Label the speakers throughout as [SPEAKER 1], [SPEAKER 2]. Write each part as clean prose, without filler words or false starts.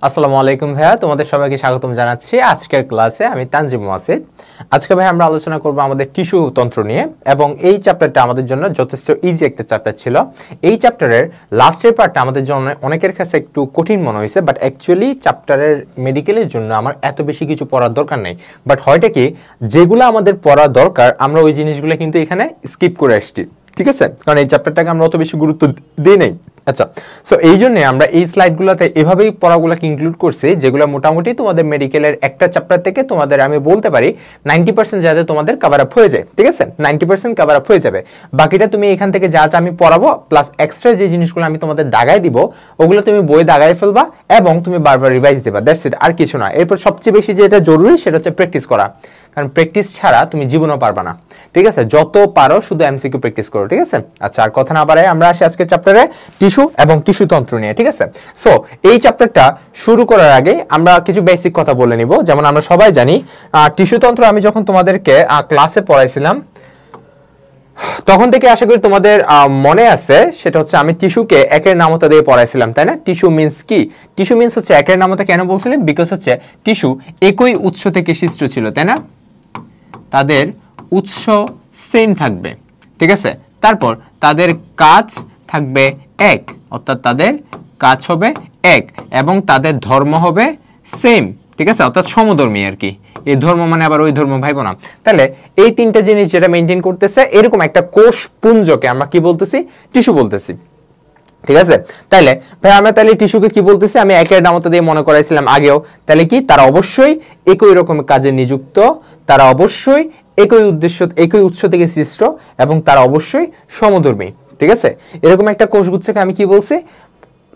[SPEAKER 1] আসসালামু আলাইকুম ভাইয়া, তোমাদের সবাইকে স্বাগতম জানাচ্ছি আজকের ক্লাসে। আমি তানজিম ওয়াসিদ। আজকে ভাই আমরা আলোচনা করব আমাদের টিস্যু তন্ত্র নিয়ে, এবং এই চ্যাপ্টারটা আমাদের জন্য যথেষ্ট ইজি একটা চ্যাপ্টার ছিল। এই চ্যাপ্টারের লাস্টের পার্টটা আমাদের জন্য অনেকের কাছে একটু কঠিন মনে হয়েছে, বাট অ্যাকচুয়ালি চ্যাপ্টারের মেডিকেলের জন্য আমার এত বেশি কিছু পড়ার দরকার নেই। বাট হয়টা কি, যেগুলো আমাদের পড়া দরকার আমরা ওই জিনিসগুলো কিন্তু এখানে স্কিপ করে আসছি, ঠিক আছে? কারণ এই চ্যাপ্টারটাকে আমরা অত বেশি গুরুত্ব দিই নাই। আচ্ছা, সো এই জন্য আমরা এই স্লাইডগুলোতে এভাবেই পড়াগুলোকে ইনক্লুড করছি, যেগুলো মোটামুটি তোমাদের মেডিকেলের একটা চ্যাপ্টার থেকে তোমাদের আমি বলতে পারি 90% যাতে তোমাদের কভার আপ হয়ে যায়, ঠিক আছে? 90% কভার আপ হয়ে যাবে। বাকিটা তুমি এখান থেকে যা যা আমি পড়াবো প্লাস এক্সট্রা যে জিনিসগুলো আমি তোমাদের দাগাই দিব, ওগুলো তুমি বই দাগাই ফেলবা এবং তুমি বারবার রিভাইজ দেবা, দ্যাটস ইট, আর কিছু না। এরপর সবচেয়ে বেশি যেটা জরুরি সেটা হচ্ছে প্র্যাকটিস করা, কারণ প্র্যাকটিস ছাড়া তুমি জীবনও পারবা না, ঠিক আছে? যত পারো শুধু এমসিকিউ প্র্যাকটিস করো, ঠিক আছে? আচ্ছা, আর কথা না বাড়াই আমরা আসি আজকে চ্যাপ্টারে টিস্যু এবং টিস্যু তন্ত্র নিয়ে, ঠিক আছে? সো এই চ্যাপ্টারটা শুরু করার আগে আমরা কিছু বেসিক কথা বলে নিব। যেমন আমরা সবাই জানি টিস্যু তন্ত্র আমি যখন তোমাদেরকে ক্লাসে পড়াইছিলাম তখন থেকে আশা করি তোমাদের মনে আছে, সেটা হচ্ছে আমি টিস্যুকে একের নামতা দিয়ে পড়াইছিলাম, তাই না? টিস্যু মিন্স কি? টিস্যু মিন্স হচ্ছে একের নামতা। কেন বলছিলাম? বিকজ হচ্ছে টিস্যু একই উৎস থেকে সৃষ্ট ছিল, তাই না? তাদের উৎস সেম থাকবে, ঠিক আছে? তারপর তাদের কাজ থাকবে এক, অর্থাৎ তাদের কাজ হবে এক, এবং তাদের ধর্ম হবে সেম, ঠিক আছে? অর্থাৎ সমধর্মী আর কি। এই ধর্ম মানে আবার ওই ধর্ম ভাইবো না। তাহলে এই তিনটা জিনিস যেটা মেনটেন করতেছে, এরকম একটা কোষ পুঞ্জকে আমরা কি বলতেছি? টিস্যু বলতেছি, ঠিক আছে? তাইলে ভাই আমরা তাহলে টিস্যুকে কি বলতেছি? আমি একের নামতা দিয়ে মনে করাইছিলাম আগেও। তাহলে কি তারা অবশ্যই একই রকম কাজে নিযুক্ত, তারা অবশ্যই একই উদ্দেশ্য, একই উৎস থেকে সৃষ্ট, এবং তারা অবশ্যই সমধর্মী, ঠিক আছে? এরকম একটা কোষগুচ্ছকে আমি কি বলছি?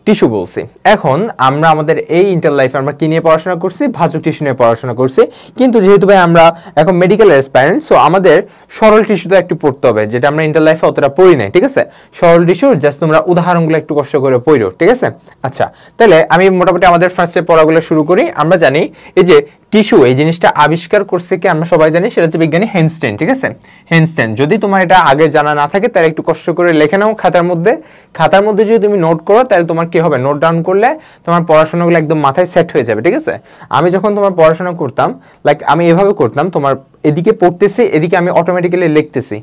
[SPEAKER 1] টিস্যু বলছি। এখন আমরা আমাদের এই ইন্টার লাইফে আমরা কি নিয়ে পড়াশোনা করছি? ভাজক টিস্যু নিয়ে পড়াশোনা করছি। কিন্তু যেহেতু ভাই আমরা এখন মেডিকেল অ্যাসপারেন্ট, সো আমাদের সরল টিস্যুটা একটু পড়তে হবে, যেটা আমরা ইন্টার লাইফে অতটা পড়ি নাই, ঠিক আছে? সরল টিস্যুর জাস্ট তোমরা উদাহরণগুলো একটু কষ্ট করে পড়ো, ঠিক আছে? আচ্ছা, তাহলে আমি মোটামুটি আমাদের ফার্স্টে পড়াগুলো শুরু করি। আমরা জানি এই যে টিস্যু, এই জিনিসটা আবিষ্কার করছে কি আমরা সবাই জানি, সেটা হচ্ছে বিজ্ঞানী হেনস্টেইন, ঠিক আছে? হেনস্টেইন। যদি তোমার এটা আগে জানা না থাকে তাহলে একটু কষ্ট করে লিখে নাও খাতার মধ্যে। খাতার মধ্যে যদি তুমি নোট করো তাহলে তোমার কি হবে? নোট ডাউন করলে তোমার পড়াশোনাগুলো একদম মাথায় সেট হয়ে যাবে, ঠিক আছে? আমি যখন তোমার পড়াশোনা করতাম, লাইক আমি এভাবে করতাম, তোমার এদিকে পড়তেছি, এদিকে আমি অটোমেটিক্যালি লিখতেছি।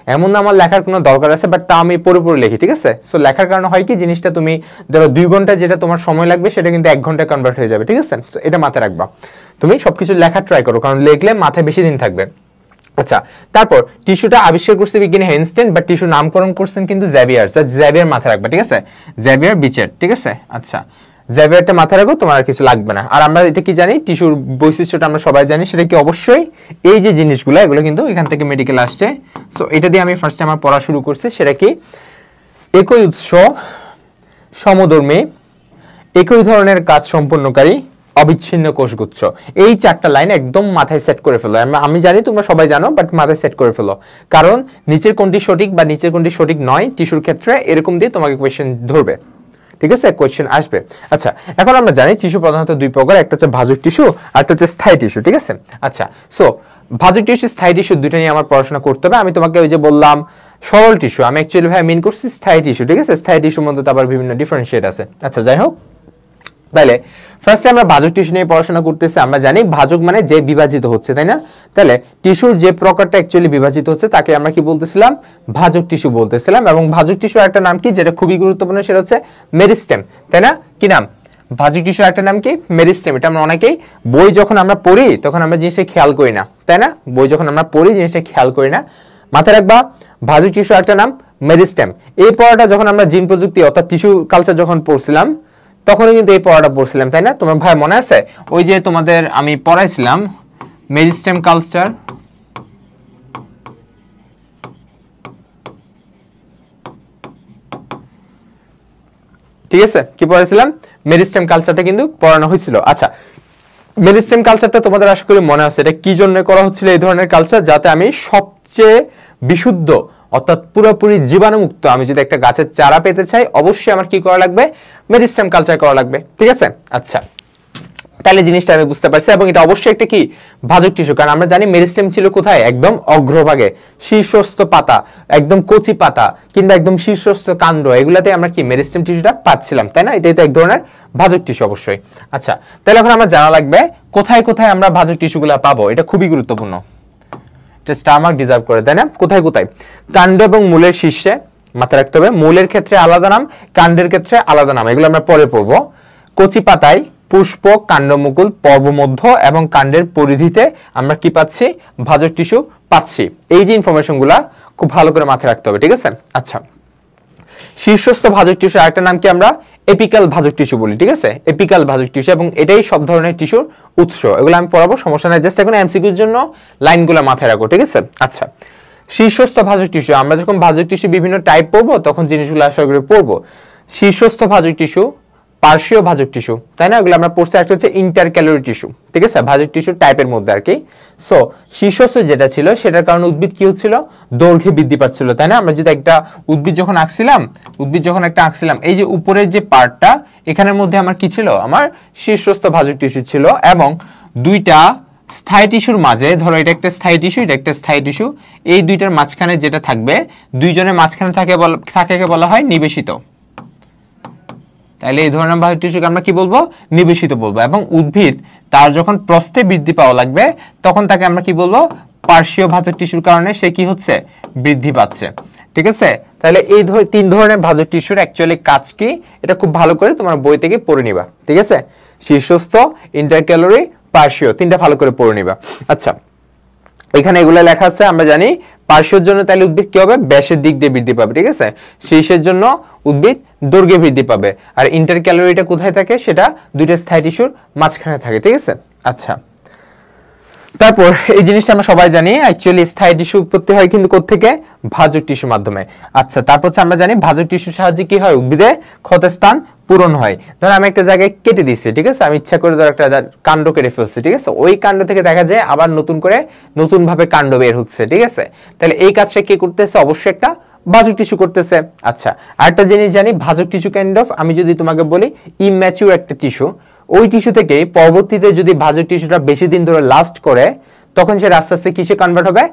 [SPEAKER 1] এমন না আমার লেখার কোনো দরকার আছে, বাট তা আমি পুরোপুরি লিখি, ঠিক আছে? সো লেখার কারণে হয় কি, জিনিসটা তুমি ধরো 2 ঘন্টা যেটা তোমার সময় লাগবে সেটা কিন্তু 1 ঘন্টায় কনভার্ট হয়ে যাবে, ঠিক আছে? সো এটা মাথায় রাখবা। তুমি সবকিছু লেখা ট্রাই করো, কারণ লিখলে মাথায় বেশি দিন থাকবে। আচ্ছা, তারপর টিস্যুটা আবিষ্কার করছে বিজ্ঞানী হেনস্টেইন, বাট টিস্যু নামকরণ করছেন কিন্তু জেভিয়ার। জেভিয়ার মাথায় রাখবা, ঠিক আছে? জেভিয়ার বিচেট, ঠিক আছে? আচ্ছা, জেভিয়ারটা মাথায় রাখো, তোমার আর কিছু লাগবে না। আর আমরা এটা কি জানি, টিস্যুর বৈশিষ্ট্যটা আমরা সবাই জানি, সেটা কি অবশ্যই এই যে জিনিসগুলো, এগুলো কিন্তু এখান থেকে মেডিকেল আসছে। সো এটা দিয়ে আমি ফার্স্টে আমার পড়া শুরু করছি। সেটা কি? একই উৎস, সমধর্মী, একই ধরনের কাজ সম্পন্নকারী, অবিচ্ছিন্ন কোষগুচ্ছ। এই 4টা লাইন একদম মাথায় সেট করে ফেলো। আমি জানি তোমরা সবাই জানো, বাট মাথায় সেট করে ফেলো, কারণ নিচের কোনটি সঠিক বা নিচের কোনটি সঠিক নয় টিস্যুর ক্ষেত্রে এরকম দিয়ে তোমাকে কোয়েশ্চেন ধরবে, ঠিক আছে? কোয়েশ্চেন আসবে। আচ্ছা, এখন আমরা জানি টিস্যু প্রধানত 2 প্রকার, একটা হচ্ছে ভাজক টিস্যু আর একটা হচ্ছে স্থায়ী টিস্যু, ঠিক আছে? আচ্ছা, সো ভাজক টিস্যু, স্থায়ী টিস্যু দুটো নিয়ে আমার পড়াশোনা করতে হবে। আমি তোমাকে ওই যে বললাম সরল টিস্যু, আমি অ্যাকচুয়ালি ভাই মিন করছি স্থায়ী টিস্যু, ঠিক আছে? স্থায়ী টিস্যুর মধ্যে তো আবার বিভিন্ন ডিফারেন্সিয়েট আছে। আচ্ছা, যাই হোক, তাহলে ফার্স্টে আমরা ভাজক টিস্যু নিয়ে পড়াশোনা করতেছি। আমরা জানি ভাজক মানে যে বিভাজিত হচ্ছে, তাই না? তাহলে টিস্যুর যে প্রকারটা অ্যাকচুয়ালি বিভাজিত হচ্ছে তাকে আমরা কি বলতেছিলাম? ভাজক টিস্যু বলতেছিলাম। এবং ভাজক টিস্যুর একটা নাম কি, যেটা খুবই গুরুত্বপূর্ণ, সেটা হচ্ছে মেরিস্টেম, তাই না? কি নাম? ভাজক টিস্যুর একটা নাম কি? মেরিস্টেম। এটা আমরা অনেকেই বই যখন আমরা পড়ি তখন আমরা জিনিসটা খেয়াল করি না, তাই না? বই যখন আমরা পড়ি জিনিসটা খেয়াল করি না। মাথায় রাখবা, ভাজক টিস্যুর একটা নাম মেরিস্টেম। এই পড়াটা যখন আমরা জিন প্রযুক্তি অর্থাৎ টিস্যু কালচার যখন পড়ছিলাম তখনই কিন্তু এই পড়াটা পড়ছিলাম, তাই না? তোমার ভাই মনে আছে ওই যে তোমাদের আমি পড়াইছিলাম মেরিস্টেম কালচার, ঠিক আছে? কি পড়াইছিলাম? মেরিস্টেম কালচারটা কিন্তু পড়ানো হয়েছিল। আচ্ছা, মেরিস্টেম কালচারটা তোমাদের আশা করি মনে আছে। এটা কি জন্য করা হচ্ছিল এই ধরনের কালচার? যাতে আমি সবচেয়ে বিশুদ্ধ অর্থাৎ পুরোপুরি জীবাণুমুক্ত আমি যদি একটা গাছের চারা পেতে চাই, অবশ্যই আমার কি করা লাগবে? মেরিস্টেম কালচার করা লাগবে, ঠিক আছে? আচ্ছা, তাহলে জিনিসটা আমি বুঝতে পারছি, এবং এটা অবশ্যই একটা কি ভাজক টিস্যু, কারণ আমরা জানি মেরিস্টেম ছিল কোথায়, একদম অগ্রভাগে, শীর্ষস্থ পাতা, একদম কচি পাতা কিংবা একদম শীর্ষস্থ কাণ্ড, এগুলাতে আমরা কি মেরিস্টেম টিস্যুটা পাচ্ছিলাম, তাই না? এটাই তো এক ধরনের ভাজক টিস্যু অবশ্যই। আচ্ছা, তাহলে এখন আমরা জানা লাগবে কোথায় কোথায় আমরা ভাজক টিস্যুগুলো পাবো, এটা খুবই গুরুত্বপূর্ণ, এটা স্টার মার্ক ডিজার্ভ করে, তাই না? কোথায় কোথায়? কাণ্ড এবং মূলের শীর্ষে, মাথায় রাখতে হবে, মূলের ক্ষেত্রে আলাদা নাম, কাণ্ডের ক্ষেত্রে আলাদা নাম, এগুলো আমরা পরে পড়বো। কচি পাতায়, পুষ্প, কাণ্ডমুকুল, পর্বমধ্য এবং কাণ্ডের পরিধিতে আমরা কি পাচ্ছি, ভাজক টিস্যু পাচ্ছি। এই যে ইনফরমেশনগুলা খুব ভালো করে মাথায় রাখতে হবে, ঠিক আছে? আচ্ছা, শীর্ষস্থ ভাজক টিস্যু আরেকটা নাম কি আমরা এপিক্যাল ভাজক টিস্যু বলি, ঠিক আছে? এপিক্যাল ভাজক টিস্যু, এবং এটাই সব ধরনের টিস্যুর উৎস, এগুলো আমি পড়াবো, সমস্যা নাই, জাস্ট এখন এমসিকিউর জন্য লাইনগুলো মাথায় রাখো, ঠিক আছে? আচ্ছা, শীর্ষস্থ ভাজক টিস্যু, আমরা যখন ভাজক টিস্যু বিভিন্ন টাইপ পড়বো তখন জিনিসগুলো আশা করে পড়বো। শীর্ষস্থ ভাজক টিস্যু, পার্শ্বীয় ভাজক টিস্যু, তাই না? এগুলো আমরা পড়ছি। একটা হচ্ছে ইন্টারক্যালোরি টিস্যু, ঠিক আছে, ভাজক টিস্যু টাইপের মধ্যে আর কি। সো শীর্ষস্থ যেটা ছিল সেটার কারণে উদ্ভিদ কি হচ্ছিল, দৈর্ঘ্যে বৃদ্ধি পাচ্ছিল, তাই না? আমরা যদি একটা উদ্ভিদ যখন আঁকছিলাম, এই যে উপরের যে পার্টটা, এখানের মধ্যে আমার কি ছিল, আমার শীর্ষস্থ ভাজক টিস্যু ছিল, এবং দুইটা স্থায়ী টিস্যুর মাঝে, ধরো এটা একটা স্থায়ী টিস্যু, এটা একটা স্থায়ী টিস্যু, এই দুইটার মাঝখানে যেটা থাকবে, দুইজনের মাঝখানে থাকে বলা হয় নিবেশিত। তাহলে এই ধরনের ভাজক টিস্যুকে আমরা কি বলবো, নিবেশিত বলবো। এবং উদ্ভিদ তার যখন প্রস্থে বৃদ্ধি পাওয়া লাগবে তখন তাকে আমরা কি বলবো, পার্শ্বীয় ভাজক টিস্যুর কারণে সে কি হচ্ছে, বৃদ্ধি পাচ্ছে, ঠিক আছে? তাহলে এই তিন ধরনের ভাজক টিস্যুর অ্যাকচুয়ালি কাজ কি, এটা খুব ভালো করে তোমার বই থেকে পড়ে নিবা, ঠিক আছে? শীর্ষস্থ, ইন্টারক্যালোরি, পার্শ্বীয়, তিনটা ভালো করে পড়ে নিবা। আচ্ছা, এখানে এগুলো লেখা আছে, আমরা জানি পার্শ্বীয়র জন্য তাহলে উদ্ভিদ কি হবে, ব্যাসের দিক দিয়ে বৃদ্ধি পাবে, ঠিক আছে? শীর্ষের জন্য উদ্ভিদ দৈর্ঘ্যে বৃদ্ধি পাবে, আর ইন্টারক্যালোরিটা কোথায় থাকে, সেটা দুইটা স্থায়ী টিস্যুর মাঝখানে থাকে, ঠিক আছে? আচ্ছা, তারপর এই জিনিসটা আমরা সবাই জানি, অ্যাকচুয়ালি স্থায়ী টিস্যু উৎপত্তি হয় কিন্তু কোত্থেকে, ভাজক টিস্যুর মাধ্যমে। আচ্ছা, তারপর আমরা জানি ভাজক টিস্যুর সাহায্যে কি হয়, উদ্ভিদে ক্ষতস্থান পূরণ হয়। ধর আমি একটা জায়গায় কেটে দিচ্ছি, ঠিক আছে, আমি ইচ্ছা করে ধর একটা কাণ্ড কেটে ফেলছি, ঠিক আছে, ওই কাণ্ড থেকে দেখা যায় আবার নতুন করে নতুন ভাবে কাণ্ড বের হচ্ছে, ঠিক আছে? তাহলে এই কাজটা কে করতেছে, অবশ্যই একটা ভাজক টিস্যু করতেছে। আচ্ছা, আরেকটা জিনিস জানি, ভাজক টিস্যু কাইন্ড অফ, আমি যদি তোমাকে বলি ইম্যাচিউর একটা টিস্যু, ওই টিস্যু থেকে পরবর্তীতে যদি ভাজক টিস্যুটা বেশি দিন ধরে লাস্ট করে তখন সে আস্তে আস্তে কিসে কনভার্ট হবে,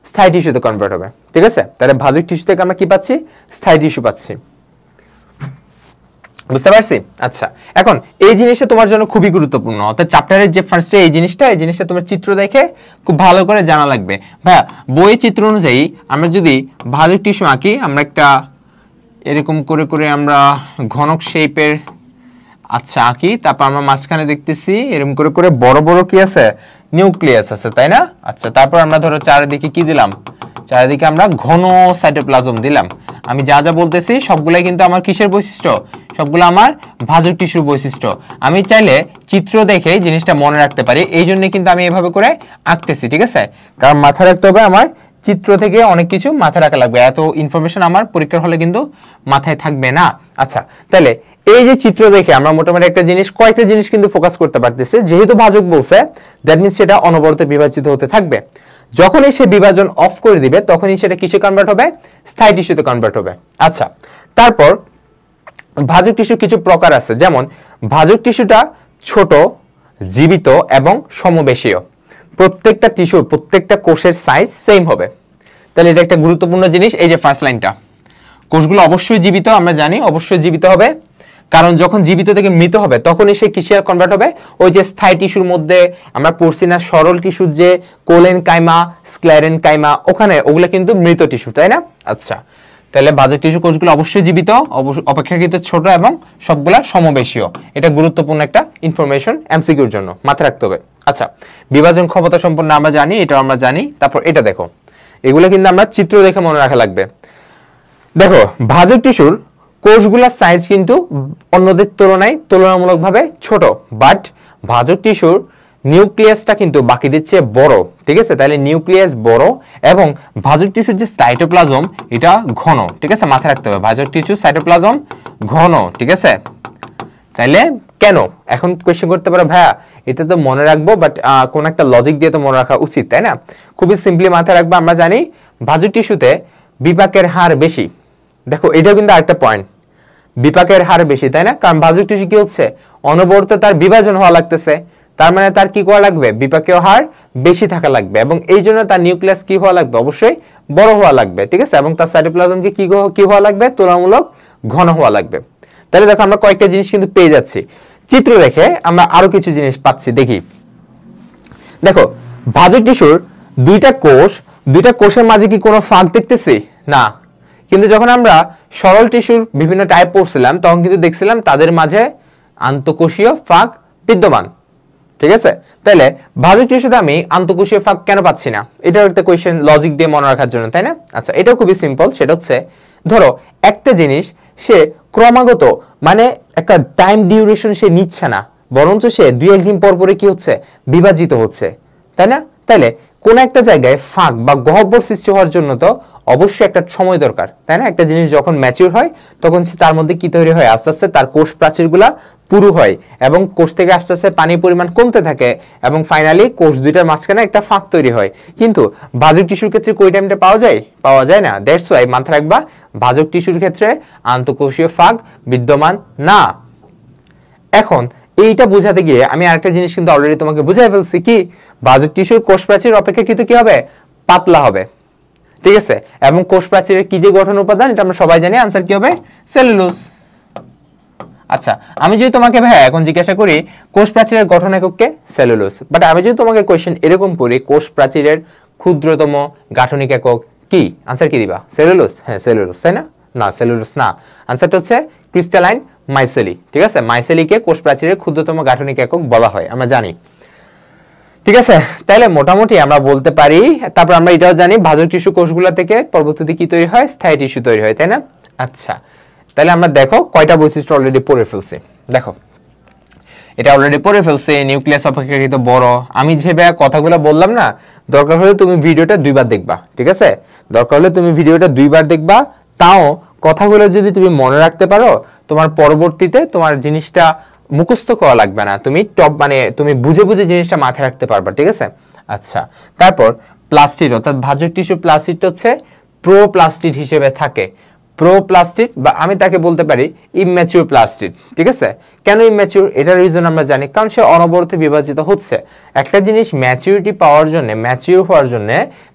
[SPEAKER 1] স্থায়ী টিস্যুতে কনভার্ট হবে, ঠিক আছে? তাহলে ভাজক টিস্যু থেকে আমরা কি পাচ্ছি, স্থায়ী টিস্যু পাচ্ছি, বুঝতে পারছি? আচ্ছা, এখন এই জিনিসটা তোমার জন্য খুবই গুরুত্বপূর্ণ, অর্থাৎ চ্যাপ্টারের যে ফার্স্টে এই জিনিসটা তোমার চিত্র দেখে খুব ভালো করে জানা লাগবে। ভাইয়া, বই চিত্র অনুযায়ী আমরা যদি ভাজক টিস্যু আঁকি, আমরা একটা এরকম করে করে আমরা ঘনক শেপের আচ্ছা আঁকি, তারপর আমরা মাঝখানে দেখতেছি এরকম করে করে বড় বড় কি আছে, নিউক্লিয়াস আছে, তাই না? আচ্ছা, তারপর আমরা ধরো চারিদিকে কি দিলাম, চারিদিকে আমরা ঘন সাইটোপ্লাজম দিলাম। আমি যা যা বলতেছি সবগুলাই কিন্তু আমার কিসের বৈশিষ্ট্য, সবগুলো আমার ভাজক টিস্যুর বৈশিষ্ট্য। আমি চাইলে চিত্র দেখে জিনিসটা মনে রাখতে পারি, এই জন্য কিন্তু আমি এভাবে করে আঁকতেছি, ঠিক আছে? কারণ মাথায় রাখতে হবে আমার চিত্র থেকে অনেক কিছু মাথায় রাখা লাগবে, এত ইনফরমেশন আমার পরীক্ষার হলে কিন্তু মাথায় থাকবে না। আচ্ছা, তাহলে এই যে চিত্র দেখে আমরা মোটামুটি একটা জিনিস, কয়েকটা জিনিস কিন্তু ফোকাস করতে পারতেছি। যেহেতু ভাজক বলছে, দ্যাট মিন্স সেটা অনবরত বিভাজিত হতে থাকবে। যখনই সে বিভাজন অফ করে দিবে তখনই সেটা কিসে কনভার্ট হবে, স্থায়ী টিস্যুতে কনভার্ট হবে। আচ্ছা, তারপর ভাজক টিস্যুর কিছু প্রকার আছে, যেমন ভাজক টিস্যুটা ছোট, জীবিত এবং সমবেশীয়। প্রত্যেকটা টিস্যুর, প্রত্যেকটা কোষের সাইজ সেম হবে। তাহলে এটা একটা গুরুত্বপূর্ণ জিনিস। এই যে ফার্স্ট লাইনটা, কোষগুলো অবশ্যই জীবিত, আমরা জানি অবশ্যই জীবিত হবে, কারণ যখন জীবিত থেকে মৃত হবে তখনই সে কিসে কনভার্ট হবে, ওই যে স্থায়ী টিস্যুর মধ্যে আমরা পড়ছি না, সরল টিস্যুর যে কোলেন কাইমা, স্ক্লেরেন কাইমা, ওখানে ওগুলো কিন্তু মৃত টিস্যু, তাই না? আচ্ছা, তাহলে ভাজক টিস্যু কোষগুলো অবশ্যই জীবিত, অপেক্ষাকৃত ছোট এবং সবগুলা সমবেশীয়। এটা গুরুত্বপূর্ণ একটা ইনফরমেশন, এমসিকিউর জন্য মাথায় রাখতে হবে। আচ্ছা, বিভাজন ক্ষমতা সম্পন্ন আমরা জানি, এটা আমরা জানি। তারপর এটা দেখো, এগুলো কিন্তু আমরা চিত্র দেখে মনে রাখা লাগবে। দেখো, ভাজক টিস্যুর কোষগুলোর সাইজ কিন্তু অন্যদের তুলনায় তুলনামূলকভাবে ছোট, বাট ভাজক টিস্যুর নিউক্লিয়াসটা কিন্তু বাকিদের চেয়ে বড়, ঠিক আছে? তাহলে নিউক্লিয়াস বড় এবং ভাজক টিস্যুর যে সাইটোপ্লাজম এটা ঘন, ঠিক আছে? মাথায় রাখতে হবে ভাজক টিস্যুর সাইটোপ্লাজম ঘন, ঠিক আছে? তাইলে কেন, এখন কোয়েশ্চেন করতে পারো ভাইয়া এটা তো মনে রাখবো, বাট কোন একটা লজিক দিয়ে তো মনে রাখা উচিত, তাই না? খুবই সিম্পলি মাথায় রাখবো, আমরা জানি ভাজক টিস্যুতে বিপাকের হার বেশি। দেখো, এটাও কিন্তু আরেকটা পয়েন্ট, বিপাকের হার বেশি, তাই না? কারণ ভাজক টিস্যু কি হচ্ছে, অনবরত তার বিভাজন হওয়া লাগতেছে, তার মানে তার কি করা লাগবে, বিপাকীয় হার বেশি থাকা লাগবে, এবং এই জন্য তার নিউক্লিয়াস কি হওয়া লাগবে, অবশ্যই বড় হওয়া লাগবে, ঠিক আছে, এবং তার সাইটোপ্লাজম কি হওয়া লাগবে, তুলনামূলক ঘন হওয়া লাগবে। তাহলে দেখো আমরা কয়েকটা জিনিস কিন্তু পেয়ে যাচ্ছি, চিত্র দেখে আমরা আরো কিছু জিনিস পাচ্ছি। দেখি, দেখো ভাজক টিস্যুর দুইটা কোষের মাঝে কি কোনো ফাঁক দেখতেছি না, কিন্তু যখন আমরা সরল টিস্যুর বিভিন্ন টাইপ পড়ছিলাম তখন কিন্তু দেখছিলাম তাদের মাঝে আন্তঃকোষীয় ফাঁক বিদ্যমান, ঠিক আছে। তাহলে ভাজক টিস্যুতে আমি আন্তঃকোষীয় ফাঁক কেন পাচ্ছি না, এটা একটা কোয়েশ্চেন লজিক দিয়ে মনে রাখার জন্য, তাই না? আচ্ছা, এটাও খুবই সিম্পল, সেটা হচ্ছে ধরো একটা জিনিস সে ক্রমাগত মানে একটা টাইম ডিউরেশন সে নিচ্ছে না, বরঞ্চ সে 2-1 দিন পর পরে কি হচ্ছে, বিভাজিত হচ্ছে, তাই না? তাইলে কোন একটা জায়গায় ফাঁক বা গহ্বর সৃষ্টি হওয়ার জন্য তো অবশ্যই একটা সময় দরকার, তাই না? একটা জিনিস যখন ম্যাচিউর হয় তখন তার মধ্যে কি তৈরি হয়, আস্তে আস্তে তার কোষ প্রাচীরগুলা পুরু হয় এবং কোষ থেকে আস্তে আস্তে পানির পরিমাণ কমতে থাকে এবং ফাইনালি কোষ দুইটার মাঝখানে একটা ফাঁক তৈরি হয়। কিন্তু ভাজক টিস্যুর ক্ষেত্রে কোই টাইমটা পাওয়া যায় না। দ্যাটস ওয়াই মাথায় রাখবা, ভাজক টিস্যুর ক্ষেত্রে আন্তঃকোষীয় ফাঁক বিদ্যমান না। এখন এইটা বোঝাতে গিয়ে আমি আরেকটা জিনিস কিন্তু অলরেডি তোমাকে বুঝাই ফেলছি, কি ভাজক টিস্যুর কোষ প্রাচীর অপেক্ষাকৃত কি হবে, পাতলা হবে, ঠিক আছে, এবং কোষ প্রাচীরের কি যে গঠন উপাদান এটা আমরা সবাই জানি, আনসার কি হবে, সেলুলোজ। আচ্ছা, আমি যদি তোমাকে ভাই এখন জিজ্ঞাসা করি কোষ প্রাচীরের গঠন এককে সেলুলোজ, বাট আমি যদি তোমাকে কোশ্চেন এরকম করি কোষ প্রাচীরের ক্ষুদ্রতম গাঠনিক একক কি, আনসার কি দিবা, সেলুলোজ? হ্যাঁ সেলুলোজ, তাই না? না, সেলুলোজ না, আনসারটা হচ্ছে ক্রিস্টালাইন মাইসেলি, ঠিক আছে। মাইসেলিকে কোষ প্রাচীরের ক্ষুদ্রতম গাঠনিক একক বলা হয়, আমরা জানি, ঠিক আছে। তাহলে মোটামুটি আমরা বলতে পারি, তারপর আমরা এটাও জানি ভাজক টিস্যু কোষগুলো থেকে পরবর্তীতে কি তৈরি হয়, স্থায়ী টিস্যু তৈরি হয়, তাই না? আচ্ছা, তাহলে আমরা দেখো কয়টা বৈশিষ্ট্য অলরেডি পড়ে ফেলছি। দেখো এটা অলরেডি পড়ে ফেলছে, নিউক্লিয়াস অপেক্ষাকৃত বড়। আমি যে কথাগুলো বললাম না, দরকার হলে তুমি ভিডিওটা 2 বার দেখবা, ঠিক আছে, দরকার হলে তুমি ভিডিওটা 2 বার দেখবা, তাও কথাগুলো যদি তুমি মনে রাখতে পারো তোমার পরবর্তীতে তোমার জিনিসটা মুখস্থ করা লাগবে না, তুমি তুমি বুঝে বুঝে জিনিসটা মাথায় রাখতে পারবা, ঠিক আছে। আচ্ছা, তারপর প্লাস্টিড অর্থাৎ ভাজক টিস্যু প্লাস্টিড হচ্ছে প্রোপ্লাস্টিড হিসেবে থাকে, প্রোপ্লাস্টিড বা আমি তাকে বলতে পারি ইম্যাচিউর প্লাস্টিড, ঠিক আছে। কেন ইম্যাচিউর, এটার রিজন আমরা জানি, কারণ সে অনবরত বিভাজিত হচ্ছে। একটা জিনিস ম্যাচিউরিটি পাওয়ার জন্য, ম্যাচিউর হওয়ার জন্য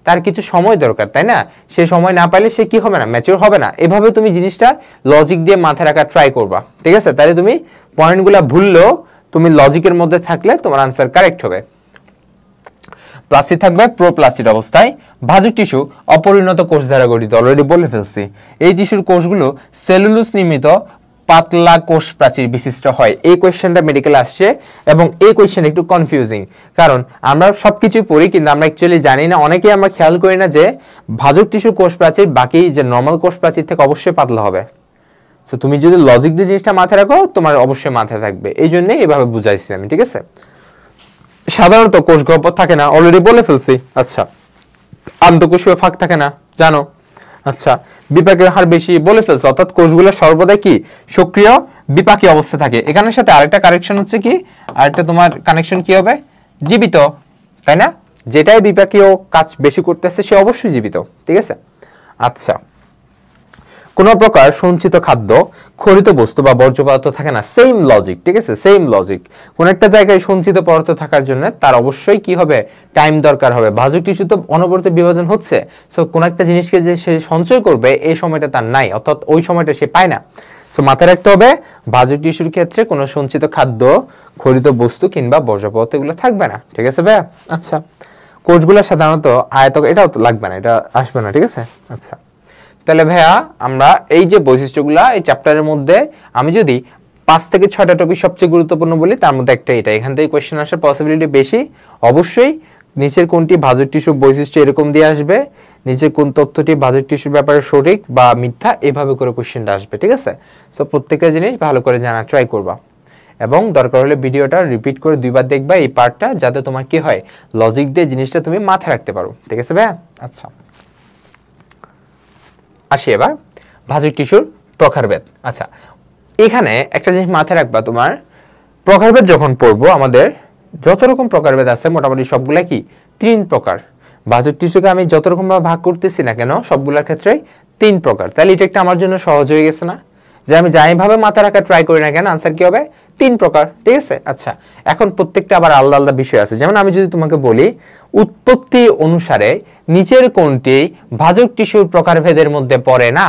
[SPEAKER 1] তার কিছু সময় দরকার, তাই না? সে সময় না পাইলে সে কি হবে না, ম্যাচিউর হবে না। এভাবে তুমি জিনিসটা লজিক দিয়ে মাথায় রাখা ট্রাই করবা, ঠিক আছে। তাহলে তুমি পয়েন্টগুলো ভুললেও তুমি লজিকের মধ্যে থাকলে তোমার আনসার কারেক্ট হবে। প্লাস্টিড থাকবে প্রোপ্লাস্টিড অবস্থায়। ভাজক টিস্যু অপরিণত কোষ দ্বারা গঠিত, অলরেডি বলে ফেলছি। এই টিস্যুর কোষগুলো সেলুলোজ নির্মিত পাতলা কোষ প্রাচীর বিশিষ্ট হয়। এই কোয়েশ্চেনটা মেডিকেল আসছে এবং এই কোয়েশ্চেন একটু কনফিউজিং, কারণ আমরা সবকিছু পড়ি কিন্তু আমরা অ্যাকচুয়ালি জানি না, অনেকেই আমরা খেয়াল করি না যে ভাজক টিস্যু কোষ প্রাচীর বাকি যে নরমাল কোষ প্রাচীর থেকে অবশ্যই পাতলা হবে। সো তুমি যদি লজিক দিয়ে জিনিসটা মাথায় রাখো তোমার অবশ্যই মাথায় থাকবে, এই জন্যই এভাবে বুঝাইছি আমি, ঠিক আছে। সাধারণত কোষ গহ্বর থাকে না, অলরেডি বলে ফেলছি। আচ্ছা, আন্তঃকোষীয় ফাঁক থাকে না, জানো। আচ্ছা, বিপাকের হার বেশি, বলে ফেলছো, অর্থাৎ কোষগুলো সর্বদা কি সক্রিয় বিপাকীয় অবস্থা থাকে। এখানের সাথে আরেকটা কারেকশন হচ্ছে কি, আরেকটা তোমার কানেকশন কি হবে, জীবিত, তাই না? যেটাই বিপাকীয় কাজ বেশি করতেছে সে অবশ্যই জীবিত, ঠিক আছে। আচ্ছা, কোন প্রকার সঞ্চিত খাদ্য, খরিত বস্তু বা বর্জ্য পদার্থ থাকে না, সেম লজিক, ঠিক আছে, সেম লজিক। কোন একটা জায়গায় সঞ্চিত পদার্থ থাকার জন্য তার অবশ্যই কি হবে, টাইম দরকার হবে। ভাজক টিস্যু তো অনবরত বিভাজন হচ্ছে, সো কোন একটা জিনিসকে যে সে সঞ্চয় করবে এই সময়টা তার নাই, অর্থাৎ ওই সময়টা সে পায় না। সো মাথায় রাখতে হবে ভাজক টিস্যুর ক্ষেত্রে কোনো সঞ্চিত খাদ্য, খরিত বস্তু কিংবা বর্জ্য পদার্থ এগুলো থাকবে না, ঠিক আছে ভাইয়া। আচ্ছা, কোষগুলো সাধারণত আয়তকার, এটাও তো লাগবে না, এটা আসবে না, ঠিক আছে। আচ্ছা, তাহলে ভাইয়া আমরা এই যে বৈশিষ্ট্যগুলা এই চ্যাপ্টারের মধ্যে আমি যদি 5 থেকে 6টা টপিক সবচেয়ে গুরুত্বপূর্ণ বলি তার মধ্যে একটা এটা, এখান থেকে কোয়েশ্চেন আসার পসিবিলিটি বেশি। অবশ্যই নিচের কোনটি ভাজক টিস্যুর বৈশিষ্ট্য এরকম দিয়ে আসবে, নিচের কোন তথ্যটি ভাজক টিস্যুর ব্যাপারে সঠিক বা মিথ্যা, এভাবে করে কোয়েশ্চেনটা আসবে, ঠিক আছে। সো প্রত্যেকটা জিনিস ভালো করে জানার ট্রাই করবা এবং দরকার হলে ভিডিওটা রিপিট করে 2 বার দেখবা এই পার্টটা, যাতে তোমার কি হয় লজিক দিয়ে জিনিসটা তুমি মাথায় রাখতে পারো, ঠিক আছে ভাইয়া। আচ্ছা, আসি এবার ভাজক টিস্যুর প্রকারভেদ। আচ্ছা, এখানে একটা জিনিস মাথায় রাখবা, তোমার প্রকারভেদ যখন পড়বো আমাদের যত রকম প্রকারভেদ আছে মোটামুটি সবগুলা কি 3 প্রকার। ভাজক টিস্যুকে আমি যত রকম ভাবে ভাগ করতেছি না কেন সবগুলোর ক্ষেত্রেই 3 প্রকার। তাহলে এটা একটা আমার জন্য সহজ হয়ে গেছে না, যে আমি যাই ভাবে মাথায় রাখা ট্রাই করি না কেন আনসার কি হবে তিন প্রকার, ঠিক আছে। আচ্ছা, এখন প্রত্যেকটা আবার আলাদা আলাদা বিষয় আছে। যেমন আমি যদি তোমাকে বলি উৎপত্তি অনুসারে নিচের কোনটি ভাজক টিস্যুর প্রকারভেদের মধ্যে পড়ে না,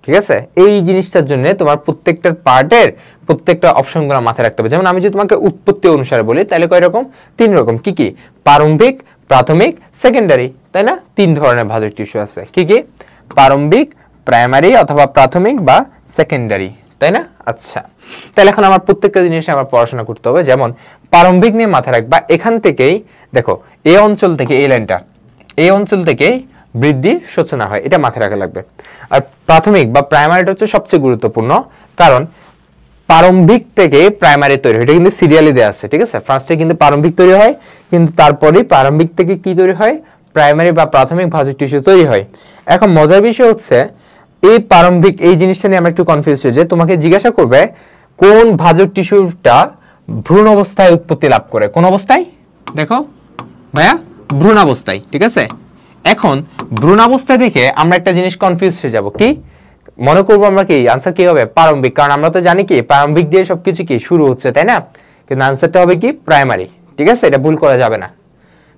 [SPEAKER 1] ঠিক আছে। এই জিনিসটার জন্য তোমার প্রত্যেকটার পার্টের প্রত্যেকটা অপশনগুলো মাথায় রাখতে হবে। যেমন আমি যদি তোমাকে উৎপত্তি অনুসারে বলি তাহলে কয় রকম? তিন রকম। কি কি? প্রারম্ভিক, প্রাথমিক, সেকেন্ডারি, তাই না? তিন ধরনের ভাজক টিস্যু আছে। কি কি? প্রারম্ভিক, প্রাইমারি অথবা প্রাথমিক বা সেকেন্ডারি, তাই না? আচ্ছা, তাহলে এখন আমার প্রত্যেকটা জিনিস আমার পড়াশোনা করতে হবে। যেমন প্রারম্ভিক নিয়ে মাথায় রাখবা, এখান থেকেই দেখো এই অঞ্চল থেকে এই লাইনটা, এই অঞ্চল থেকে বৃদ্ধির সূচনা হয়, এটা মাথায় রাখা লাগবে। আর প্রাথমিক বা প্রাইমারিটা হচ্ছে সবচেয়ে গুরুত্বপূর্ণ, কারণ প্রারম্ভিক থেকে প্রাইমারি তৈরি হয়, এটা কিন্তু সিরিয়ালি দেওয়া আছে, ঠিক আছে। ফার্স্টে কিন্তু প্রারম্ভিক তৈরি হয়, কিন্তু তারপরে প্রারম্ভিক থেকে কি তৈরি হয়? প্রাইমারি বা প্রাথমিক ভাজক টিস্যু তৈরি হয়। এখন মজার বিষয় হচ্ছে এই প্রারম্ভিক এই জিনিসটা নিয়ে আমরা একটু কনফিউজ হই, যে তোমাকে জিজ্ঞাসা করবে কোন ভাজক টিস্যুটা ভ্রূণ অবস্থায় উৎপত্তি লাভ করে। কোন অবস্থায়? দেখো ভাইয়া, ভ্রূণ অবস্থায়, ঠিক আছে। এখন ভ্রূণ অবস্থায় দেখে আমরা একটা জিনিস কনফিউজ হয়ে যাব, কি মনে করবো আমরা? কি আনসার কি হবে? প্রারম্ভিক, কারণ আমরা তো জানি কি প্রারম্ভিক দিয়ে সবকিছু কি শুরু হচ্ছে, তাই না? কিন্তু আনসারটা হবে কি? প্রাইমারি, ঠিক আছে। এটা ভুল করা যাবে না।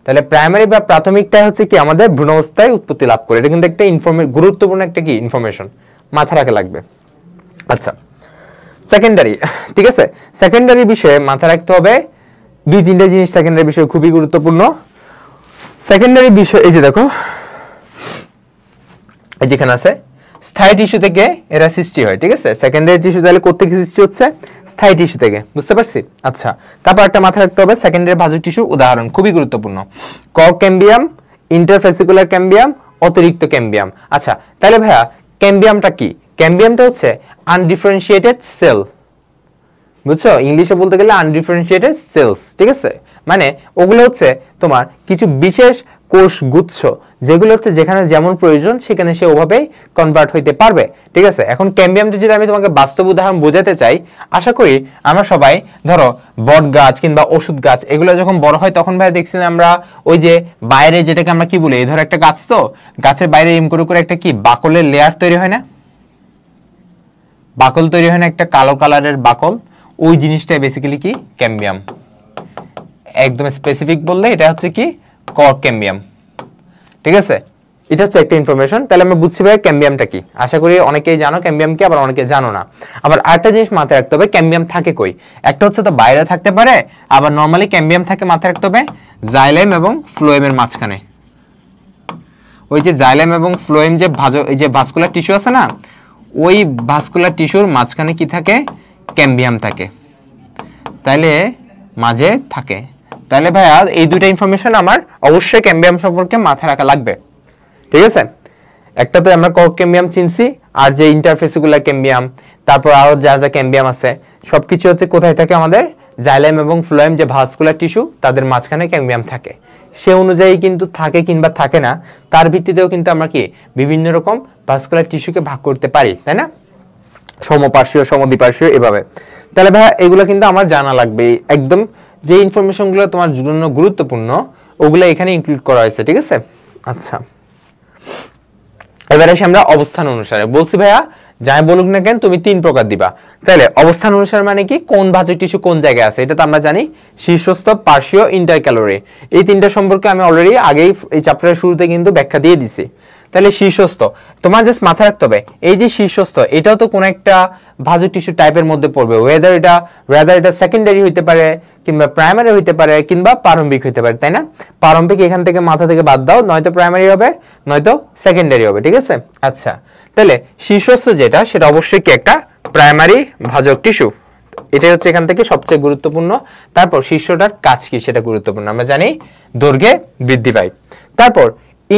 [SPEAKER 1] তাহলে প্রাইমারি বা প্রাথমিকটা হচ্ছে কি আমাদের ভ্রূণ অবস্থায় উৎপত্তি লাভ করে। এটা কিন্তু একটা গুরুত্বপূর্ণ একটা কি ইনফরমেশন, মাথা রাখা লাগবে। আচ্ছা, সেকেন্ডারি, ঠিক আছে। সেকেন্ডারি বিষয়ে মাথা রাখতে হবে দুই তিনটা জিনিস সেকেন্ডারি বিষয় খুবই গুরুত্বপূর্ণ। সেকেন্ডারি বিষয় এই যে দেখো, যেখানে আছে স্থায়ী টিস্যু থেকে এরা সৃষ্টি হয়, ঠিক আছে। সেকেন্ডারি টিস্যু তাহলে কোত্থেকে সৃষ্টি হচ্ছে? স্থায়ী টিস্যু থেকে, বুঝতে পারছি। আচ্ছা, তারপর একটা মাথায় রাখতে হবে সেকেন্ডারি ভাজক টিস্যুর উদাহরণ, খুবই গুরুত্বপূর্ণ। কক ক্যাম্বিয়াম, ইন্টারফেসিকুলার ক্যাম্বিয়াম, অতিরিক্ত ক্যাম্বিয়াম। আচ্ছা, তাহলে ভাইয়া ক্যাম্বিয়ামটা কি? ক্যাম্বিয়ামটা হচ্ছে আনডিফারেন্সিয়েটেড সেল, বুঝছো? ইংলিশে বলতে গেলে আনডিফারেন্সিয়েটেড সেলস, ঠিক আছে। মানে ওগুলো হচ্ছে তোমার কিছু বিশেষ কোষ গুচ্ছ, যেগুলো হচ্ছে যেখানে যেমন প্রয়োজন সেখানে সে ওভাবেই কনভার্ট হইতে পারবে, ঠিক আছে। এখন ক্যাম্বিয়ামটা যদি আমি তোমাকে বাস্তব উদাহরণ বোঝাতে চাই, আশা করি আমরা সবাই ধরো বট গাছ কিংবা ওষুধ গাছ এগুলো যখন বড় হয় তখন ভাই দেখছিলাম আমরা ওই যে বাইরে যেটাকে আমরা কি বলি, এই ধরো একটা গাছ, তো গাছের বাইরে এম করে করে একটা কি বাকলের লেয়ার তৈরি হয় না? বাকল তৈরি হয় না, একটা কালো কালারের বাকল, ওই জিনিসটাই বেসিক্যালি কি? ক্যাম্বিয়াম। একদম স্পেসিফিক বললে এটা হচ্ছে কি? কর্ক ক্যাম্বিয়াম, ঠিক আছে। এটা হচ্ছে একটা ইনফরমেশন। তাহলে আমরা বুঝছি ভাই ক্যাম্বিয়ামটা কি। আশা করি অনেকেই জানো ক্যাম্বিয়াম কি, আবার অনেকে জানো না। আবার আরেকটা জিনিস মাথায় রাখতে হবে, ক্যাম্বিয়াম থাকে কই? একটা হচ্ছে তো বাইরে থাকতে পারে, আবার নরমালি ক্যাম্বিয়াম থাকে মাথায় রাখতে হবে জাইলেম এবং ফ্লোয়েমের মাঝখানে। ওই যে জাইলেম এবং ফ্লোয়েম যে এই যে ভাস্কুলার টিস্যু আছে না, ওই ভাস্কুলার টিস্যুর মাঝখানে কি থাকে? ক্যাম্বিয়াম থাকে, তাহলে মাঝে থাকে। তাহলে ভাইয়া এই দুইটা ইনফরমেশন আমার অবশ্যই ক্যাম্বিয়াম সম্পর্কে মাথায় রাখা লাগবে, ঠিক আছে। একটা তো আমরা কর্ক ক্যাম্বিয়াম চিনছি, আর যে ইন্টারফেসিকুলার ক্যাম্বিয়াম, তারপর আরো যা যা ক্যাম্বিয়াম আছে সবকিছু হচ্ছে কোথায় থাকে? আমাদের জাইলেম এবং ফ্লোয়েম যে ভাস্কুলার টিস্যু তাদের মাঝখানে ক্যাম্বিয়াম থাকে। সে অনুযায়ী কিন্তু থাকে কিংবা থাকে না, তার ভিত্তিতেও কিন্তু আমরা কি বিভিন্ন রকম ভাস্কুলার টিস্যুকে ভাগ করতে পারি, তাই না? সমপার্শ্বীয়, সমদ্বিপার্শ্বীয়, এভাবে। তাহলে ভাইয়া এগুলো কিন্তু আমার জানা লাগবে। একদম যে ইনফরমেশনগুলো তোমার জন্য গুরুত্বপূর্ণ ওগুলো এখানে ইনক্লুড করা হয়েছে, ঠিক আছে। আচ্ছা, এবার আসি আমরা অবস্থান অনুসারে। বলছি ভাইয়া যাই বলুক না কেন তুমি তিন প্রকার দিবা। তাহলে অবস্থান অনুসারে মানে কি? কোন ভাজক টিস্যু কোন জায়গায় আছে, এটা তো আমরা জানি। শীর্ষস্থ, পার্শ্বীয়, ইন্টারক্যালোরি, এই তিনটা সম্পর্কে আমি অলরেডি আগেই এই চ্যাপ্টারের শুরুতে কিন্তু ব্যাখ্যা দিয়ে দিছি। তাহলে শীর্ষস্থ তোমার জাস্ট মাথায় রাখতে হবে, এই যে শীর্ষস্থ এটাও তো কোন একটা ভাজক টিস্যু টাইপের মধ্যে পড়বে। ওয়েদার এটা সেকেন্ডারি হইতে পারে, কিংবা প্রাইমারি হইতে পারে, কিংবা প্রারম্ভিক হইতে পারে, তাই না? প্রারম্ভিক এখান থেকে মাথা থেকে বাদ দাও, নয়তো প্রাইমারি হবে নয়তো সেকেন্ডারি হবে, ঠিক আছে। আচ্ছা, তাহলে শীর্ষস্থ যেটা সেটা অবশ্যই কি একটা প্রাইমারি ভাজক টিস্যু, এটাই হচ্ছে এখান থেকে সবচেয়ে গুরুত্বপূর্ণ। তারপর শীর্ষটার কাজ কি সেটা গুরুত্বপূর্ণ, আমরা জানি দৈর্ঘ্যে বৃদ্ধি পায়। তারপর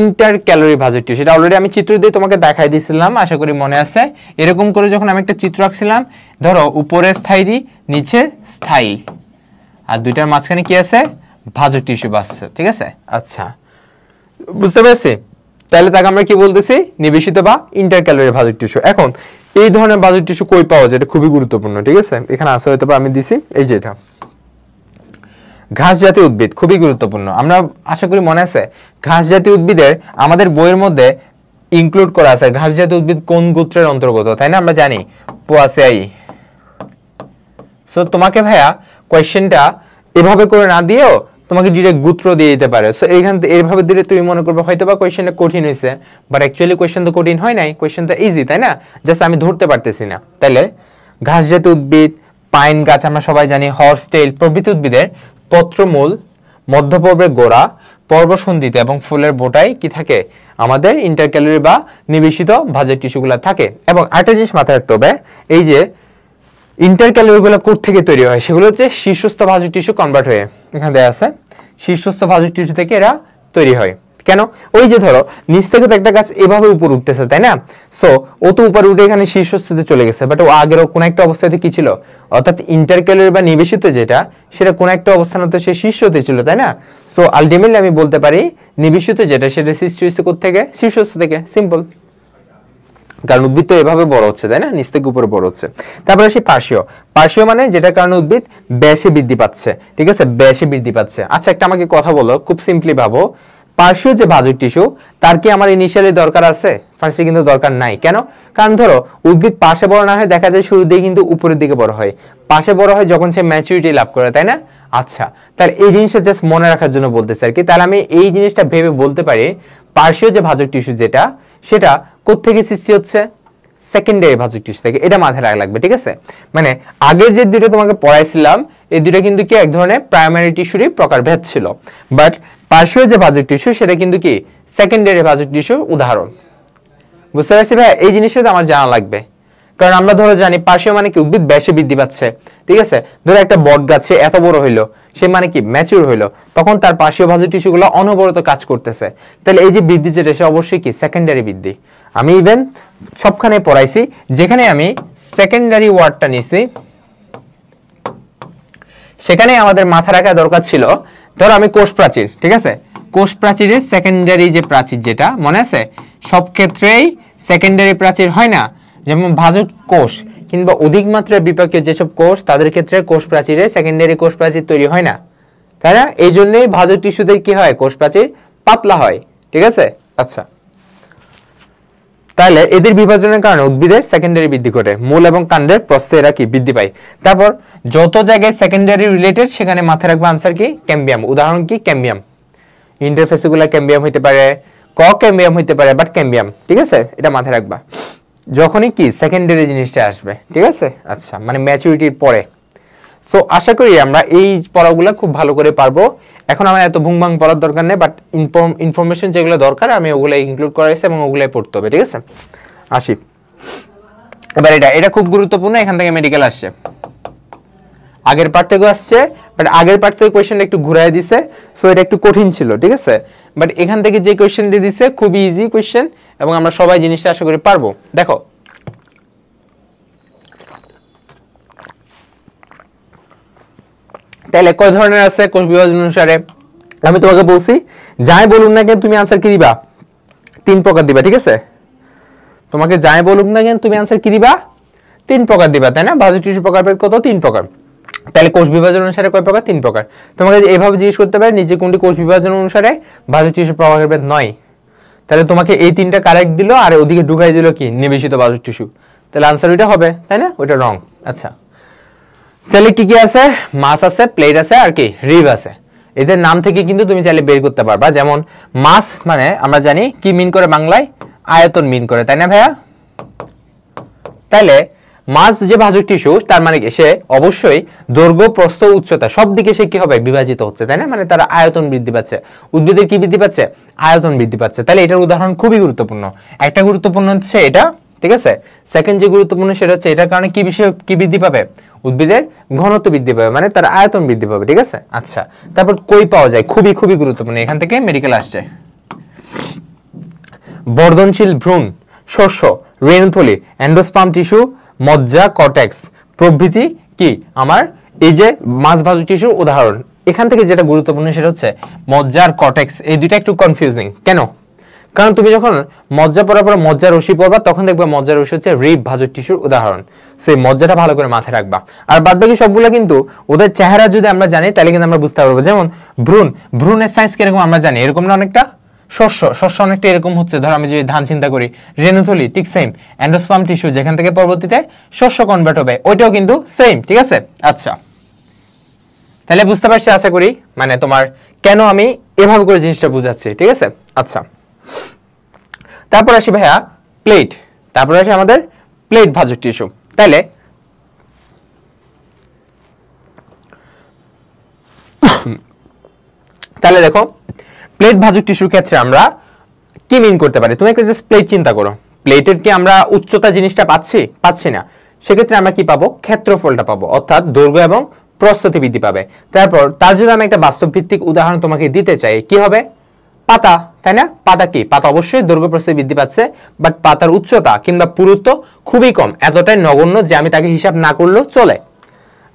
[SPEAKER 1] ইন্টার ক্যালোরি ভাজক টিস্যু, সেটা অলরেডি আমি চিত্র দিয়ে তোমাকে দেখাই দিয়েছিলাম, আশা করি মনে আছে। এরকম করে যখন আমি একটা চিত্র আঁকছিলাম, ধরো উপরে স্থায়ী নিচে স্থায়ী, আর দুইটার মাঝখানে কি আছে? ভাজক টিস্যু বাসছে, ঠিক আছে। আচ্ছা, বুঝতে পেরেছি। তাহলে তাকে আমরা কি বলতেছি? নিবেশিত বা ইন্টার ক্যালোরি ভাজক টিস্যু। এখন এই ধরনের ভাজক টিস্যু কই পাওয়া যায়? এটা খুবই গুরুত্বপূর্ণ, ঠিক আছে। এখানে আছে হয়তো আমি দিছি, এই যে এটা ঘাস জাতীয় উদ্ভিদ, খুবই গুরুত্বপূর্ণ। আমরা আশা করি মনে আছে ঘাস জাতীয় উদ্ভিদের আমাদের বইয়ের মধ্যে ইনক্লুড করা আছে ঘাস জাতীয় উদ্ভিদ কোন গোত্রের অন্তর্গত, তাই না? আমরা জানি পোয়াসিয়াই, সো তোমাকে ভাইয়া কোয়েশ্চেনটা এভাবে করে না দিয়েও তোমাকে ডিরেক্ট গুত্র দিয়ে দিতে পারে। সো এইভাবে দিলে তুমি মনে করবে হয়তো বা কোয়েশ্চেনটা কঠিন হয়েছে, বাট অ্যাকচুয়ালি কোয়েশ্চেন তো কঠিন হয় নাই, কোয়েশ্চেন তো ইজি, তাই না? জাস্ট আমি ধরতে পারতেছি না। তাহলে ঘাস জাতীয় উদ্ভিদ, পাইন গাছ আমরা সবাই জানি, হর্সটেল প্রভৃতি উদ্ভিদের পত্রমূল, মধ্যপর্বের গোড়া, পর্বসন্ধিতে এবং ফুলের বোটায় কি থাকে? আমাদের ইন্টারক্যালারি বা নিবেশিত ভাজক টিস্যুগুলো থাকে। এবং আরেকটা জিনিস মাথায় রাখতে হবে, এই যে ইন্টারক্যালারি গুলো কোথা থেকে তৈরি হয়? সেগুলো হচ্ছে শীর্ষস্থ ভাজক টিস্যু কনভার্ট হয়ে, এখানে দেয়া আছে শীর্ষস্থ ভাজক টিস্যু থেকে এরা তৈরি হয়। কেন? ওই যে ধরো নিচ থেকে তো একটা গাছ এভাবে উপর উঠতেছে, তাই না? সো ও তো উপরে উঠে এখানে শীর্ষস্থতে চলে গেছে, বাট ও আগেরও কোন একটা অবস্থাতে কি ছিল? অর্থাৎ ইন্টারক্যালারি বা নিবেশিত যেটা, সেটা কোন একটা অবস্থানে সে শীর্ষতে ছিল, তাই না? সো আলটিমেটলি আমি বলতে পারি নিবেশিত যেটা সেটা সৃষ্টি হয়েছে কোথা থেকে? শীর্ষস্থ থেকে। সিম্পল, কারণ উদ্ভিদ তো এভাবে বড় হচ্ছে, তাই না? নিচ থেকে উপরে বড় হচ্ছে। তারপরে আসি পার্শ্বীয়। পার্শ্বীয় মানে যেটার কারণে উদ্ভিদ ব্যাসে বৃদ্ধি পাচ্ছে, ঠিক আছে? ব্যাসে বৃদ্ধি পাচ্ছে। আচ্ছা, একটা আমাকে কথা বলো, খুব সিম্পলি ভাবো, পার্শ্বীয় যে ভাজক টিস্যু, তার কি আমার ইনিশিয়ালি দরকার আছে? ফার্স্টে কিন্তু দরকার নাই। কেন? কারণ ধরো উদ্ভিদ পাশে বড় না হয়, দেখা যায় শুরুর দিকে কিন্তু উপরের দিকে বড় হয়। পাশে বড় হয় যখন সে ম্যাচুরিটি লাভ করে, তাই না? আচ্ছা, তাহলে এই জিনিসটা জাস্ট মনে রাখার জন্য বলতেছি আর কি। তাহলে আমি এই জিনিসটা ভেবে বলতে পারি পার্শ্বীয় যে ভাজক টিস্যু যেটা, সেটা কোত্থেকে সৃষ্টি হচ্ছে? সেকেন্ডারি ভাজক টিস্যু থেকে। এটা মাথায় রাখা লাগবে, ঠিক আছে? মানে আগে যে দুটো তোমাকে পড়াইছিলাম, এই দুটো কিন্তু কি এক ধরনের প্রাইমারি টিস্যুরই প্রকারভেদ ছিল, বাট পার্শ্বীয় যে ভাজক টিস্যু সেটা কিন্তু কি সেকেন্ডারি ভাজক টিস্যুর উদাহরণ। বুঝতে পারছি ভাই? এই জিনিসটা আমার জানা লাগবে, কারণ আমরা ধরো জানি পার্শ্বীয় মানে কি উদ্ভিদ ব্যাসে বৃদ্ধি পাচ্ছে, ঠিক আছে? ধরো একটা বট গাছে এত বড় হইলো, সে মানে কি ম্যাচিউর হইলো, তখন তার পার্শ্বীয় ভাজক টিস্যুগুলো অনবরত কাজ করতেছে। তাহলে এই যে বৃদ্ধি যেটা, সে অবশ্যই কি সেকেন্ডারি বৃদ্ধি। আমি ইভেন সবখানে পড়াইছি, যেখানে আমি সেকেন্ডারি ওয়ার্ডটা নিছি সেখানে আমাদের মাথা রাখা দরকার ছিল, ধরো আমি কোষ প্রাচীর, ঠিক আছে? কোষ প্রাচীরের সেকেন্ডারি যে প্রাচীর, যেটা মনে আছে সব ক্ষেত্রেই সেকেন্ডারি প্রাচীর হয় না, যেমন ভাজক কোষ কিংবা অধিক মাত্রায় বিপাকীয় যেসব কোষ, তাদের ক্ষেত্রে কোষ প্রাচীরে সেকেন্ডারি কোষ প্রাচীর তৈরি হয় না, তাই না? এই জন্যই ভাজক টিস্যুদের কি হয়? কোষ প্রাচীর পাতলা হয়, ঠিক আছে? আচ্ছা, তাহলে এদের বিভাজনের কারণে উদ্ভিদের সেকেন্ডারি বৃদ্ধি ঘটে, মূল এবং কাণ্ডের প্রস্থে এরা কি বৃদ্ধি পায়। তারপর যত জায়গায় সেকেন্ডারি রিলেটেড, সেখানে মাথায় রাখবো আনসার কি? ক্যাম্বিয়াম। উদাহরণ কি? ক্যাম্বিয়াম। ইন্টারফেসিকুলার ক্যাম্বিয়াম হইতে পারে, ক ক্যাম্বিয়াম হইতে পারে, বাট ক্যাম্বিয়াম, ঠিক আছে? এটা মাথায় রাখবা যখনই কি সেকেন্ডারি জিনিসটা আসবে, ঠিক আছে? আচ্ছা, মানে ম্যাচুরিটির পরে। সো আশা করি আমরা এই পড়াগুলো খুব ভালো করে পারবো। এখন আমার এত ভুংভাং পড়ার দরকার নেই, বাট ইনফরমেশন যেগুলো দরকার আমি ওগুলো ইনক্লুড করাইছি এবং ওগুলাই পড়তে হবে, ঠিক আছে? আসি এবার, এটা খুব গুরুত্বপূর্ণ, এখান থেকে মেডিকেল আসছে, আগের পার্ট থেকে আসছে, বাট আগের পার্ট থেকে কোয়েশ্চেনটা একটু ঘুরাই দিছে, সো এটা একটু কঠিন ছিল, ঠিক আছে? বাট এখান থেকে যে কোয়েশ্চেনটি দিছে খুবই ইজি কোয়েশ্চেন, এবং আমরা সবাই জিনিসটা আশা করি পারবো। দেখো, তাহলে কয় ধরনের আছে কোষ বিভাজন অনুসারে? আমি তোমাকে বলছি, যাই বলুন না কেন তুমি আনসার কি দিবা? 3 প্রকার দিবা, ঠিক আছে? তোমাকে যাই বলুক না কেন তুমি আনসার কি দিবা? 3 প্রকার দিবা, তাই না? ভাজক টিস্যু প্রকারভেদ কত? 3 প্রকার। তাহলে কোষ বিভাজন অনুসারে কয় প্রকার? 3 প্রকার। তোমাকে এইভাবে জিজ্ঞেস করতে পারে নিচে কোনটি কোষ বিভাজন অনুসারে ভাজক টিস্যু প্রকারভেদ নয়, তাহলে তোমাকে এই 3টা কারেক্ট দিল, আর ওদিকে ঢুকাই দিল কি? নিবেশিত ভাজক টিস্যু। তাহলে আনসার ওইটা হবে, তাই না? ওইটা রং। আচ্ছা, তাহলে কি কি আছে? মাস আছে, প্লেট আছে, আর কি রিব আছে। এদের নাম থেকে কিন্তু তুমি চাইলে বের করতে পারবা। যেমন মাস মানে আমরা জানি কি মিন করে বাংলায়? আয়তন মিন করে, তাই না ভাইয়া? তাহলে মাস যে ভাজক টিস্যু, তার মানে কি সে অবশ্যই দৈর্ঘ্য, প্রস্থ, উচ্চতা সব দিকে সে কি হবে? বিভাজিত হচ্ছে, তাই না? মানে তার আয়তন বৃদ্ধি পাচ্ছে। উদ্ভিদের কি বৃদ্ধি পাচ্ছে? আয়তন বৃদ্ধি পাচ্ছে। তাহলে এটার উদাহরণ খুবই গুরুত্বপূর্ণ। একটা গুরুত্বপূর্ণ হচ্ছে এটা, ঠিক আছে? সেকেন্ড যে গুরুত্বপূর্ণ সেটা হচ্ছে এটার কারণে কি বিষয় কি বৃদ্ধি পাবে? উদ্ভিদের ঘনত্ব বৃদ্ধি পাবে, মানে তার আয়তন বৃদ্ধি পাবে, ঠিক আছে? আচ্ছা, তারপর কই পাওয়া যায়? খুবই খুবই গুরুত্বপূর্ণ, এখান থেকে মেডিকেল আসছে। বর্ধনশীল ভ্রূণ, শস্য, রেণুথলি, এন্ডোস্পার্ম টিস্যু, মজ্জা, কর্টেক্স প্রভৃতি কি আমার এই যে মাছ ভাজক টিস্যুর উদাহরণ। এখান থেকে যেটা গুরুত্বপূর্ণ সেটা হচ্ছে মজ্জা আর কর্টেক্স, এই দুইটা একটু কনফিউজিং। কেন? কারণ তুমি যখন মজ্জা পড়ার পর মজ্জা রশি পড়বা, তখন দেখবে মজ্জা রশি হচ্ছে রিব ভাজক টিস্যুর উদাহরণ। সেই মজ্জাটা ভালো করে মাথায় রাখবা। আর বাদ বাকি সবগুলো কিন্তু ওদের চেহারা যদি আমরা জানি, তাহলে কিন্তু আমরা বুঝতে পারবো। যেমন ভ্রূণ, ভ্রূণের সাইজ কিরকম আমরা জানি, এরকম না অনেকটা? শস্য শস্য অনেকটা এরকম হচ্ছে, ধর আমি যদি ধান চিন্তা করি, রেণুথলি ঠিক সেম, এন্ডোস্পার্ম টিস্যু যেখান থেকে পরবর্তীতে শস্য কনভার্ট হবে ওইটাও কিন্তু সেম, ঠিক আছে। আচ্ছা, তাহলে বুঝতে পারছি আশা করি, মানে তোমার কেন আমি এভাবে করে জিনিসটা বুঝাচ্ছি, ঠিক আছে। আচ্ছা, তারপর আসি ভাইয়া প্লেট, তারপর আসি আমাদের প্লেট ভাজক টিস্যু। তাহলে দেখো প্লেট ভাজক টিস্যুর ক্ষেত্রে আমরা কি মিন করতে পারি, তুমি একটা জাস্ট প্লেট চিন্তা করো, প্লেটের কি আমরা উচ্চতা জিনিসটা পাচ্ছি না, সেক্ষেত্রে আমরা কি পাবো, ক্ষেত্রফলটা পাবো, অর্থাৎ দৈর্ঘ্য এবং প্রস্থতি বৃদ্ধি পাবে। তারপর তার যদি আমি একটা বাস্তব ভিত্তিক উদাহরণ তোমাকে দিতে চাই, কি হবে, পাতা, তাই না? পাতা কি, পাতা অবশ্যই দৈর্ঘ্য প্রস্থতি বৃদ্ধি পাচ্ছে, বাট পাতার উচ্চতা কিংবা পুরুত্ব খুবই কম, এতটাই নগণ্য যে আমি তাকে হিসাব না করলেও চলে।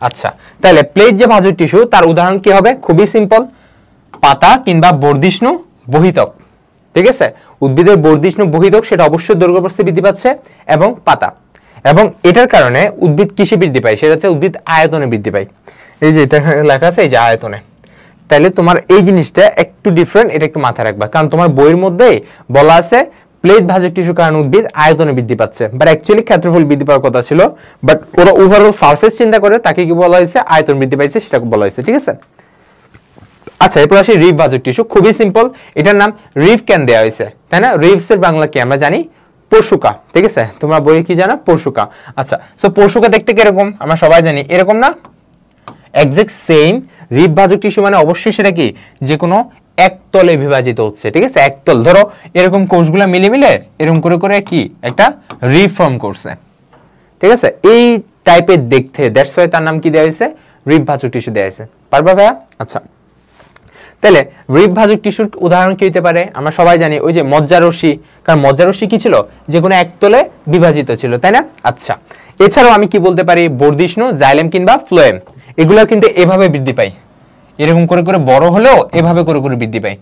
[SPEAKER 1] আচ্ছা, তাহলে প্লেট যে ভাজক টিস্যু তার উদাহরণ কি হবে, খুবই সিম্পল, পাতা কিংবা বর্ধিষ্ণু বহিতক, ঠিক আছে। উদ্ভিদের বর্ধিষ্ণু বহিতক সেটা অবশ্যই দৈর্ঘ্য প্রস্থে বৃদ্ধি পাচ্ছে, এবং পাতা, এবং এটার কারণে উদ্ভিদ কিসে বৃদ্ধি পায়, সেটা হচ্ছে উদ্ভিদ আয়তনে বৃদ্ধি পায়। এই যে এটা লেখা আছে, এই যে আয়তনে। তাহলে তোমার এই জিনিসটা একটু ডিফারেন্ট, এটা একটু মাথায় রাখবা, কারণ তোমার বইয়ের মধ্যে বলা আছে প্লেট ভাজক টিস্যুর কারণে উদ্ভিদ আয়তনে বৃদ্ধি পাচ্ছে, বাট অ্যাকচুয়ালি ক্ষেত্রফল বৃদ্ধি পাওয়ার কথা ছিল, বাট ওরা ওভারঅল সারফেস চিন্তা করে তাকে কি বলা হয়েছে, আয়তন বৃদ্ধি পাইছে সেটা বলা হয়েছে, ঠিক আছে। আচ্ছা, এরপর আসি রিব ভাজক টিস্যু, খুবই সিম্পল, এটার নাম রিব ক্যান দেওয়া হয়েছে, তাই না? রিবস এর বাংলা কি আমরা জানি, পরশুকা, ঠিক আছে। তোমরা বইয়ে কি জানো, পরশুকা। আচ্ছা, সো পরশুকা দেখতে কিরকম আমরা সবাই জানি, এরকম না, এক্সাক্ট সেম। রিব ভাজক টিস্যু মানে অবশ্যই সেটা কি, যে কোনো একতলে বিভাজিত হচ্ছে, ঠিক আছে। একতল, ধরো এরকম কোষগুলা মিলে মিলে এরকম করে করে কি একটা রিব ফর্ম করছে, ঠিক আছে, এই টাইপের দেখতে, দ্যাটস ওয়াই তার নাম কি দেওয়া হয়েছে, রিব ভাজক টিস্যু দেওয়া হয়েছে। পারবা ভাইয়া? আচ্ছা, তাহলে রিব ভাজক টিস্যুর উদাহরণ কি হতে পারে, আমরা সবাই জানি ওই যে মজ্জারশ্মি, কারণ মজ্জারশ্মি কি ছিল, যে কোনো একতলে বিভাজিত ছিল, তাই না? আচ্ছা, এছাড়াও আমি কি বলতে পারি, বর্ধিষ্ণু, জাইলেম কিংবা ফ্লোয়েম, এগুলো কিন্তু এভাবে বৃদ্ধি পায়, এরকম করে করে বড় হলেও এভাবে করে করে বৃদ্ধি পায়,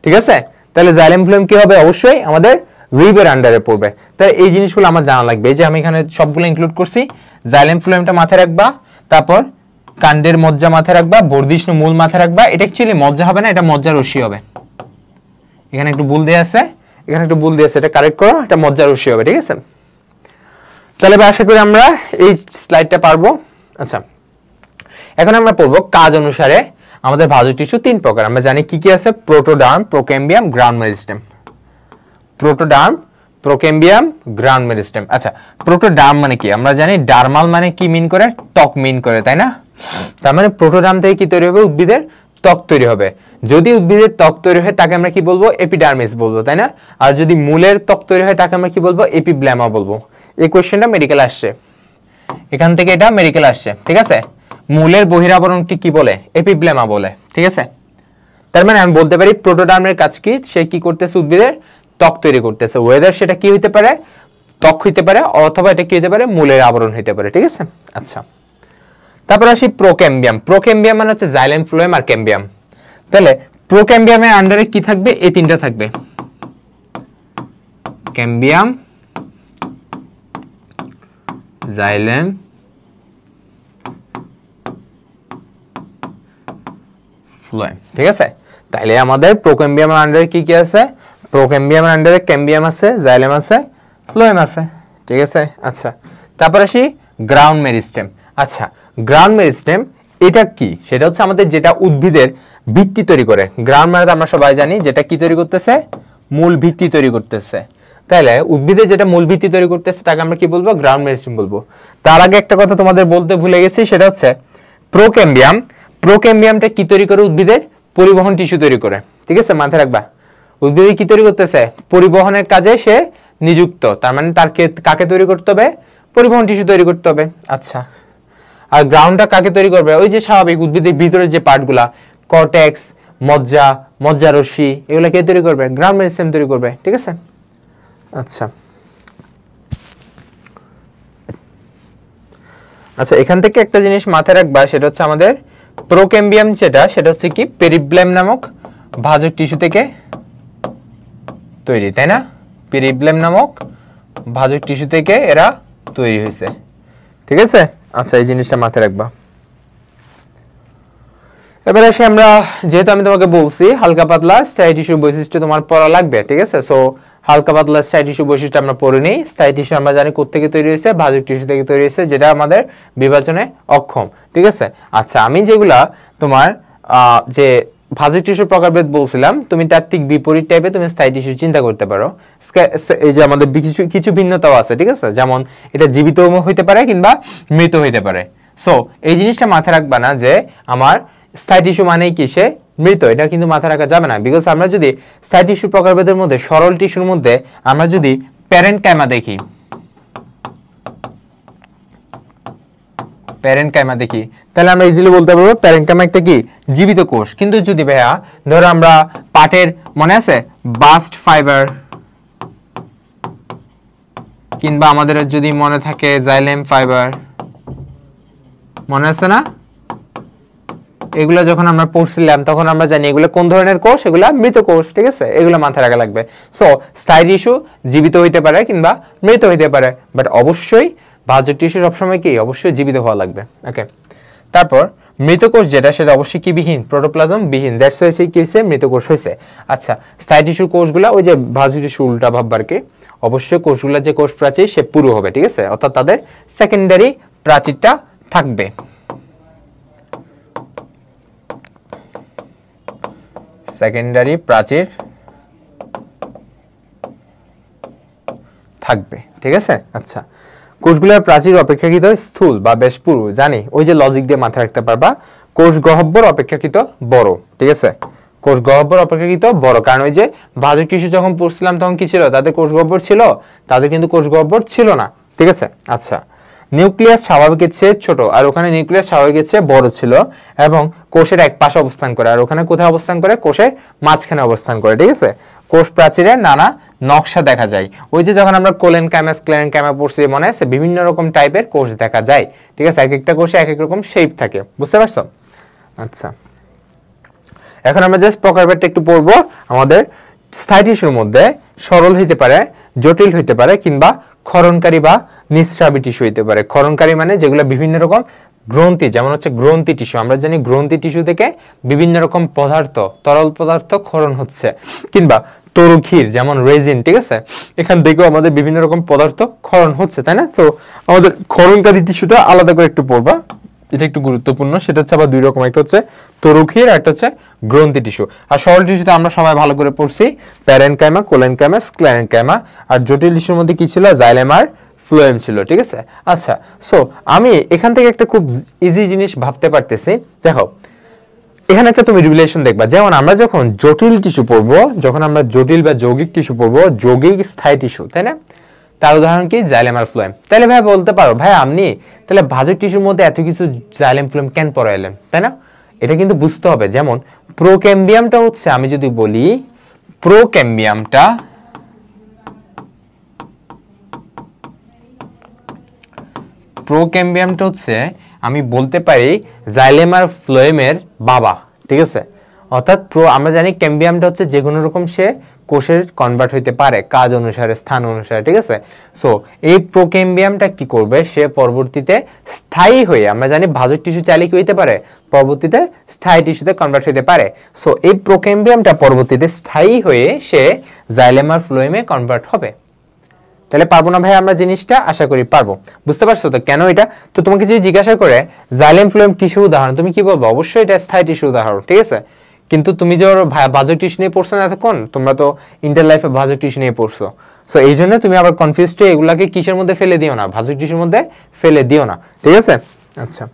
[SPEAKER 1] ঠিক আছে। তাহলে জাইলেম ফ্লোয়েম কি হবে, অবশ্যই আমাদের রিবের আন্ডারে পড়বে। তাহলে এই জিনিসগুলো আমার জানা লাগবে, যে আমি এখানে সবগুলো ইনক্লুড করছি, জাইলেম ফ্লোয়েমটা মাথায় রাখবা, তারপর কাণ্ডের মজ্জা মাথায় রাখবা, বর্ধিষ্ণু মূল মাথায় রাখবা, এটা অ্যাকচুয়ালি মজ্জা হবে না, এটা মজ্জার রশ্মি হবে, এখানে একটু ভুল দেয়া আছে, এখানে একটু ভুল দেয়া আছে, এটা কারেক্ট করো, এটা মজ্জার রশ্মি হবে, ঠিক আছে। তাহলে আশা করি আমরা এই স্লাইডটা পারবো। আচ্ছা, এখন আমরা পড়বো কাজ অনুসারে আমাদের ভাজক টিস্যু তিন প্রকার, আমরা জানি কি কি আছে, protoderm, procambium, ground meristem. Protoderm, procambium, ground meristem. আচ্ছা, প্রোটোডার্ম মানে কি, আমরা জানি ডার্মাল মানে কি মিন করে, ত্বক মিন করে, তাই না? তার মানে প্রোটোডার্ম থেকে কি তৈরি হবে, উদ্ভিদের ত্বক তৈরি হবে। যদি উদ্ভিদের ত্বক তৈরি হয় তাকে আমরা কি বলবো, এপিডার্মিস বলবো, তাই না? আর যদি মূলের ত্বক তৈরি হয় তাকে আমরা কি বলবো, এপিব্লেমা বলবো। এই কোশ্চেনটা মেডিকেল আসছে, এখান থেকে এটা মেডিকেল আসছে, ঠিক আছে। মূলের বহিরাবরণটি কি বলে, এপিব্লেমা বলে, ঠিক আছে। তার মানে আমি বলতে পারি প্রোটোডার্মের কাজ কি, সে কি করতেছে, উদ্ভিদের ত্বক তৈরি করতেছে, ওয়েদার সেটা কি হইতে পারে, ত্বক হইতে পারে, অথবা এটা কি হইতে পারে, মূলের আবরণ হইতে পারে, ঠিক আছে। আচ্ছা, তারপর আসি প্রোক্যাম্বিয়াম। প্রোক্যাম্বিয়াম মানে হচ্ছে জাইলেম, ফ্লোয়েম আর ক্যাম্বিয়াম। তাহলে প্রোক্যাম্বিয়ামের আন্ডারে কি থাকবে, এই তিনটা থাকবে, ক্যাম্বিয়াম, জাইলেম, ফ্লোয়েম, ঠিক আছে। তাইলে আমাদের প্রোক্যাম্বিয়ামের আন্ডারে কি কি আছে, প্রোক্যাম্বিয়ামের আন্ডারে ক্যাম্বিয়াম আছে, জাইলেম আছে, ফ্লোয়েম আছে, ঠিক আছে। আচ্ছা, তারপর আসি গ্রাউন্ড মেরিস্টেম। আচ্ছা, গ্রাউন্ড মেরিস্টেম এটা কি, সেটা হচ্ছে আমাদের যেটা উদ্ভিদের ভিত্তি তৈরি করে। গ্রাউন্ড মানে আমরা সবাই জানি যেটা কি তৈরি করতেছে, মূল ভিত্তি তৈরি করতেছে। তাহলে উদ্ভিদের যেটা মূল ভিত্তি তৈরি করতেছে তাকে আমরা কি বলবো, গ্রাউন্ড মেরিস্টেম বলবো। তার আগে একটা কথা তোমাদের বলতে ভুলে গেছি, সেটা হচ্ছে প্রোক্যাম্বিয়াম। প্রোক্যাম্বিয়ামটা কি তৈরি করে, উদ্ভিদের পরিবহন টিস্যু তৈরি করে, ঠিক আছে, মাথায় রাখবা। উদ্ভিদ কি তৈরি করতেছে, পরিবহনের কাজে সে নিযুক্ত, তার মানে তার কাকে তৈরি করতে হবে, পরিবহন টিস্যু তৈরি করতে হবে। আচ্ছা, আর গ্রাউন্ডটা কাকে তৈরি করবে, ওই যে স্বাভাবিক উদ্ভিদের ভিতরে যে পার্টগুলা, কর্টেক্স, মজ্জা, মজ্জারশ্মি, এগুলা কে তৈরি করবে, গ্রাউন্ড মেরিস্টেম তৈরি করবে, ঠিক আছে। আচ্ছা, আচ্ছা, এখান থেকে একটা জিনিস মাথায় রাখবা, সেটা হচ্ছে আমাদের প্রোক্যাম্বিয়াম যেটা, সেটা হচ্ছে কি পেরিব্লেম নামক ভাজক টিস্যু থেকে তৈরি, তাই না? পেরিব্লেম নামক ভাজক টিস্যু থেকে এরা তৈরি হয়েছে, ঠিক আছে। আচ্ছা, এই জিনিসটা মাথায় রাখবা। এবারে আসি আমরা, যেহেতু আমি তোমাকে বলছি হালকা পাতলা স্থায়ী টিস্যুর বৈশিষ্ট্য তোমার পড়া লাগবে, ঠিক আছে। সো হালকা পাতলা স্থায়ী টিস্যু বৈশিষ্ট্য আমরা পড়ে নিই। স্থায়ী টিস্যু আমরা জানি কোত্থেকে তৈরি হয়েছে, ভাজক টিস্যু থেকে তৈরি হয়েছে, যেটা আমাদের বিভাজনে অক্ষম, ঠিক আছে। আচ্ছা, আমি যেগুলা তোমার যে ভাজক টিস্যুর প্রকারভেদ বলছিলাম, তুমি তার ঠিক বিপরীত টাইপে তুমি স্থায়ী টিস্যু চিন্তা করতে পারো। এই যে আমাদের কিছু ভিন্নতাও আছে, ঠিক আছে। যেমন এটা জীবিত হইতে পারে কিংবা মৃত হইতে পারে। সো এই জিনিসটা মাথায় রাখবা না যে আমার স্থায়ী টিস্যু মানেই কি সে মৃত, এটা কিন্তু মাথায় রাখা যাবে না। বিকজ আমরা যদি স্থায়ী টিস্যু প্রকারভেদের মধ্যে সরল টিস্যুর মধ্যে আমরা যদি প্যারেনকাইমা দেখি, তাহলে আমরা ইজিলি বলতে পারবো প্যারেনকাইমা একটা কি জীবিত কোষ। কিন্তু যদি ভাইয়া ধরো আমরা পাটের, মনে আছে বাস্ট ফাইবার, কিংবা আমাদের যদি মনে থাকে জাইলেম ফাইবার, মনে আছে না, এগুলো যখন আমরা পড়ছিলাম তখন আমরা জানি এগুলো কোন ধরনের কোষ, এগুলো মৃত কোষ, ঠিক আছে। এগুলো মাথায় রাখা লাগবে। সো স্থায়ী টিস্যু জীবিত হইতে পারে কিংবা মৃত হইতে পারে, বাট অবশ্যই ভাজক টিস্যু সবসময় কি অবশ্যই জীবিত হওয়া লাগবে। ওকে, তারপর মৃত কোষ যেটা, সেটা অবশ্যই কি বিহীন, প্রোটোপ্লাজম বিহীন, দ্যাটস ওয়াই সে কি হইছে মৃত কোষ হইছে। আচ্ছা, স্থায়ী টিস্যুর কোষগুলো ওই যে ভাজক টিস্যু উল্টা ভাববার কি, অবশ্যই কোষগুলো যে কোষ প্রাচীর সে পুরো হবে, ঠিক আছে। অর্থাৎ তাদের সেকেন্ডারি প্রাচীরটা থাকবে, সেকেন্ডারি প্রাচীর থাকবে, ঠিক আছে। আচ্ছা, কোষগুলোর প্রাচীর অপেক্ষাকৃত স্থূল বা বেশ পুরু, জানি ওই যে লজিক দিয়ে মাথায় রাখতে পারবা, কোষ গহ্বর অপেক্ষাকৃত বড়, ঠিক আছে। কোষ গহ্বর অপেক্ষাকৃত বড়, কারণ ওই যে ভাজক টিস্যু যখন পড়ছিলাম তখন কি ছিল, তাদের কোষ গহ্বর ছিল, তাদের কিন্তু কোষ গহ্বর ছিল না, ঠিক আছে। আচ্ছা, নিউক্লিয়াস স্বাভাবিকের চেয়ে ছোট, আর ওখানে নিউক্লিয়াস স্বাভাবিকের চেয়ে বড় ছিল, এবং কোষের এক পাশে অবস্থান করে, আর ওখানে কোথায় অবস্থান করে, কোষের মাঝখানে অবস্থান করে, ঠিক আছে। কোষ প্রাচীরের নানা নকশা দেখা যায়, ওই যে যখন আমরা কোলেনকাইমা স্ক্লেরেনকাইমা পড়ছি, মনে আছে বিভিন্ন রকম টাইপের কোষ দেখা যায়, ঠিক আছে। এক একটা কোষে এক এক রকম শেপ থাকে, বুঝতে পারছো। আচ্ছা, এখন আমরা জাস্ট প্রকারভেদটা একটু পড়বো। আমাদের স্থায়ী টিস্যুর মধ্যে সরল হইতে পারে, জটিল হইতে পারে, কিংবা ক্ষরণকারী বা নিঃস্রাবী টিস্যু হইতে পারে। ক্ষরণকারী মানে যেগুলো বিভিন্ন রকম গ্রন্থি, যেমন হচ্ছে গ্রন্থি টিস্যু, আমরা জানি গ্রন্থি টিস্যু থেকে বিভিন্ন রকম পদার্থ, তরল পদার্থ ক্ষরণ হচ্ছে, কিংবা তরুক্ষীর যেমন রেজিন, ঠিক আছে, এখান থেকেও আমাদের বিভিন্ন রকম পদার্থ ক্ষরণ হচ্ছে, তাই না। তো আমাদের ক্ষরণকারী টিস্যুটা আলাদা করে একটু পড়বা, এটা একটু গুরুত্বপূর্ণ। সেটা হচ্ছে আবার দুই রকম, একটা হচ্ছে তরুক্ষীর, একটা হচ্ছে গ্রন্থি টিস্যু। আর সরল টিস্যুতে আমরা সবাই ভালো করে পড়ছি প্যারেনকাইমা, কোলেনকাইমা, স্ক্লেরেনকাইমা। আর জটিল টিস্যুর মধ্যে কি ছিল, জাইলেম আর ফ্লোয়েম ছিল, ঠিক আছে। আচ্ছা, সো আমি এখান থেকে একটা খুব ইজি জিনিস ভাবতে পারতেছি। দেখো, এখানে একটা তুমি রিলেশন দেখবা, যেমন আমরা যখন জটিল টিস্যু পড়বো, যখন আমরা জটিল বা যৌগিক টিস্যু পড়বো, যৌগিক স্থায়ী টিস্যু, তাই না, তার উদাহরণ কি জাইলেম আর ফ্লোয়েম। তাহলে ভাই বলতে পারো, ভাই আপনি তাহলে ভাজক টিস্যুর মধ্যে এত কিছু জাইলেম ফ্লোয়েম কেন পড়াইলেন, তাই না। এটা কিন্তু বুঝতে হবে। যেমন প্রোক্যাম্বিয়ামটা হচ্ছে, আমি যদি বলি প্রোক্যাম্বিয়ামটা হচ্ছে, আমি বলতে পারি জাইলেম আর ফ্লোয়েমের বাবা, ঠিক আছে। অর্থাৎ আমরা জানি ক্যাম্বিয়ামটা হচ্ছে যে কোনো রকম সে কোষের কনভার্ট হইতে পারে কাজ অনুসারে, স্থান অনুসারে, ঠিক আছে। সো এই প্রোক্যাম্বিয়ামটা কি করবে, সে পরবর্তীতে স্থায়ী হয়ে, আমরা জানি ভাজক টিস্যু চাইলে কি হইতে পারে, পরবর্তীতে স্থায়ী টিস্যুতে কনভার্ট হইতে পারে। সো এই প্রোক্যাম্বিয়ামটা পরবর্তীতে স্থায়ী হয়ে সে জাইলেম আর ফ্লোয়েমে কনভার্ট হবে। তাহলে পারবো না ভাই আমরা জিনিসটা, আশা করি পারবো। বুঝতে পারছো তো কেন এটা। তো তোমাকে যদি জিজ্ঞাসা করে জাইলেম ফ্লোয়েম টিস্যু উদাহরণ, তুমি কি বলবো, অবশ্যই এটা স্থায়ী টিস্যু উদাহরণ, ঠিক আছে। কিন্তু তুমি যে ভাজক টিস্যু নিয়ে পড়ছো না এতক্ষণ, তোমরা তো ইন্টার লাইফে ভাজক টিস্যু নিয়ে পড়ছো। সো এই জন্য তুমি আবার কনফিউজ হয়ে এগুলাকে কিসের মধ্যে ফেলে দিও না, ভাজক টিস্যুর মধ্যে ফেলে দিও না, ঠিক আছে। আচ্ছা,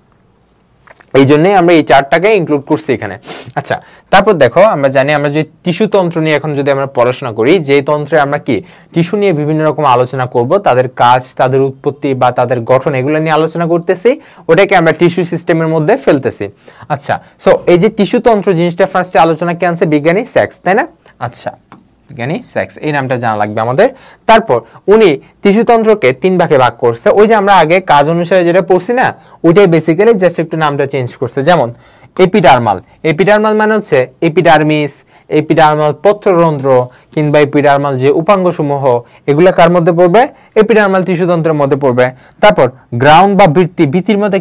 [SPEAKER 1] এই জন্যই আমরা এই চারটাকে ইনক্লুড করছি এখানে। আচ্ছা, তারপর দেখো, আমরা জানি আমরা যে টিস্যু তন্ত্র নিয়ে এখন যদি আমরা পড়াশোনা করি, যে তন্ত্রে আমরা কি টিস্যু নিয়ে বিভিন্ন রকম আলোচনা করব, তাদের কাজ, তাদের উৎপত্তি বা তাদের গঠন, এগুলো নিয়ে আলোচনা করতেছি, ওটাকে আমরা টিস্যু সিস্টেমের মধ্যে ফেলতেছি। আচ্ছা, সো এই যে টিস্যু তন্ত্র জিনিসটা ফার্স্টে আলোচনা কে আনছে, বিজ্ঞানী স্যাক্স, তাই না। আচ্ছা, বিজ্ঞানী স্যাক্স, এই নামটা জানা লাগবে আমাদের। তারপর উনি টিস্যুতন্ত্রকে 3 ভাগে ভাগ করছে, ওই যে আমরা আগে কাজ অনুসারে যেটা পড়ছি না, ওইটাই বেসিক্যালি জাস্ট একটু নামটা চেঞ্জ করছে। যেমন এপিডার্মাল, এপিডার্মাল মানে হচ্ছে এপিডার্মিস, এপিডার্মাল পত্ররন্ধ্র, কিংবা এপিডার্মাল যে উপাঙ্গ সমূহ, এগুলা কার মধ্যে পড়বে, এপিডার্মাল টিস্যু তন্ত্রের মধ্যে পড়বে। তারপর গ্রাউন্ড বা ভিত্তি, ভিত্তির মধ্যে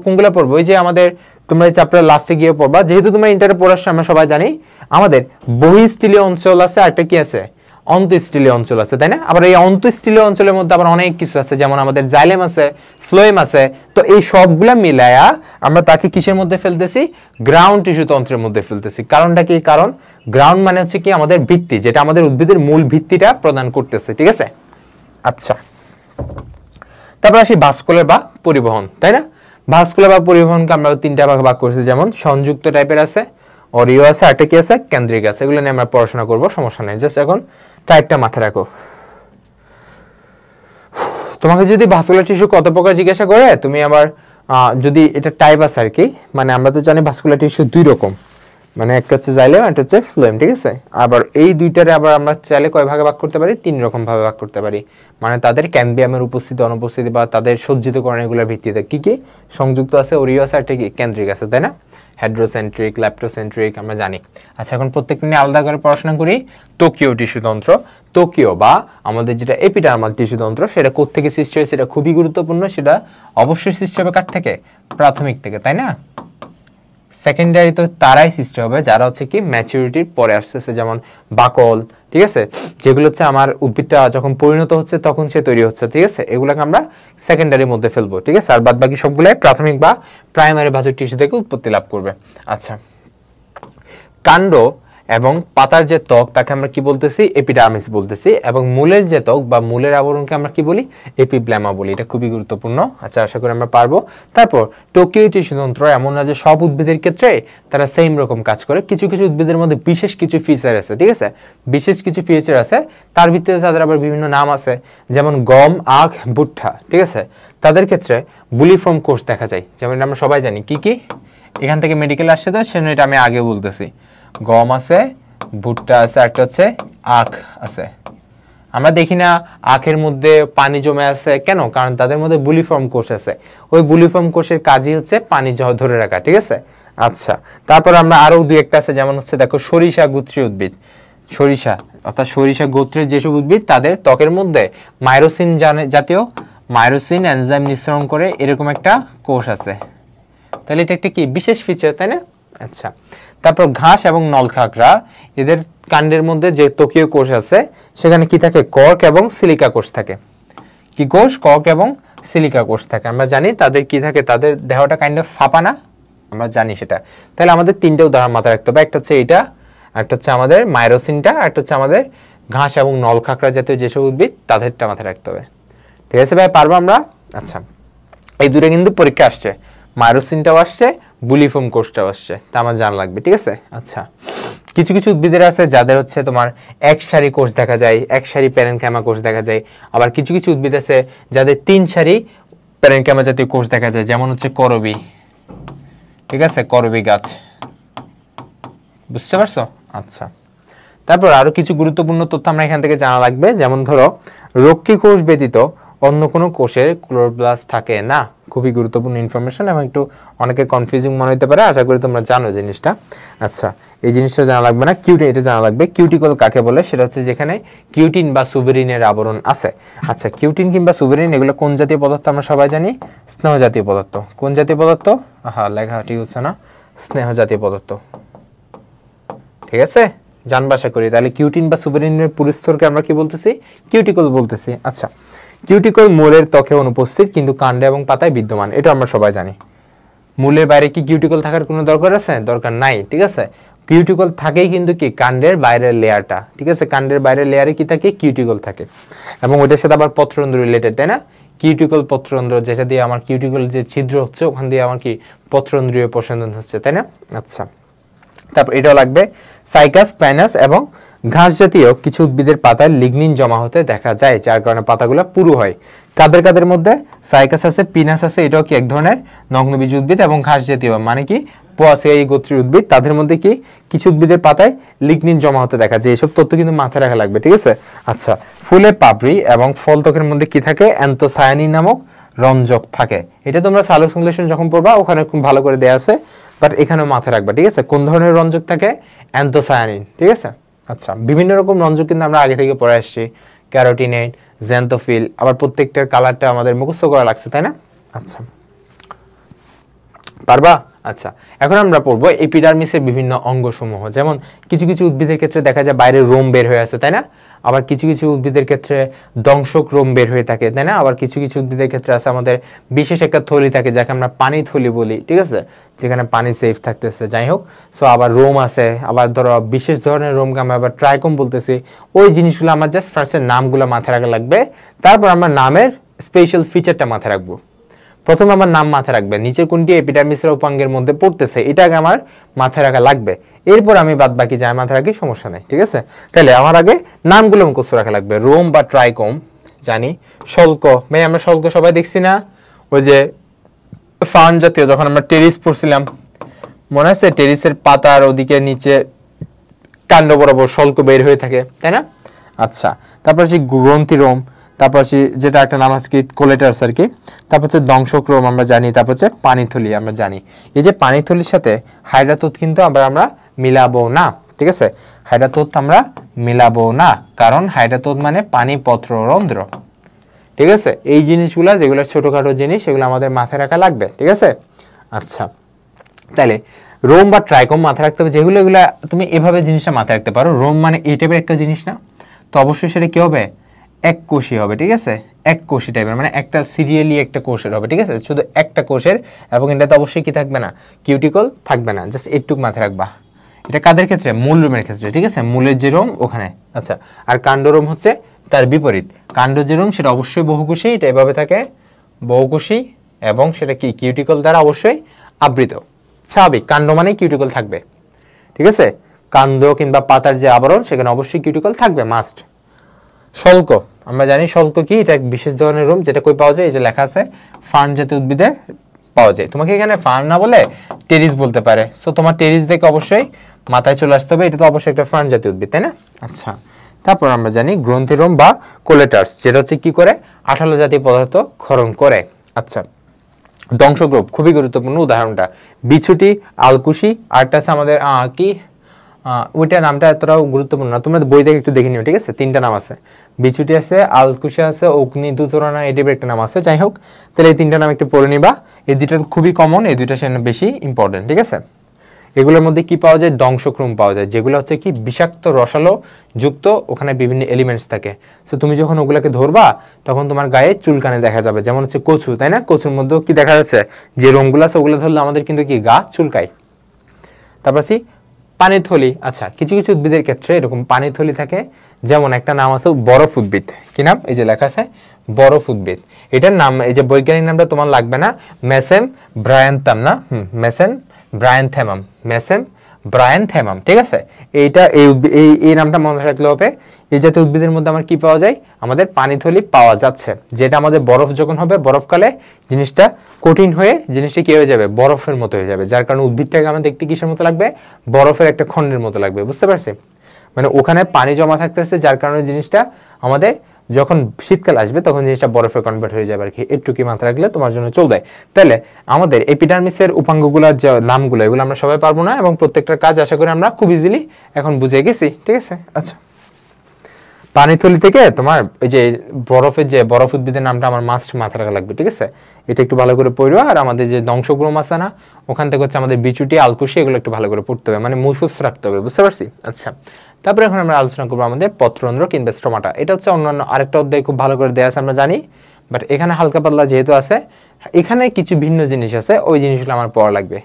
[SPEAKER 1] কোনগুলো পড়বে? ওই যে আমাদের তোমরা এই চ্যাপ্টার লাস্টে গিয়ে পড়বা, যেহেতু তোমরা ইন্টারে পড়ার আমরা সবাই জানি আমাদের বহিঃস্থলীয় অঞ্চল আছে, আর একটা কি আছে? অন্তঃস্থলীয় অঞ্চল আছে, তাই না? আবার এই অন্তঃস্থলীয় অঞ্চলের মধ্যে আবার অনেক কিছু আছে, যেমন আমাদের জাইলেম আছে, ফ্লোয়েম আছে। তো এই সবগুলা মিলায়া আমরা তাকে কিসের মধ্যে ফেলতেছি? গ্রাউন্ড টিস্যু তন্ত্রের মধ্যে ফেলতেছি। কারণটা কি? কারণ গ্রাউন্ড মানে হচ্ছে কি আমাদের ভিত্তি, যেটা আমাদের উদ্ভিদের মূল ভিত্তিটা প্রদান করতেছে, ঠিক আছে? আচ্ছা, তারপর আসি ভাস্কুলার বা পরিবহন, তাই না? ভাস্কুলার বা পরিবহনকে আমরা তিনটা ভাগে ভাগ করেছি, যেমন সংযুক্ত টাইপের আছে, অরিও আছে, একটা কি আছে? কেন্দ্রিক আছে। এগুলো নিয়ে আমরা পড়াশোনা করবো, সমস্যা নেই। জাস্ট এখন টাইপটা মাথায় রাখো। তোমাকে যদি ভাস্কুলার টিস্যু কত প্রকার জিজ্ঞাসা করে, তুমি আবার যদি এটা টাইপ আছে আর কি, মানে আমরা তো জানি ভাস্কুলার টিস্যু দুই রকম, মানে একটা হচ্ছে জাইলেম, একটা হচ্ছে ফ্লোয়েম, ঠিক আছে? আবার এই দুইটারে আবার আমরা চাইলে কয় ভাগে ভাগ করতে পারি? তিন রকম ভাবে ভাগ করতে পারি, মানে তাদের ক্যাম্বিয়ামের উপস্থিতি অনুপস্থিতি বা তাদের সজ্জিতকরণ এগুলোর ভিত্তিতে। কি কি সংযুক্ত আছে, অরিও আছে, একটা কি কেন্দ্রিক আছে, তাই না? হেড্রোসেন্ট্রিক, ল্যাপ্টোসেন্ট্রিক আমরা জানি। আচ্ছা, এখন প্রত্যেকটা নিয়ে আলাদা করে পড়াশোনা করি। ত্বকীয় টিস্যুতন্ত্র, ত্বকীয় বা আমাদের যেটা এপিডার্মাল টিস্যুতন্ত্র, সেটা কোত্থেকে সৃষ্টি হয়? সেটা খুবই গুরুত্বপূর্ণ। সেটা অবশ্যই সৃষ্টি হবে কার থেকে? প্রাথমিক থেকে, তাই না? সেকেন্ডারি তো তারাই সৃষ্টি হবে যারা হচ্ছে কি ম্যাচুরিটির পরে আসতেছে, যেমন বাকল, ঠিক আছে? যেগুলো হচ্ছে আমার উদ্ভিদটা যখন পরিণত হচ্ছে তখন সে তৈরি হচ্ছে, ঠিক আছে? এগুলোকে আমরা সেকেন্ডারির মধ্যে ফেলবো, ঠিক আছে? আর বাদ বাকি সবগুলাই প্রাথমিক বা প্রাইমারি ভাজক টিস্যু থেকে উৎপত্তি লাভ করবে। আচ্ছা, কাণ্ড এবং পাতার যে ত্বক তাকে আমরা কি বলতেছি? এপিডার্মিস বলতেছি। এবং মূলের যে ত্বক বা মূলের আবরণকে আমরা কি বলি? এপিব্লেমা বলি। এটা খুবই গুরুত্বপূর্ণ। আচ্ছা, আশা করি আমরা পারবো। তারপর ত্বকীয় টিস্যুতন্ত্র এমন না যে সব উদ্ভিদের ক্ষেত্রে তারা সেম রকম কাজ করে। কিছু কিছু উদ্ভিদের মধ্যে বিশেষ কিছু ফিচার আছে, ঠিক আছে? বিশেষ কিছু ফিচার আছে, তার ভিত্তিতে তাদের আবার বিভিন্ন নাম আছে, যেমন গম, আখ, ভুট্টা, ঠিক আছে? তাদের ক্ষেত্রে বুলিফর্ম কোষ দেখা যায়, যেমন আমরা সবাই জানি। কি কি? এখান থেকে মেডিকেল আসছে তো, সেজন্য এটা আমি আগে বলতেছি। গম আছে, ভুট্টা আছে, একটা হচ্ছে আখ আছে। আমরা দেখি না আখের মধ্যে পানি জমে আছে, কেন? কারণ তাদের মধ্যে বুলিফর্ম কোষ আছে। ওই বুলিফর্ম কোষের কাজই হচ্ছে পানি ধরে রাখা, ঠিক আছে? আচ্ছা, তারপর আমরা আরো দুই একটা আছে, যেমন হচ্ছে দেখো সরিষা গোত্রীয় উদ্ভিদ। সরিষা অর্থাৎ সরিষা গোত্রের যেসব উদ্ভিদ, তাদের ত্বকের মধ্যে মাইরোসিন জাতীয় মাইরোসিন এনজাইম নিঃসরণ করে এরকম একটা কোষ আছে। তাহলে এটা একটা কি বিশেষ ফিচার, তাই না? আচ্ছা, তারপর ঘাস এবং নলখাগড়া, এদের কাণ্ডের মধ্যে যে ত্বকীয় কোষ আছে সেখানে কি থাকে? কর্ক এবং সিলিকা কোষ থাকে। কি কোষ? কর্ক এবং সিলিকা কোষ থাকে। আমরা জানি তাদের কি থাকে? তাদের দেহটা কাইন্ড অফ ফাঁপা না, আমরা জানি সেটা। তাহলে আমাদের তিনটে উদাহরণ মাথায় রাখতে হবে। একটা হচ্ছে এটা, একটা হচ্ছে আমাদের মাইরোসিনটা, একটা হচ্ছে আমাদের ঘাস এবং নলখাগড়া জাতীয় যেসব উদ্ভিদ তাদেরটা মাথায় রাখতে হবে। ঠিক আছে ভাই, পারবো আমরা? আচ্ছা, এই দুটো কিন্তু পরীক্ষা আসছে, মাইরোসিনটাও আসছে, বুলিফর্ম কোষটাও আসছে, তা আমার জানা লাগবে, ঠিক আছে? আচ্ছা, কিছু কিছু উদ্ভিদের আছে যাদের হচ্ছে তোমার এক সারি কোষ দেখা যায়, এক সারি প্যারেনকাইমা কোষ দেখা যায়। আবার কিছু কিছু উদ্ভিদ আছে যাদের তিন সারি প্যারেনকাইমা জাতীয় কোষ দেখা যায়, যেমন হচ্ছে করবি, ঠিক আছে? করবি গাছ, বুঝতে পারছো? আচ্ছা, তারপর আরো কিছু গুরুত্বপূর্ণ তথ্য আমরা এখান থেকে জানা লাগবে, যেমন ধরো রক্ষী কোষ ব্যতীত অন্য কোনো কোষের ক্লোরোপ্লাস্ট থাকে না। খুবই গুরুত্বপূর্ণ ইনফরমেশন এবং একটু অনেকে কনফিউজিং মনে হতে পারে, আশা করি তোমরা জানো জিনিসটা। আচ্ছা, এই জিনিসটা জানা লাগবে না। কিউটিন, এটা জানা লাগবে। কিউটিকল কাকে বলে? সেটা হচ্ছে যেখানে কিউটিন বা সুবেরিনের আবরণ আছে। আচ্ছা, কিউটিন কিংবা সুবেরিন এগুলো কোন জাতীয় পদার্থ? আমরা সবাই জানি স্নেহ জাতীয় পদার্থ। কোন জাতীয় পদার্থ? হ্যাঁ, লেখা ঠিক হচ্ছে না, স্নেহ জাতীয় পদার্থ, ঠিক আছে? জানবা আশা করি। তাহলে কিউটিন বা সুবেরিনের পুরুস্তরকে আমরা কি বলতেছি? কিউটিকল বলতেছি। আচ্ছা, কিউটিকল মূলের ত্বকে অনুপস্থিত কিন্তু কাণ্ডে এবং পাতায় বিদ্যমান, এটা আমরা সবাই জানি। মূলের বাইরে কি কিউটিকল থাকার কোনো দরকার আছে? দরকার নাই, ঠিক আছে? কিউটিকল থাকেই কিন্তু কি কাণ্ডের বাইরের লেয়ারটা, ঠিক আছে? কাণ্ডের বাইরের লেয়ারে কি থাকে? কিউটিকল থাকে। এবং ওইটার সাথে আবার পত্ররন্ধ্র রিলেটেড, তাই না? কিউটিকল পত্ররন্ধ্র, যেটা দিয়ে আমার কিউটিকল যে ছিদ্র হচ্ছে ওখান দিয়ে আমার কি পত্ররন্ধ্রীয় প্রসারণ হচ্ছে, তাই না? আচ্ছা, তারপর এটাও লাগবে। সাইকাস, প্যানাস এবং ঘাস জাতীয় কিছু উদ্ভিদের পাতায় লিগনিন জমা হতে দেখা যায়, যার কারণে পাতাগুলো পুরু হয়। কাদের কাদের মধ্যে? সাইকাস আছে, পিনাস আছে, এটাও কি এক ধরনের নগ্নবীজ উদ্ভিদ, এবং ঘাস জাতীয় মানে কি পোয়াসিয়াই গোত্রীয় উদ্ভিদ, তাদের মধ্যে কি কিছু উদ্ভিদের পাতায় লিগনিন জমা হতে দেখা যায়। এসব তথ্য কিন্তু মাথায় রাখা লাগবে, ঠিক আছে? আচ্ছা, ফুলের পাপড়ি এবং ফল ত্বকের মধ্যে কি থাকে? অ্যান্থোসায়ানিন নামক রঞ্জক থাকে। এটা তোমরা সালোক সংশ্লেষণ যখন পড়বা ওখানে খুব ভালো করে দেয়া আছে, বাট এখানেও মাথায় রাখবা, ঠিক আছে? কোন ধরনের রঞ্জক থাকে? অ্যান্থোসায়ানিন, ঠিক আছে? আচ্ছা, বিভিন্ন রকম রঞ্জক কিন্তু আমরা আগে থেকে পড়ে আসছি, ক্যারোটিনেট, জ্যান্থোফিল, আবার প্রত্যেকটার কালারটা আমাদের মুখস্থ করা লাগছে, তাই না? আচ্ছা, পারবা? আচ্ছা, এখন আমরা পড়বো এপিডার্মিসের বিভিন্ন অঙ্গসমূহ। যেমন কিছু কিছু উদ্ভিদের ক্ষেত্রে দেখা যায় বাইরে রোম বের হয়ে আছে, তাই না? আবার কিছু কিছু উদ্ভিদের ক্ষেত্রে দংশক রোম বের হয়ে থাকে, তাই না? আবার কিছু কিছু উদ্ভিদের ক্ষেত্রে আছে আমাদের বিশেষ একটা থলি থাকে যাকে আমরা পানি থলি বলি, ঠিক আছে, যেখানে পানি সেফ থাকতেছে। যাই হোক, সো আবার রোম আছে, আবার ধরো বিশেষ ধরনের রোমকে আমরা আবার ট্রাইকোম বলতেছি। ওই জিনিসগুলো আমার জাস্ট ফার্স্টের নামগুলো মাথায় রাখা লাগবে, তারপর আমরা নামের স্পেশাল ফিচারটা মাথায় রাখবো। প্রথম আমার নাম মাথায় রাখবে, নিচে কোনটি এপিডার্মিসের উপাঙ্গের মধ্যে পড়তেছে এটা আগে আমার মাথায় রাখা লাগবে, এরপর আমি বাদ বাকি যা মাথায় রাখি সমস্যা নেই, ঠিক আছে? তাহলে আমার আগে নামগুলো মুখস্থ রাখা লাগবে। রোম বা ট্রাইকোম জানি, শল্ক ভাই আমরা শল্ক সবাই দেখছি না, ওই যে ফার্ন জাতীয়, যখন আমরা টেরিস পড়ছিলাম মনে আছে, টেরিসের পাতার ওদিকে নিচে কাণ্ড বরাবর শল্ক বের হয়ে থাকে, তাই না? আচ্ছা, তারপর হচ্ছে গ্রন্থিরোম, তারপর হচ্ছে যেটা একটা নাম আছে কি কোলেটার্স আর কি, তারপর হচ্ছে দংশক্রম আমরা জানি, তারপর হচ্ছে পানিথলি আমরা জানি। এই যে পানিথলির সাথে হাইড্রাতুত কিন্তু আমরা মিলাবো না, ঠিক আছে? হাইড্রাতুত আমরা মিলাবো না, কারণ হাইড্রাতুত মানে পানি পত্র রন্ধ্র, ঠিক আছে? এই জিনিসগুলো যেগুলো ছোটখাটো জিনিস সেগুলো আমাদের মাথায় রাখা লাগবে, ঠিক আছে? আচ্ছা, তাহলে রোম বা ট্রাইকোম মাথায় রাখতে হবে, যেগুলো এগুলা তুমি এভাবে জিনিসটা মাথায় রাখতে পারো। রোম মানে এই টাইপের একটা জিনিস না, তো অবশ্যই সেটা কি হবে, এক কোষী হবে, ঠিক আছে? এক কোষী টাইপের, মানে একটা সিরিয়ালি একটা কোষের হবে, ঠিক আছে? শুধু একটা কোষের, এবং এটাতে অবশ্যই কি থাকবে না, কিউটিকল থাকবে না, জাস্ট এইটুক মাথায় রাখবা। এটা কাদের ক্ষেত্রে, মূল রোমের ক্ষেত্রে, ঠিক আছে? মূলের যে রোম ওখানে। আচ্ছা, আর কাণ্ডরোম হচ্ছে তার বিপরীত, কাণ্ড যে রোম সেটা অবশ্যই বহুকোষী, এটা এভাবে থাকে বহুকোষী, এবং সেটা কি কিউটিকল দ্বারা অবশ্যই আবৃত, স্বাভাবিক। কাণ্ড মানে কিউটিকল থাকবে, ঠিক আছে? কাণ্ড কিংবা পাতার যে আবরণ সেখানে অবশ্যই কিউটিকল থাকবে, মাস্ট। শল্ক আমরা জানি, শল্ক কি, এটা এক বিশেষ ধরনের রোম, যেটা কই পাওয়া যায়, এই যে লেখা আছে ফার্ন জাতীয় উদ্ভিদে পাওয়া যায়। তোমাকে এখানে ফার্ন না বলে টেরিস বলতে পারে, সো তোমার টেরিস দেখে অবশ্যই মাথায় চলে আসতে হবে এটা তো অবশ্যই একটা ফার্ন জাতীয় উদ্ভিদ, তাই না? আচ্ছা, তারপর আমরা জানি গ্রন্থিরোম বা কোলেটার্স, যেটা হচ্ছে কি করে, আঠালো জাতীয় পদার্থ ক্ষরণ করে। আচ্ছা, দংশগ্রোপ খুবই গুরুত্বপূর্ণ উদাহরণটা, বিছুটি, আলকুশি, আরটা আছে আমাদের কি ওইটা নামটা এতটাও গুরুত্বপূর্ণ না, তোমরা বই থেকে একটু দেখে নিও, ঠিক আছে? তিনটা নাম আছে, বিছুটি আছে, আলকুশি আছে, অগ্নি দুতরণা, এই টাইপের একটা নাম আছে। যাই হোক, তাহলে এই তিনটা নাম একটু পড়ে নিবা, এই দুইটা খুবই কমন, এই দুইটা সেখানে বেশি ইম্পর্টেন্ট, ঠিক আছে? এগুলোর মধ্যে কি পাওয়া যায়, দংশক্রম পাওয়া যায়, যেগুলো হচ্ছে কি বিষাক্ত রসালো যুক্ত, ওখানে বিভিন্ন এলিমেন্টস থাকে। সো তুমি যখন ওগুলোকে ধরবা তখন তোমার গায়ে চুলকানে দেখা যাবে, যেমন হচ্ছে কচু, তাই না? কচুর মধ্যেও কি দেখা যাচ্ছে, যে রোমগুলো আছে ওগুলো ধরলে আমাদের কিন্তু কি গা চুলকায়। তারপর কি পানিথলি। আচ্ছা, কিছু কিছু উদ্ভিদের ক্ষেত্রে এরকম পানিথলি থাকে, যেমন একটা নাম আছে বরফ উদ্ভিদ, কি নাম, এই যে লেখা আছে বরফ উদ্ভিদ। এটার নাম, এই যে বৈজ্ঞানিক নামটা তোমার লাগবে না, মেসেম ব্রায়ান্থাম না, মেসেম ব্রায়ান্থেমাম, মেসেম ব্রায়ান্থেমাম, ঠিক আছে? এইটা এই নামটা মনে রাখলে হবে। এই জাতীয় উদ্ভিদের মধ্যে আমার কি পাওয়া যায়, আমাদের পানিথলি পাওয়া যাচ্ছে, যেটা আমাদের বরফ যখন হবে, বরফকালে জিনিসটা কঠিন হয়ে জিনিসটা কি হয়ে যাবে, বরফের মতো হয়ে যাবে, যার কারণে উদ্ভিদটাকে আমার দেখতে কিসের মতো লাগবে, বরফের একটা খণ্ডের মতো লাগবে, বুঝতে পারছি? মানে ওখানে পানি জমা থাকতেছে, যার কারণে জিনিসটা আমাদের যখন শীতকাল আসবে তখন জিনিসটা বরফে কনভার্ট হয়ে যাবে আর কি, একটু কি মাথায় রাখলে তোমার জন্য চলবে। তাহলে আমাদের এপিডার্মিসের উপাঙ্গগুলোর যে নামগুলো এগুলো আমরা সবাই পারবো না, এবং প্রত্যেকটার কাজ আশা করি আমরা খুব ইজিলি এখন বুঝে গেছি, ঠিক আছে? আচ্ছা, পানিথলি থেকে তোমার এই যে বরফের যে বরফ উদ্ভিদের নামটা আমার মাস্ট মাথায় রাখা লাগবে, ঠিক আছে? এটা একটু ভালো করে পড়ো। আর আমাদের যে দংশগ্রম আছে না, ওখান থেকে হচ্ছে আমাদের বিচুটি, আলকুশি, এগুলো একটু ভালো করে পড়তে হবে, মানে মুখস্থ রাখতে হবে, বুঝতে পারছি? আচ্ছা, তারপরে এখন আমরা আলোচনা করবো আমাদের পত্ররন্ধ্র কিংবা স্টোমাটা। এটা হচ্ছে অন্যান্য আরেকটা অধ্যায় খুব ভালো করে দেয়া আছে আমরা জানি, বাট এখানে হালকা পাতলা যেহেতু আছে, এখানে কিছু ভিন্ন জিনিস আছে, ওই জিনিসগুলো আমার পড়া লাগবে,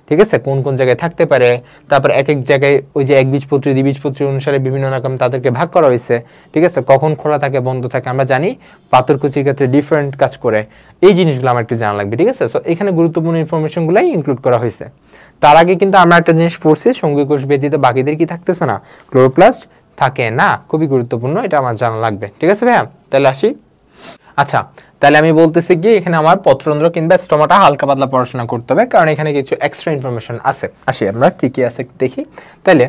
[SPEAKER 1] ঠিক আছে? কোন কোন জায়গায় থাকতে পারে, তারপর এক এক জায়গায় ওই যে একবীজপত্রী দ্বিবীজপত্রী অনুসারে বিভিন্ন রকম তাদেরকে ভাগ করা হয়েছে, ঠিক আছে? কখন খোলা থাকে বন্ধ থাকে আমরা জানি, পাথরকুচির ক্ষেত্রে ডিফারেন্ট কাজ করে, এই জিনিসগুলো আমার একটু জানা লাগবে, ঠিক আছে? সো এখানে গুরুত্বপূর্ণ ইনফরমেশনগুলাই ইনক্লুড করা হয়েছে। তার আগে কিন্তু আমরা একটা জিনিস পড়ছি, সঙ্গী কোষ ব্যতীত বাকিদের কি থাকতেছে না, ক্লোরোপ্লাস্ট থাকে না, খুবই গুরুত্বপূর্ণ, এটা আমার জানা লাগবে, ঠিক আছে ভাইয়া? তাহলে আসি। আচ্ছা, তাহলে আমি বলতেছি কি, এখানে আমার পত্ররন্ধ্র কিংবা স্টোমাটা হালকা পাতলা পড়াশোনা করতে হবে, কারণ এখানে কিছু এক্সট্রা ইনফরমেশন আছে। আসি আমরা কি কি আছে দেখি। তাহলে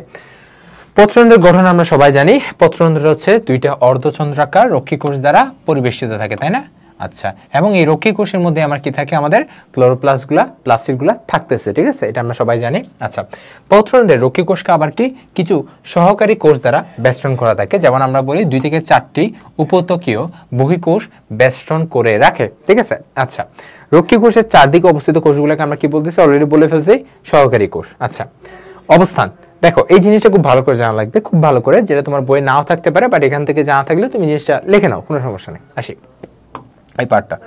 [SPEAKER 1] পত্ররন্ধ্রের গঠন আমরা সবাই জানি, পত্ররন্ধ্র হচ্ছে দুইটা অর্ধচন্দ্রাকার রক্ষী কোষ দ্বারা পরিবেষ্টিত থাকে, তাই না? আচ্ছা, এবং এই রক্ষী কোষের মধ্যে আমার কি থাকে, আমাদের ক্লোরোপ্লাস্টগুলা প্লাস্টিডগুলা থাকতেছে, ঠিক আছে, এটা আমরা সবাই জানি। আচ্ছা, পত্ররন্ধ্রের রক্ষী কোষকে আবার কি কিছু সহকারী কোষ দ্বারা বেষ্টন করা থাকে, যেমন আমরা বলি 2 থেকে 4টি উপত্বকীয় বহিঃকোষ বেষ্টন করে রাখে, ঠিক আছে। আচ্ছা, রক্ষী কোষের চারদিকে অবস্থিত কোষগুলোকে আমরা কি বলতেছি, অলরেডি বলে ফেলছি, সহকারী কোষ। আচ্ছা, অবস্থান দেখো, এই জিনিসটা খুব ভালো করে জানা লাগবে, খুব ভালো করে, যেটা তোমার বইয়ে নাও থাকতে পারে, বাট এখান থেকে জানা থাকলে তুমি জিনিসটা লিখে নাও, কোনো সমস্যা নেই। আসি এই পার্টটা,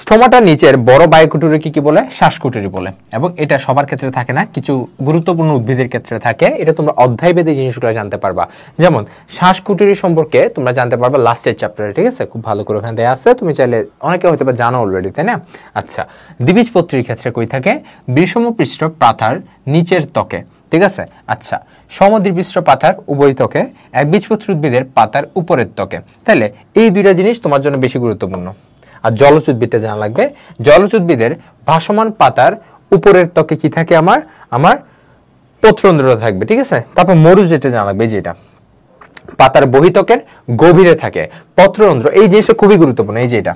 [SPEAKER 1] স্টোমাটার নিচের বড় বায়ুকুটুরিকে কি বলে, শ্বাসকুটুরি বলে, এবং এটা সবার ক্ষেত্রে থাকে না, কিছু গুরুত্বপূর্ণ উদ্ভিদের ক্ষেত্রে থাকে। এটা তোমরা অধ্যায়ভেদে জিনিসগুলো জানতে পারবা, যেমন শ্বাসকুটুরি সম্পর্কে তোমরা জানতে পারবা লাস্টের চ্যাপ্টারে, ঠিক আছে, খুব ভালো করে ওখানে দেয়া আছে, তুমি চাইলে অনেকে হয়তো বা জানো অলরেডি, তাই না। আচ্ছা, দ্বিবীজপত্রীর ক্ষেত্রে কই থাকে, বিষমপৃষ্ঠ পাতার নিচের ত্বকে, ঠিক আছে। আচ্ছা, সমদ্বিপৃষ্ঠ পাতার উভয় ত্বকে, একবীজপত্রী উদ্ভিদের পাতার উপরের ত্বকে। তাহলে এই দুইটা জিনিস তোমার জন্য বেশি গুরুত্বপূর্ণ। আর জলজ উদ্ভিদটা জানা লাগবে, জলজ উদ্ভিদের ভাসমান পাতার উপরের ত্বকে কি থাকে, আমার পত্ররন্ধ্র থাকবে, ঠিক আছে। তারপর মরু যেটা জানা লাগবে, যেটা পাতার বহিত্বকের গভীরে থাকে পত্ররন্ধ্র, এই জিনিসটা খুবই গুরুত্বপূর্ণ। এই যে এটা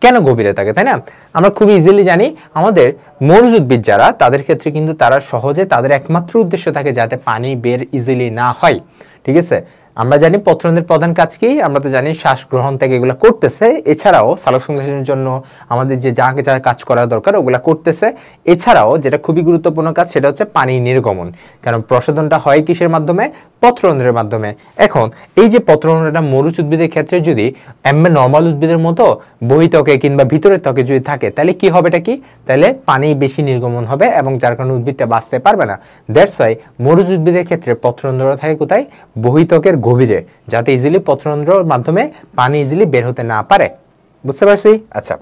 [SPEAKER 1] কেন গভীরে থাকে, তাই না, আমরা খুব ইজিলি জানি, আমাদের মরুজ উদ্ভিদ যারা, তাদের ক্ষেত্রে কিন্তু তারা সহজে, তাদের একমাত্র উদ্দেশ্য থাকে যাতে পানি বের ইজিলি না হয়, ঠিক আছে। আমরা জানি পত্ররন্ধ্রের প্রধান কাজ কি, আমরা তো জানি শ্বাস গ্রহণ থেকে এগুলো করতেছে, এছাড়াও সালোক সংশ্লেষণের জন্য আমাদের যে যা কাজ করা দরকার ওগুলা করতেছে, এছাড়াও যেটা খুবই গুরুত্বপূর্ণ কাজ সেটা হচ্ছে পানি নির্গমন, কারণ প্রসাধনটা হয় কিসের মাধ্যমে, পত্ররন্ধ্রের মাধ্যমে। এখন এই যে পত্ররন্ধ্রটা মরুজ উদ্ভিদের ক্ষেত্রে যদি এমনি নর্মাল উদ্ভিদের মতো বহিত্বকে কিংবা ভিতরের ত্বকে যদি থাকে, তাহলে কি হবে, এটা কি, তাহলে পানি বেশি নির্গমন হবে এবং যার কারণে উদ্ভিদটা বাঁচতে পারবে না। দ্যাটস ওয়াই মরুজ উদ্ভিদের ক্ষেত্রে পত্ররন্ধ্র থাকে কোথায়, বহিত্বকের গভীরে, যাতে ইজিলি পত্ররন্ধ্রের মাধ্যমে পানি ইজিলি বের হতে না পারে, বুঝতে পারছি। আচ্ছা,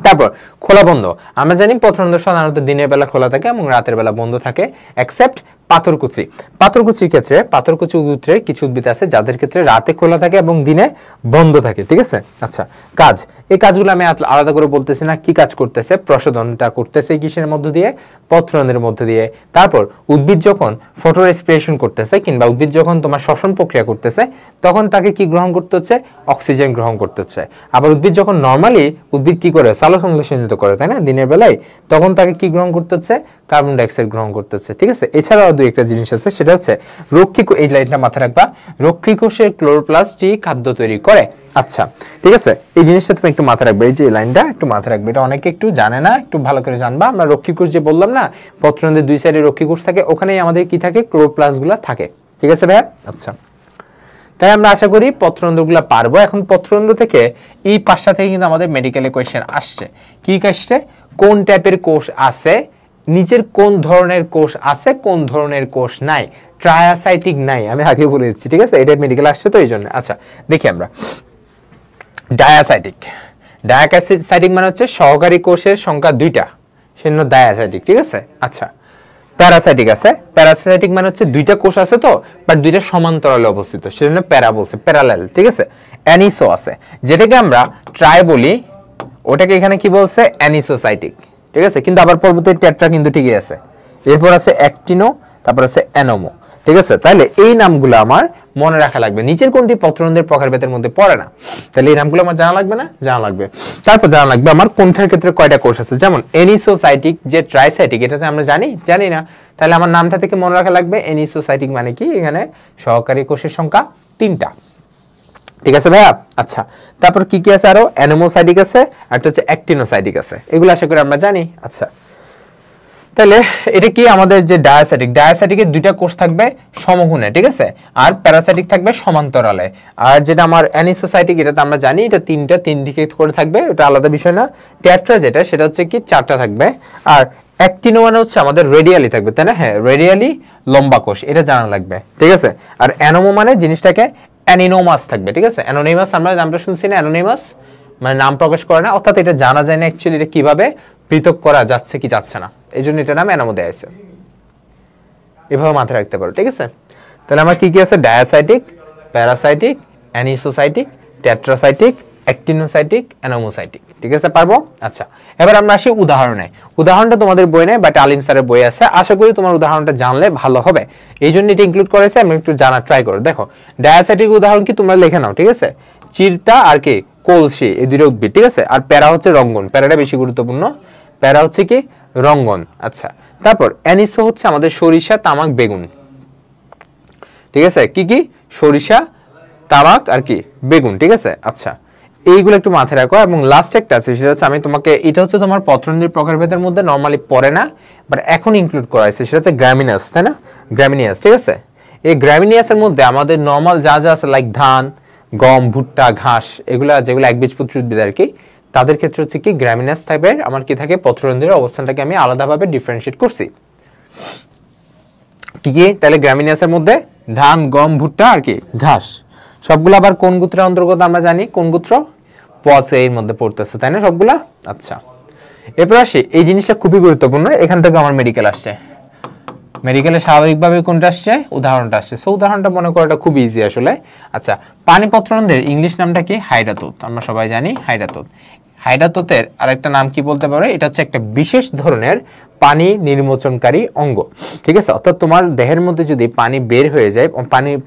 [SPEAKER 1] তারপর খোলা বন্ধ, আমরা জানি পত্ররন্ধ্র সাধারণত দিনের বেলা খোলা থাকে এবং রাতের বেলা বন্ধ থাকে, এক্সেপ্ট পাথরকুচি। পাথরকুচির ক্ষেত্রে, পাথরকুচি উদ্ভিদের কিছু উদ্ভিদ আছে যাদের ক্ষেত্রে রাতে খোলা থাকে এবং দিনে বন্ধ থাকে, ঠিক আছে। আচ্ছা, কাজ, এই কাজগুলো আমি আলাদা করে বলতেছি না, কি কাজ করতেছে, প্রসাধনটা করতেছে কিসের মধ্য দিয়ে, পত্ররন্ধ্রের মধ্য দিয়ে। তারপর উদ্ভিদ যখন ফটো রেসপিরেশন করতেছে কিংবা উদ্ভিদ যখন তোমার শ্বসন প্রক্রিয়া করতেছে, তখন তাকে কি গ্রহণ করতে হচ্ছে, অক্সিজেন গ্রহণ করতে হচ্ছে। আবার উদ্ভিদ যখন নর্মালি উদ্ভিদ কি করে, সালোক সংশ্লেষণ করে, তাই না, দিনের বেলায়, তখন তাকে কি গ্রহণ করতে হচ্ছে, কার্বন ডাইঅক্সাইড গ্রহণ করতে হচ্ছে, ঠিক আছে। এছাড়াও দুই একটা জিনিস আছে, সেটা হচ্ছে রক্ষী, এই লাইনটা মাথায় রাখবা, রক্ষী কোষের ক্লোরোপ্লাস্টই খাদ্য তৈরি করে। আচ্ছা, ঠিক আছে, এই জিনিসটা তুমি একটু মাথায় রাখবে, এই যে লাইনটা একটু মাথায় রাখবে, এটা অনেকে একটু জানে না, একটু ভালো করে জানবা। আমরা রক্ষী কোষ যে বললাম না, পত্ররন্ধ্রের দুই সাইডে রক্ষী কোষ থাকে, ওখানেই আমাদের কি থাকে, ক্লোরোপ্লাস্টগুলো থাকে, ঠিক আছে ভাইয়া। আচ্ছা, তাই আমরা আশা করি পত্ররন্ধ্রগুলো পারবো। এখন পত্ররন্ধ্র থেকে এই পাঁচটা থেকে কিন্তু আমাদের মেডিকেলে কোয়েশ্চেন আসছে, কি আসছে, কোন টাইপের কোষ আছে, নিচের কোন ধরনের কোষ আছে, কোন ধরনের কোষ নাই, ট্রায়াসাইটিক নাই, আমি আগে বলে দিচ্ছি, ঠিক আছে, এটা মেডিকেল আসছে তো এই জন্য। আচ্ছা, দেখি আমরা ডায়াসাইটিক, ডায়াসাইটিক মানে হচ্ছে সহকারী কোষের সংখ্যা 2টা, সেজন্য ডায়াসাইটিক, ঠিক আছে। আচ্ছা, প্যারাসাইটিক আছে, প্যারাসাইটিক মানে হচ্ছে 2টা কোষ আছে তো, বাট 2টা সমান্তরালে অবস্থিত, সেজন্য প্যারা বলছে, প্যারালাল, ঠিক আছে। অ্যানিসো আছে, যেটাকে আমরা ট্রাই বলি, ওটাকে এখানে কি বলছে, অ্যানিসোসাইটিক, ঠিক আছে, কিন্তু আবার পরবর্তী টেট্রা কিন্তু ঠিকই আছে। এরপর আছে অ্যাক্টিনো, তারপর আছে অ্যানোমো, ঠিক আছে। তাহলে এই নামগুলো আমার মনে রাখা লাগবে, নিচের কোনটি পত্ররন্ধ্রের প্রকারভেদের মধ্যে পড়ে না, তাহলে এই নামগুলো আমার জানা লাগবে না, জানা লাগবে। তারপর জানা লাগবে আমার কোনটার ক্ষেত্রে কয়টা কোষ আছে, যেমন এনিসোসাইটিক যে ট্রাইসাইটিক, এটাতে আমরা জানি না, তাহলে আমার নামটা থেকে মনে রাখা লাগবে এনিসোসাইটিক মানে কি, এখানে সহকারী কোষের সংখ্যা 3টা, ঠিক আছে ভাইয়া। আচ্ছা, তারপর কি কি আছে, আরো অ্যানোমোসাইটিক আছে, আর হচ্ছে অ্যাক্টিনোসাইটিক আছে, এগুলো আশা করি আমরা জানি। আচ্ছা, তাহলে এটা কি আমাদের যে ডায়াসাইটিক, ডায়াসাইটিকের 2টা কোষ থাকবে সমগুণে, ঠিক আছে, আর প্যারাসাইটিক থাকবে সমান্তরালে। আর যেটা আমার অ্যানিসোসাইটিক, এটা তো আমরা জানি এটা 3 দিকে করে থাকবে, এটা আলাদা বিষয় না। টেট্রা যেটা, সেটা হচ্ছে কি 4টা থাকবে। আর অ্যাক্টিনো মানে হচ্ছে আমাদের রেডিয়ালি থাকবে, তাই না, হ্যাঁ, রেডিয়ালি লম্বা কোষ, এটা জানা লাগবে, ঠিক আছে। আর অ্যানোমো মানে জিনিসটাকে অ্যানিনোমাস থাকবে, ঠিক আছে। অ্যানোনিমাস আমরা নামটা শুনছি না, অ্যানোনিমাস মানে নাম প্রকাশ করে না, অর্থাৎ এটা জানা যায় না অ্যাকচুয়ালি এটা কিভাবে পৃথক করা যাচ্ছে কি যাচ্ছে না, এই জন্য এটা নাম অ্যানোমো দেয়া আছে, এভাবে মাথায় রাখতে পারো, ঠিক আছে। তাহলে আমার কি কি আছে, ডায়াসাইটিক, প্যারাসাইটিক, অ্যানিসোসাইটিক, টেট্রাসাইটিক, অ্যাক্টিনোসাইটিক, অ্যানোমোসাইটিক, ঠিক আছে, পারবো। আচ্ছা, এবার আমরা আসি উদাহরণে। উদাহরণটা তোমাদের বই নেই, বাট আলিম স্যারের বই আছে, আশা করি তোমার উদাহরণটা জানলে ভালো হবে, এই জন্য এটা ইনক্লুড করেছে, আমি একটু জানা ট্রাই করো। দেখো ডায়াসাইটিক উদাহরণ কি তোমরা লিখে নাও, ঠিক আছে, চিরতা আর কি কলসি, এই দুটো উদ্ভিদ, ঠিক আছে। আর প্যারা হচ্ছে রঙ্গন, প্যারাটা বেশি গুরুত্বপূর্ণ, প্যারা হচ্ছে কি রঙ্গন। আচ্ছা, তারপর অ্যানিসো হচ্ছে আমাদের সরিষা, তামাক, বেগুন, ঠিক আছে। কি কি? সরিষা, তামাক আর কি বেগুন, ঠিক আছে। আচ্ছা, এইগুলো একটু মাথায় রাখো। এবং লাস্ট একটা আছে, সেটা হচ্ছে আমি তোমাকে, এটা হচ্ছে তোমার পত্রন্ত্রীর প্রকারভেদের মধ্যে নরমালি পড়ে না, বাট এখন ইনক্লুড করা হয়েছে, সেটা হচ্ছে গ্রামিনাস, তাই না? গ্রামিনিয়াস, ঠিক আছে। এই গ্রামিনিয়াসের মধ্যে আমাদের নরমাল যা যা আছে, লাইক ধান, গম, ভুট্টা, ঘাস, এগুলা যেগুলো একবীজপত্রী উদ্ভিদ আর কি, তাদের ক্ষেত্রে হচ্ছে কি গ্রামিনাস টাইপের আমার কি থাকে, পত্ররন্ধ্রের অবস্থানটাকে আমি আলাদাভাবে ডিফারেন্সিয়েট করছি। কি কি? তাহলে গ্রামিনিয়াসের মধ্যে ধান, গম, ভুট্টা আর কি ঘাস, সবগুলো আবার কোন গোত্রের অন্তর্গত আমরা জানি, কোন গোত্র? পসে এর মধ্যে পড়তেছে, তাই না সবগুলা? আচ্ছা, এরপর আসি, এই জিনিসটা খুবই গুরুত্বপূর্ণ, এখান থেকে আমার মেডিকেল আসছে। মেডিকেলে স্বাভাবিকভাবে কোনটা আসছে? উদাহরণটা আসছে। সো উদাহরণটা মনে করাটা খুব ইজি আসলে। আচ্ছা, পানি পত্ররন্ধ্রের ইংলিশ নামটা কি? হাইড্রাতুত, আমরা সবাই জানি হাইড্রাতুত। হাইড্রাতুতের আরেকটা নাম কি বলতে পারো? এটা হচ্ছে একটা বিশেষ ধরনের পানি নির্মোচনকারী অঙ্গ, ঠিক আছে। অর্থাৎ তোমার দেহের মধ্যে যদি পানি বের হয়ে যায়,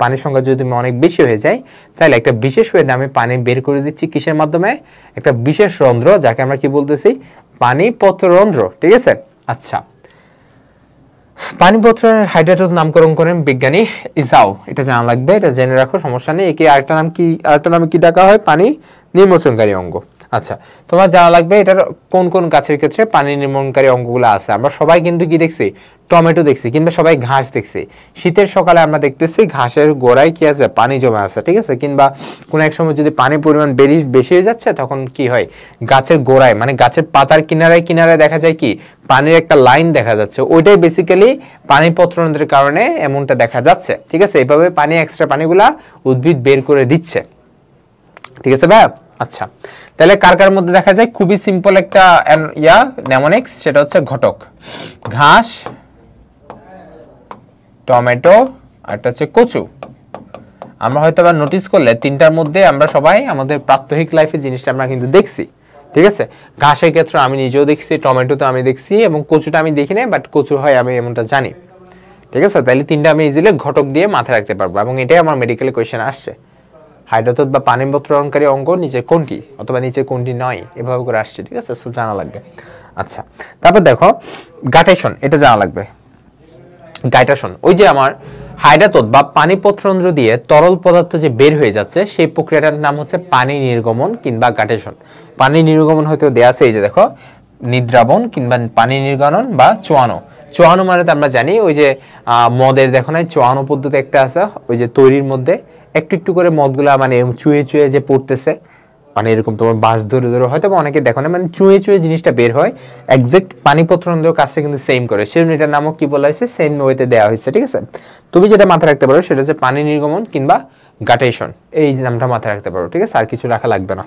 [SPEAKER 1] পানির সংখ্যা যদি অনেক বেশি হয়ে যায়, তাহলে একটা বিশেষ ওয়েতে আমি পানি বের করে দিচ্ছি কিসের মাধ্যমে? একটা বিশেষ রন্ধ্র, যাকে আমরা কি বলতেছি? পানি পত্ররন্ধ্র, ঠিক আছে। আচ্ছা, পানিপত্রের হাইড্রাতুত নামকরণ করেন বিজ্ঞানী ইসাও, এটা জানা লাগবে, এটা জেনে রাখো, সমস্যা নেই। একে আরেকটা নাম কি, আরেকটা নামে কি ডাকা হয়? পানি নির্মোচনকারী অঙ্গ। আচ্ছা, তোমার জানা লাগবে এটার কোন কোন গাছের ক্ষেত্রে পানি নির্মোচনকারী অঙ্গগুলো আছে। আমরা সবাই কিন্তু কি দেখছি? টমেটো দেখছি, কিংবা সবাই ঘাস দেখছি। শীতের সকালে আমরা দেখতেছি ঘাসের গোড়ায় কি আছে? পানি জমে আছে, ঠিক আছে। কিংবা কোন এক সময় যদি পানির পরিমাণ বেশি হয়ে যাচ্ছে, তখন কি হয়? গাছের গোড়ায়, মানে গাছের পাতার কিনারায় কিনারায় দেখা যায় কি পানির একটা লাইন দেখা যাচ্ছে, ওইটাই বেসিক্যালি পানি পত্ররন্ধ্রের কারণে এমনটা দেখা যাচ্ছে, ঠিক আছে। এইভাবে পানি, এক্সট্রা পানিগুলা উদ্ভিদ বের করে দিচ্ছে, ঠিক আছে ভাই? আচ্ছা, তাহলে কার কার মধ্যে দেখা যায়? খুবই সিম্পল একটা নেমোনিক্স, সেটা হচ্ছে ঘটক, ঘাস, টমেটো, আর একটা হচ্ছে কচু। আমরা হয়তো আবার নোটিস করলে তিনটার মধ্যে আমরা সবাই আমাদের প্রাত্যহিক লাইফে জিনিসটা আমরা কিন্তু দেখছি, ঠিক আছে। ঘাসের ক্ষেত্রে আমি নিজেও দেখছি, টমেটোতে আমি দেখছি, এবং কচুটা আমি দেখি না, বাট কচু হয় আমি এমনটা জানি, ঠিক আছে। তাহলে তিনটা আমি ইজিলি ঘটক দিয়ে মাথায় রাখতে পারবো, এবং এটাই আমার মেডিকেল কোয়েশ্চেন আসছে। হাইড্রাতুত বা পানি পত্ররন্ধ্রকারী অঙ্গ নিচে কোনটি, অথবা নিচে কোনটি নয়, এভাবে করে আসছে, ঠিক আছে। সো জানা লাগবে। আচ্ছা, তারপর দেখো গাটেশন, এটা জানা লাগবে। গাইটেশন, ওই যে আমার হাইড্রাতুত বা পানি পত্ররন্ধ্র দিয়ে তরল পদার্থ যে বের হয়ে যাচ্ছে, সেই প্রক্রিয়াটার নাম হচ্ছে পানি নির্গমন কিংবা গাটেশন। পানি নির্গমন হয়তো দেয়া আছে, এই যে দেখো, নিদ্রাবন কিংবা পানি নির্গমন বা চোয়ানো। চোয়ানো মানে তো আমরা জানি ওই যে মদের, দেখো না, চোয়ানো পদ্ধতি একটা আছে, ওই যে তৈরির মধ্যে একটু একটু করে মদগুলা মানে চুয়ে চুয়ে যে পড়তেছে, মানে এরকম তোমার বাঁশ ধরে ধরে, হয়তো অনেকে দেখো না, মানে চুয়ে চুয়ে জিনিসটা বের হয়, এক্সাক্ট পানি পত্ররন্ধ্রের কাজটা কিন্তু সেম করে, সেজন্য এটার নামও কি বলা হয়েছে? সেম ওয়েতে দেওয়া হয়েছে, ঠিক আছে। তুমি যেটা মাথায় রাখতে পারো সেটা হচ্ছে পানি নির্গমন কিংবা গাটেশন, এই নামটা মাথায় রাখতে পারো, ঠিক আছে। আর কিছু রাখা লাগবে না।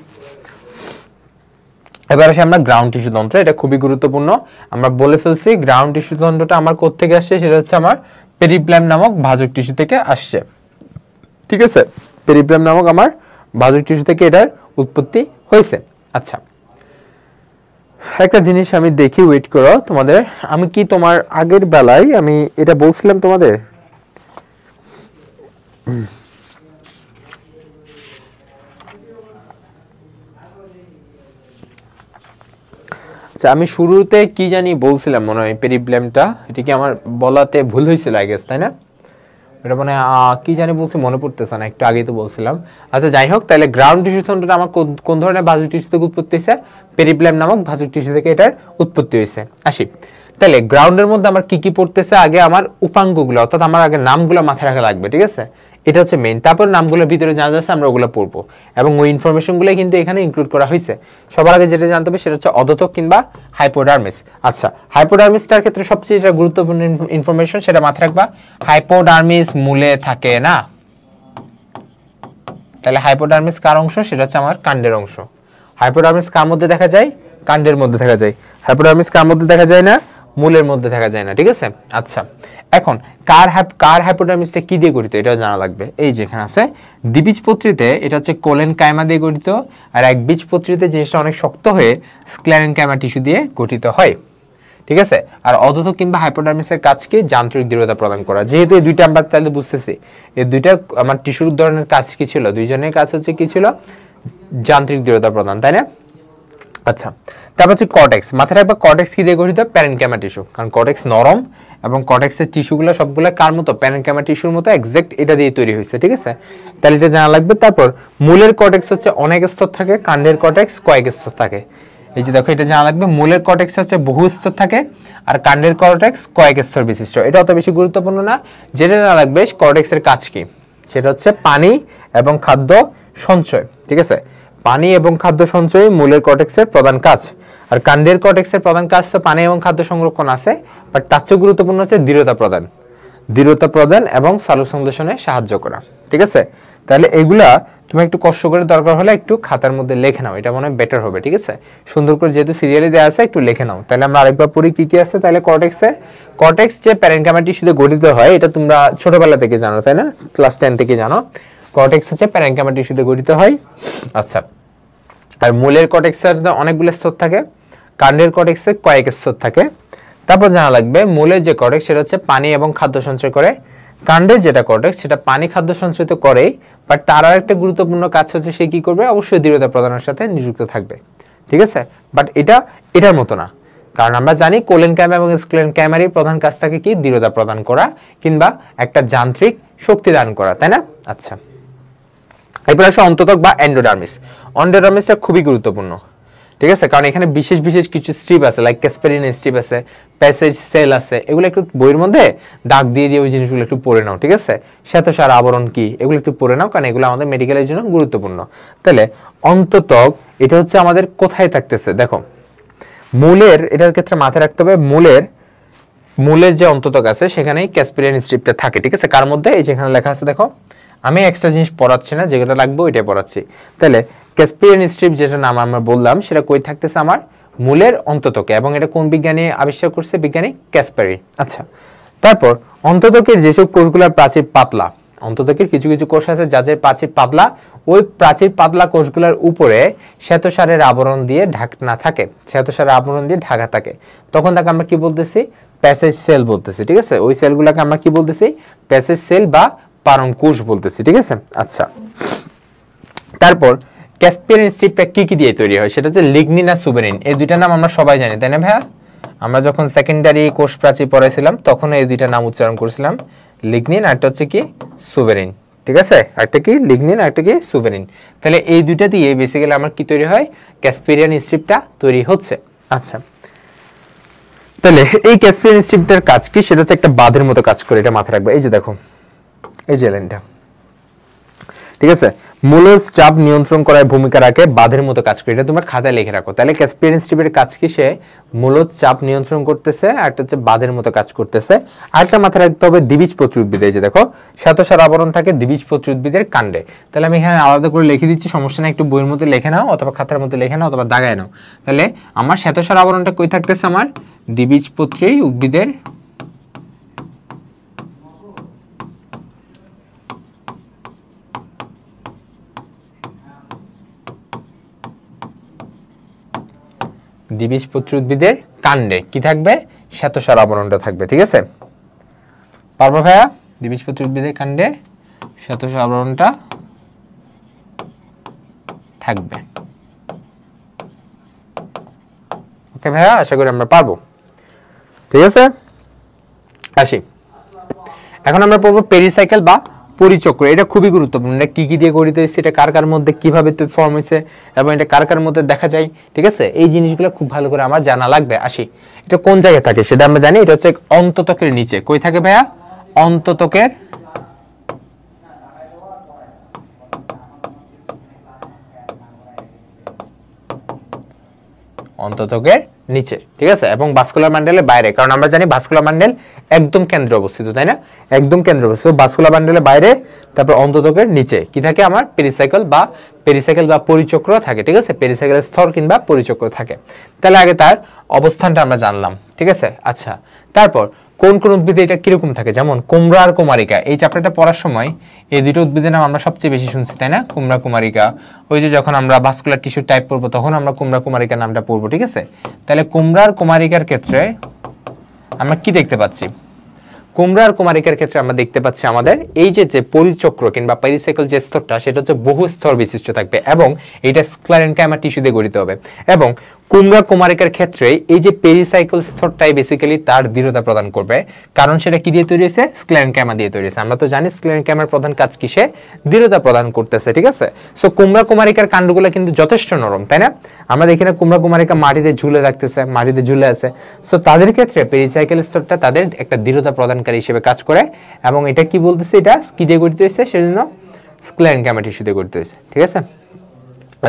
[SPEAKER 1] এবার আসি আমরা গ্রাউন্ড টিস্যু তন্ত্র, এটা খুবই গুরুত্বপূর্ণ। আমরা বলে ফেলছি গ্রাউন্ড টিস্যু তন্ত্রটা আমার কোথা থেকে আসছে, সেটা হচ্ছে আমার পেরিপ্লাম নামক ভাজক টিস্যু থেকে আসছে, ঠিক আছে। পেরিপ্লাম নামক আমার ভাজক টিস্যু থেকে এটার উৎপত্তি হয়েছে। আচ্ছা, একটা জিনিস আমি দেখি, ওয়েট করো তোমাদের, আমি কি তোমার আগের বেলায় আমি এটা বলছিলাম তোমাদের? আচ্ছা, আমি শুরুতে কি জানি বলছিলাম, মনে হয় পেরিপ্লামটা, এটা কি আমার বলাতে ভুল হয়েছিল আই গেস, তাই না? এটা মানে কি জানি বলছি, মনে পড়তেছে না, একটু আগেই তো বলছিলাম। আচ্ছা, যাই হোক, তাহলে গ্রাউন্ড টিস্যু তন্ত্রটা আমার কোন ধরনের ভাজক টিস্যু থেকে উৎপত্তি হয়েছে? পেরিপ্লাম নামক ভাজক টিস্যু থেকে এটার উৎপত্তি হয়েছে। আসি, তাহলে গ্রাউন্ডের মধ্যে আমার কি কি পড়তেছে? আগে আমার উপাঙ্গগুলো, অর্থাৎ আমার আগে নামগুলো মাথায় রাখা লাগবে, ঠিক আছে। এটা হচ্ছে মেইন, তারপর নামগুলোর ভিতরে যা যাচ্ছে আমরা ওগুলো পড়বো, এবং ওই ইনফরমেশনগুলো কিন্তু এখানে ইনক্লুড করা হয়েছে। সবার আগে যেটা জানতে হবে সেটা হচ্ছে অধোতক কিংবা হাইপোডার্মিস। আচ্ছা, হাইপোডার্মিসটার ক্ষেত্রে সবচেয়ে যেটা গুরুত্বপূর্ণ ইনফরমেশন, সেটা মাথায় রাখবা, হাইপোডার্মিস মূলে থাকে না। তাহলে হাইপোডার্মিস কার অংশ? সেটা হচ্ছে আমার কাণ্ডের অংশ। হাইপোডার্মিস কার মধ্যে দেখা যায়? কাণ্ডের মধ্যে দেখা যায়। হাইপোডার্মিস কার মধ্যে দেখা যায় না? মূলের মধ্যে দেখা যায় না, ঠিক আছে। আচ্ছা, এখন কার হাইপোডার্মিসটা কি দিয়ে গঠিত, এটাও জানা লাগবে। এই যেখানে আছে দ্বিবীজপত্রীতে এটা হচ্ছে কোলেন কাইমা দিয়ে গঠিত, আর একবীজপত্রীতে জিনিসটা অনেক শক্ত হয়ে স্ক্লেরেন কাইমা টিস্যু দিয়ে গঠিত হয়, ঠিক আছে। আর অধোতক কিংবা হাইপোডার্মিসের কাজ কি? যান্ত্রিক দৃঢ়তা প্রদান করা। যেহেতু এই দুইটা আমরা তাহলে বুঝতেছি, এই দুইটা আমার টিস্যুর ধরনের কাজ কি ছিল? দুইজনের কাজ হচ্ছে কি ছিল? যান্ত্রিক দৃঢ়তা প্রদান, তাই না? আচ্ছা, তারপর হচ্ছে কর্টেক্স। মাথায় রাখবা কর্টেক্স কি দিয়ে গঠিত? প্যারেনকাইমা টিস্যু, কারণ কর্টেক্স নরম এবং কর্টেক্সের টিস্যুগুলো সবগুলো কার মতো? প্যারেনকাইমা টিস্যুর মতো, এক্সাক্ট এটা দিয়ে তৈরি হয়েছে, ঠিক আছে? তাহলে এটা জানা লাগবে। তারপর মূলের কর্টেক্স হচ্ছে অনেক স্তর থাকে, কাণ্ডের কর্টেক্স কয়েক স্তর থাকে। এই যে দেখো, এটা জানা লাগবে। মূলের কর্টেক্স হচ্ছে বহু স্তর থাকে আর কাণ্ডের কর্টেক্স কয়েক স্তর বিশিষ্ট। এটা অত বেশি গুরুত্বপূর্ণ না। যেটা জানা লাগবে কর্টেক্সের কাজ কি, সেটা হচ্ছে পানি এবং খাদ্য সঞ্চয়, ঠিক আছে? পানি এবং খাদ্য সঞ্চয় মূলের কর্টেক্সের প্রধান কাজ। আর কাণ্ডের কর্টেক্সের প্রধান কাজ তো পানি এবং খাদ্য সংরক্ষণ আছে, বাট তার চেয়ে গুরুত্বপূর্ণ হচ্ছে দৃঢ়তা প্রদান এবং সালোকসংশ্লেষণে সাহায্য করা, ঠিক আছে? তাহলে এগুলা তুমি একটু কষ্ট করে দরকার হলে একটু খাতার মধ্যে লিখে নাও, এটা মনে হয় বেটার হবে, ঠিক আছে? সুন্দর করে যেহেতু সিরিয়ালি দেওয়া আছে একটু লিখে নাও। তাহলে আমরা আরেকবার পড়ি কি কি আছে। তাহলে কর্টেক্স যে প্যারেনকাইমা টিস্যুতে গঠিত হয়, এটা তোমরা ছোটবেলা থেকে জানো, তাই না? ক্লাস 10 থেকে জানো কর্টেক্স হচ্ছে প্যারেনকাইমা টিস্যুতে গঠিত হয়। আচ্ছা, আর মূলের কর্টেক্সের অনেকগুলো স্তর থাকে, কাণ্ডের কর্টেক্সে কয়েক স্তর থাকে। তারপর জানা লাগবে মূলের যে কর্টেক্স সেটা হচ্ছে পানি এবং খাদ্য সঞ্চয় করে, কাণ্ডের যেটা কর্টেক্স সেটা পানি খাদ্য সঞ্চয় তো করে, বাট তার আর একটা গুরুত্বপূর্ণ কাজ হচ্ছে সে কি করবে? অবশ্যই দৃঢ়তা প্রদানের সাথে নিযুক্ত থাকবে, ঠিক আছে? বাট এটার মতো না, কারণ আমরা জানি কোলেনকাইমা এবং স্ক্লেনকাইমারই প্রধান কাজ থাকে কি? দৃঢ়তা প্রদান করা কিংবা একটা যান্ত্রিক শক্তি দান করা, তাই না? আচ্ছা, এরপর আসে অন্ততক বা এন্ডোডার্মিস। এন্ডোডার্মিসটা খুবই গুরুত্বপূর্ণ, ঠিক আছে? কারণ এখানে বিশেষ কিছু স্ট্রিপ আছে, লাইক ক্যাসপেরিন স্ট্রিপ আছে, প্যাসেজ সেল আছে। এগুলো একটু বইয়ের মধ্যে দাগ দিয়ে ওই জিনিসগুলো একটু পড়ে নাও, ঠিক আছে? শ্বেতসার আবরণ কি, এগুলো একটু পড়ে নাও, কারণ এগুলো আমাদের মেডিকেলের জন্য গুরুত্বপূর্ণ। তাহলে অন্ততক এটা হচ্ছে আমাদের কোথায় থাকতেছে? দেখো, মূলের, এটার ক্ষেত্রে মাথায় রাখতে হবে মূলের যে অন্ততক আছে সেখানেই ক্যাসপেরিয়ান স্ট্রিপটা থাকে, ঠিক আছে? কার মধ্যে? এই যেখানে লেখা আছে দেখো, আমি এক্সট্রা জিনিস পড়াচ্ছি না, যেটা লাগবে ওইটাই পড়াচ্ছি। তাহলে ক্যাসপেরিয়ান স্ট্রিপ যেটা নাম আমরা বললাম সেটা কই থাকতেছে? আমার মূলের অন্ততকে। এবং এটা কোন বিজ্ঞানী আবিষ্কার করছে? বিজ্ঞানী ক্যাসপারি। আচ্ছা, তারপর অন্ততকের যেসব কোষগুলোর প্রাচীর পাতলা, অন্ততকের কিছু কোষ আছে যাদের প্রাচীর পাতলা, ওই প্রাচীর পাতলা কোষগুলোর উপরে শ্বেতসারের আবরণ দিয়ে ঢাকনা থাকে, শ্বেতসারের আবরণ দিয়ে ঢাকা থাকে, তখন তাকে আমরা কি বলতেছি? প্যাসেজ সেল বলতেছি, ঠিক আছে? ওই সেলগুলোকে আমরা কি বলতেছি? প্যাসেজ সেল বা পারণ কোষ বলতেছি, ঠিক আছে? আচ্ছা, তারপর ক্যাসপিয়ান স্ট্রিপটা কি দিয়ে তৈরি হয়? সেটা হচ্ছে লিগনিন আর সুবেরিন। এই দুইটা নাম আমরা সবাই জানি, তাই না ভাইয়া? আমরা যখন সেকেন্ডারি কোষ প্রাচীর পড়াইছিলাম তখন এই দুইটা নাম উচ্চারণ করেছিলাম, লিগনিন আর একটা হচ্ছে কি? সুবেরিন, ঠিক আছে? একটা কি? লিগনিন আর একটা কি? সুবেরিন। তাহলে এই দুইটা দিয়ে বেসিক্যালি আমার কি তৈরি হয়? ক্যাসপিয়ান স্ট্রিপটা তৈরি হচ্ছে। আচ্ছা, তাহলে এই ক্যাসপিয়ান স্ট্রিপটার কাজ কি? সেটা হচ্ছে একটা বাঁধের মতো কাজ করে, এটা মাথায় রাখবে। এই যে দেখো, এই যে লাইনটা, ঠিক আছে? মূলের চাপ নিয়ন্ত্রণ করার ভূমিকা রাখে, বাঁধের মতো কাজ করে, এটা তোমার খাতায় লিখে রাখো। তাহলে ক্যাসপিয়ান স্ট্রিপের কাজ কি? সে মূলের চাপ নিয়ন্ত্রণ করতেছে, আর একটা হচ্ছে বাঁধের মতো কাজ করতেছে। আরেকটা মাথায় রাখতে হবে দ্বিবীজপত্রী উদ্ভিদে। এই যে দেখো, শ্বেতসার আবরণ থাকে দ্বিবীজপত্রী উদ্ভিদের কাণ্ডে। তাহলে আমি এখানে আলাদা করে লিখে দিচ্ছি, সমস্যা নেই, একটু বইয়ের মধ্যে লিখে নাও অথবা খাতার মধ্যে লিখে নাও অথবা দাগায় নাও। তাহলে আমার শ্বেতসার আবরণটা কই থাকতেছে? আমার দ্বিবীজপত্রী উদ্ভিদের দ্বিবীজপত্রী উদ্ভিদের কাণ্ডে কি থাকবে? শ্বেতসার আবরণটা থাকবে, ঠিক আছে? পারবো ভাইয়া? দ্বিবীজপত্রী উদ্ভিদের কাণ্ডে শ্বেতসার আবরণটা থাকবে। ওকে ভাইয়া, আশা করি আমরা পারবো, ঠিক আছে? আসি, এখন আমরা পড়বো পেরিসাইকেল বা পরিচক্র। এটা খুবই গুরুত্বপূর্ণ। এটা কি দিয়ে গঠিত হয়েছে, এটা কার মধ্যে কিভাবে ফর্ম হয়েছে এবং এটা কার মধ্যে দেখা যায়, ঠিক আছে? এই জিনিসগুলো খুব ভালো করে আমার জানা লাগবে। আসি, এটা কোন জায়গায় থাকে সেটা আমরা জানি। এটা হচ্ছে অন্ততকের নিচে। কই থাকে ভাইয়া? অন্ততকের নিচে, ঠিক আছে? এবং ভাস্কুলার বান্ডেলের বাইরে, কারণ আমরা জানি ভাস্কুলার বান্ডেল একদম কেন্দ্রে অবস্থিত, তাই না? একদম কেন্দ্রে অবস্থিত। ভাস্কুলার বান্ডেলের বাইরে, তারপর অন্ততকের নিচে কি থাকে? আমার পেরিসাইকেল বা পরিচক্র থাকে, ঠিক আছে? পেরিসাইকেলের স্তর কিংবা পরিচক্র থাকে। তাহলে আগে তার অবস্থানটা আমরা জানলাম, ঠিক আছে? আচ্ছা, তারপর কোন উদ্ভিদে এটা কিরকম থাকে? যেমন কুমড়া আর কুমারিকা, এই চ্যাপ্টারটা পড়ার সময় এই দুটো উদ্ভিদের নাম আমরা সবচেয়ে বেশি শুনছি, তাই না? কুমড়া কুমারিকা। ওই যে যখন আমরা ভাস্কুলার টিস্যু টাইপ পড়বো তখন আমরা কুমড়া কুমারিকা নামটা পড়বো, ঠিক আছে? তাহলে কুমড়া আর কুমারিকার ক্ষেত্রে আমরা কি দেখতে পাচ্ছি? কুমড়া আর কুমারিকার ক্ষেত্রে আমরা দেখতে পাচ্ছি আমাদের এই যে পরিচক্র কিংবা পেরিসাইকেল যে স্তরটা সেটা হচ্ছে বহু স্তর বিশিষ্ট থাকবে এবং এটা স্ক্লেরেনকাইমা টিস্যু দিয়ে গঠিত হবে। এবং কুমড়া কুমারিকার ক্ষেত্রে এই যে পেরিসাইকেল স্তরটাই বেসিক্যালি তার দৃঢ়তা প্রদান করবে, কারণ সেটা কি দিয়ে তৈরি হয়েছে? স্ক্লেরেনকাইমা দিয়ে তৈরি হয়েছে। আমরা তো জানি স্ক্লেরেনকাইমার প্রধান কাজ কি? সে দৃঢ়তা প্রদান করতেছে, ঠিক আছে। সো কুমড়া কুমারিকার কাণ্ডগুলো কিন্তু যথেষ্ট নরম, তাই না? আমরা দেখি না কুমড়া কুমারিকা মাটিতে ঝুলে রাখতেছে, মাটিতে ঝুলে আছে। সো তাদের ক্ষেত্রে পেরিসাইকেল স্তরটা তাদের একটা দৃঢ়তা প্রদানকারী হিসেবে কাজ করে এবং এটা কি বলতেছে? এটা কি দিয়ে গঠিত হয়েছে? সেজন্য স্ক্লেরেনকাইমা টিস্যু দিয়ে গঠিত হয়েছে, ঠিক আছে।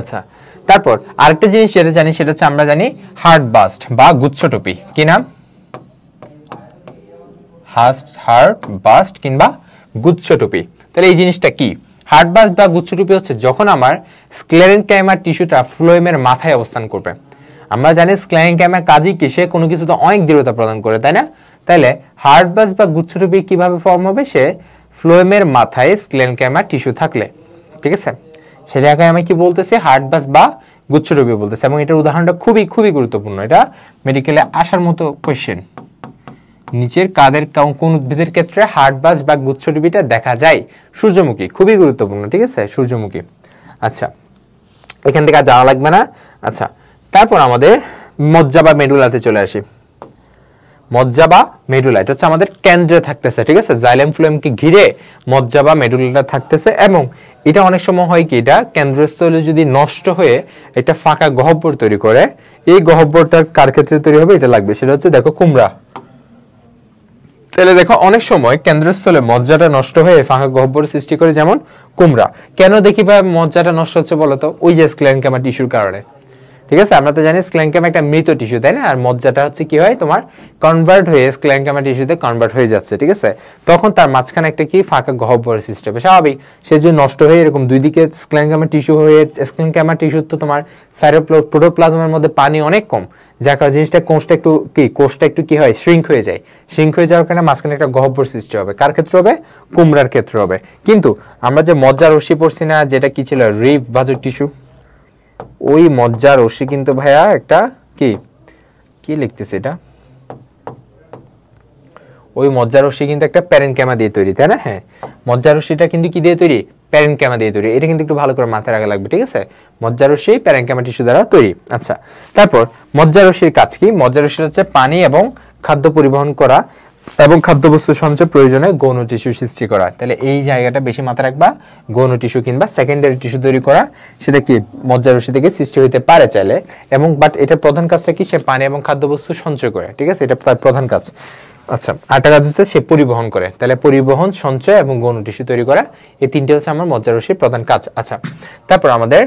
[SPEAKER 1] আচ্ছা, তারপর আরেকটা জিনিস যেটা জানি সেটা হচ্ছে আমরা জানি হার্ট বাস্ট বা গুচ্ছটুপি। কি নাম? হার্ট বাস্ট কিংবা গুচ্ছটুপি। তাহলে এই জিনিসটা কি? হার্ট বাস্ট বা গুচ্ছটুপি হচ্ছে যখন আমার স্ক্লেরেনকাইমার টিস্যুটা ফ্লোয়েমের মাথায় অবস্থান করবে। আমরা জানি স্ক্লেরেনকাইমার কাজই কি? সে কোনো কিছু তো অনেক দৃঢ়তা প্রদান করে, তাই না? তাহলে হার্ট বাস্ট বা গুচ্ছটুপি কিভাবে ফর্ম হবে? সে ফ্লোয়েমের মাথায় স্ক্লেরেনকাইমার টিস্যু থাকলে, ঠিক আছে। সেটাকে আমি কি বলতেছি? হার্ট বাস্ট বা গুচ্ছটুপি বলতেছি। এবং এটার উদাহরণটা খুবই খুবই গুরুত্বপূর্ণ, এটা মেডিকেলে আসার মতো কোয়েশ্চেন। নিচের কাদের কোন উদ্ভিদের ক্ষেত্রে হার্ট বাস্ট বা গুচ্ছটুপিটা দেখা যায়? সূর্যমুখী, খুবই গুরুত্বপূর্ণ, ঠিক আছে, সূর্যমুখী। আচ্ছা, এখান থেকে আর জানা লাগবে না। আচ্ছা, তারপর আমাদের মজ্জা বা মেডুলাতে চলে আসি। মজ্জা বা মেডুলা এটা হচ্ছে আমাদের কেন্দ্রে থাকতেছে, ঠিক আছে। জাইলেম ফ্লোয়েমকে ঘিরে মজ্জা বা মেডুলাটা থাকতেছে এবং এটা অনেক সময় হয় কি? এটা কেন্দ্রস্থলে যদি নষ্ট হয়ে একটা ফাঁকা গহ্বর তৈরি করে, এই গহ্বরটার কার ক্ষেত্রে তৈরি হবে? এটা লাগবে, সেটা হচ্ছে দেখো কুমড়া। তাহলে দেখো অনেক সময় কেন্দ্রস্থলে মজ্জাটা নষ্ট হয়ে ফাঁকা গহ্বর সৃষ্টি করে, যেমন কুমড়া। কেন দেখি ভাই মজ্জাটা নষ্ট হচ্ছে বলতো? ওই যে স্ক্লেরেনকাইমা টিস্যুর কারণে, ঠিক আছে। আমরা তো জানি স্ক্লেরেনকাইমা একটা মৃত টিস্যু, তাই না? আর মজ্জাটা হচ্ছে কি হয়? তোমার কনভার্ট হয়ে স্ক্লেরেনকাইমা টিস্যুতে কনভার্ট হয়ে যাচ্ছে, ঠিক আছে। তখন তার মাঝখানে একটা কি ফাঁকা গহ্বর সৃষ্টি হবে, স্বাভাবিক। সে যে নষ্ট হয়ে এরকম দুই দিকে স্ক্লেরেনকাইমা টিস্যু হয়ে, স্ক্লেরেনকাইমা টিস্যু তো তোমার প্রোটোপ্লাজমের মধ্যে পানি অনেক কম, যার কারণে জিনিসটা কোষটা একটু কি হয়? শ্রিঙ্ক হয়ে যায়। শ্রিঙ্ক হয়ে যাওয়ার কারণে মাঝখানে একটা গহ্বর সৃষ্টি হবে। কার ক্ষেত্রে হবে? কুমড়ার ক্ষেত্রে হবে। কিন্তু আমরা যে মজ্জা রশ্মি পড়ছি না, যেটা কি ছিল? রিব ভাজক টিস্যু। ওই মজ্জা রশ্মি কিন্তু ভাইয়া একটা কি লিখতেছে এটা? ওই মজ্জা রশ্মি কিন্তু একটা প্যারেনকাইমা দিয়ে তৈরি, তাই না? হ্যাঁ, মজ্জা রশ্মিটা কিন্তু কি দিয়ে তৈরি? প্যারেনকাইমা দিয়ে তৈরি। এটা কিন্তু একটু ভালো করে মাথায় রাখা লাগবে, ঠিক আছে। মজ্জা রশ্মি প্যারেনকাইমা টিস্যু দ্বারা তৈরি। আচ্ছা, তারপর মজ্জা রশ্মির কাজ কি? মজ্জা রশ্মি হচ্ছে পানি এবং খাদ্য পরিবহন করা এবং খাদ্যবস্তু সঞ্চয় প্রয়োজনে গৌণ টিস্যু সৃষ্টি করা। তাহলে এই জায়গাটা বেশি মাথায় রাখবা, গৌণ টিস্যু কিংবা সেকেন্ডারি টিস্যু তৈরি করা, সেটা কি মজ্জা রশ্মি থেকে সৃষ্টি হতে পারে চাইলে। এবং বাট এটার প্রধান কাজটা কি? সে পানি এবং খাদ্যবস্তু সঞ্চয় করে, ঠিক আছে, এটা তার প্রধান কাজ। আচ্ছা, আরেকটা কাজ হচ্ছে সে পরিবহন করে। তাহলে পরিবহন, সঞ্চয় এবং গৌণ টিস্যু তৈরি করা, এই তিনটে হচ্ছে আমার মজ্জা রশ্মির প্রধান কাজ। আচ্ছা, তারপর আমাদের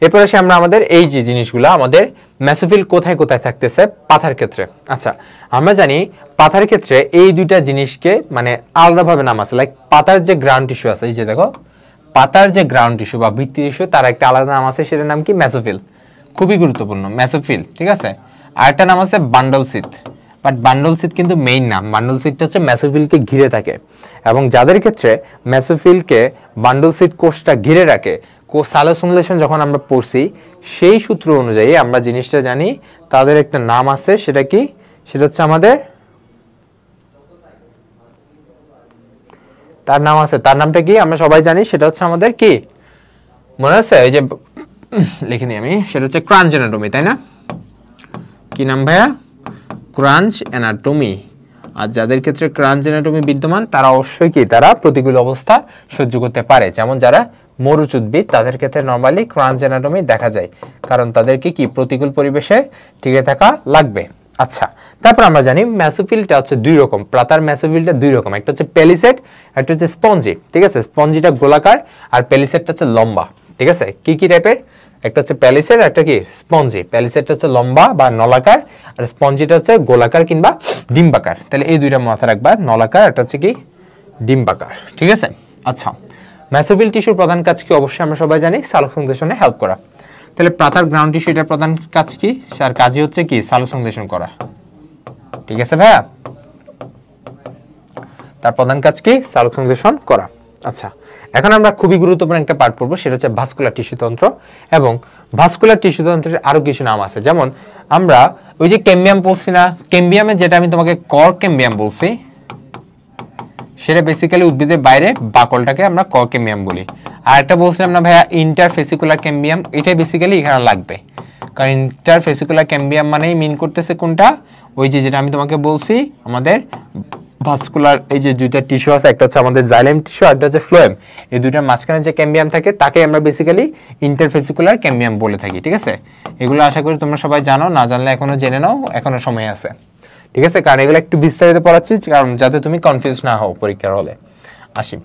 [SPEAKER 1] এরপর আসি আমরা আমাদের এই যে জিনিসগুলো, আমাদের মেসোফিল কোথায় কোথায় থাকতেছে পাতার ক্ষেত্রে। আচ্ছা, আমরা জানি পাতার ক্ষেত্রে এই দুইটা জিনিসকে মানে আলাদাভাবে নাম আছে। লাইক পাতার যে গ্রাউন্ড টিস্যু আছে, এই যে দেখো পাতার যে গ্রাউন্ড টিস্যু বা ভিত্তি টিস্যু, তার একটা আলাদা নাম আছে, সেটার নাম কি? মেসোফিল। খুবই গুরুত্বপূর্ণ, মেসোফিল, ঠিক আছে। আরেকটা নাম আছে bundle sheath, but bundle sheath কিন্তু মেইন নাম। বান্ডল সিথটা হচ্ছে মেসোফিলকে ঘিরে থাকে এবং যাদের ক্ষেত্রে মেসোফিলকে বান্ডল সিথ কোষটা ঘিরে রাখে, সালোকসংশ্লেষণ যখন আমরা পড়ছি সেই সূত্র অনুযায়ী আমরা জিনিসটা জানি, তাদের একটা নাম আছে, সেটা কি? সেটা হচ্ছে আমাদের, তার নাম আছে, তার নামটা কি আমরা সবাই জানি, সেটা হচ্ছে আমাদের কি মনে আছে? ওই যে লিখিনি আমি, সেটা হচ্ছে ক্রাঞ্চ অ্যানাটমি, তাই না? কি নাম ভাইয়া? ক্রাঞ্চ অ্যানাটমি। আর যাদের ক্ষেত্রে ক্রাঞ্চ অ্যানাটমি বিদ্যমান তারা অবশ্যই কি? তারা প্রতিকূল অবস্থা সহ্য করতে পারে। যেমন যারা মরুচ উদ্ভিদ, তাদের ক্ষেত্রে নরমালি ক্রাঞ্চ অ্যানাটমি দেখা যায়, কারণ তাদেরকে কি প্রতিকূল পরিবেশে টিকে থাকা লাগবে। আচ্ছা, তারপর আমরা জানি মেসোফিলটা হচ্ছে দুই রকম। পাতার মেসোফিলটা দুই রকম, একটা হচ্ছে পেলিসেড, একটা হচ্ছে স্পঞ্জি, ঠিক আছে। স্পঞ্জিটা গোলাকার আর পেলিসেডটা হচ্ছে লম্বা, ঠিক আছে। কি কি টাইপের? একটা হচ্ছে প্যালিসেড, একটা কি স্পঞ্জি। প্যালিসেডটা হচ্ছে লম্বা বা নলাকার, আর স্পঞ্জিটা হচ্ছে গোলাকার কিংবা ডিম্বাকার। তাহলে এই দুইটা মাথায় রাখবা, নলাকার, একটা হচ্ছে কি ডিম্বাকার, ঠিক আছে। আচ্ছা, মেসোফিল টিস্যুর প্রধান কাজ কি? অবশ্যই আমরা সবাই জানি সালোকসংশ্লেষণে হেল্প করা। তাহলে পাতার গ্রাউন্ড টিস্যু এটার প্রধান কাজ কি? তার কাজই হচ্ছে কি? সালোকসংশ্লেষণ করা, ঠিক আছে ভাইয়া। তার প্রধান কাজ কি? সালোকসংশ্লেষণ করা। আচ্ছা, এখন আমরা খুবই গুরুত্বপূর্ণ একটা পার্ট পড়বো, সেটা হচ্ছে ভাস্কুলার টিস্যু তন্ত্র। এবং ভাস্কুলার টিস্যু তন্ত্রের আরো কিছু নাম আছে, যেমন আমরা ওই যে ক্যাম্বিয়াম বলছি না, ক্যাম্বিয়ামের যেটা আমি তোমাকে কর ক্যাম্বিয়াম বলছি, সেটা বেসিক্যালি উদ্ভিদের বাইরে বাকলটাকে আমরা কর ক্যাম্বিয়াম বলি। আর একটা বলছিলাম না ভাইয়া ইন্টারফেসিকুলার ক্যাম্বিয়াম, এটাই বেসিক্যালি এখানে লাগবে, কারণ ইন্টারফেসিকুলার ক্যাম্বিয়াম মানেই মিন করতেছে কোনটা, ওই যে যেটা আমি তোমাকে বলছি আমাদের ভাস্কুলার এই যে দুইটা টিস্যু আছে, একটা হচ্ছে আমাদের জাইলেম টিস্যু আর একটা হচ্ছে ফ্লোয়েম, এই দুইটার মাঝখানে যে ক্যাম্বিয়াম থাকে তাকে আমরা বেসিক্যালি ইন্টারফেসিকুলার ক্যাম্বিয়াম বলে থাকি। ঠিক আছে, এগুলো আশা করি তোমরা সবাই জানো, না জানলে এখনো জেনে নাও, এখনো সময় আছে। ঠিক আছে, কারণ এগুলো একটু বিস্তারিত পড়াচ্ছি কারণ যাতে তুমি কনফিউজ না হও পরীক্ষার হলে। আসি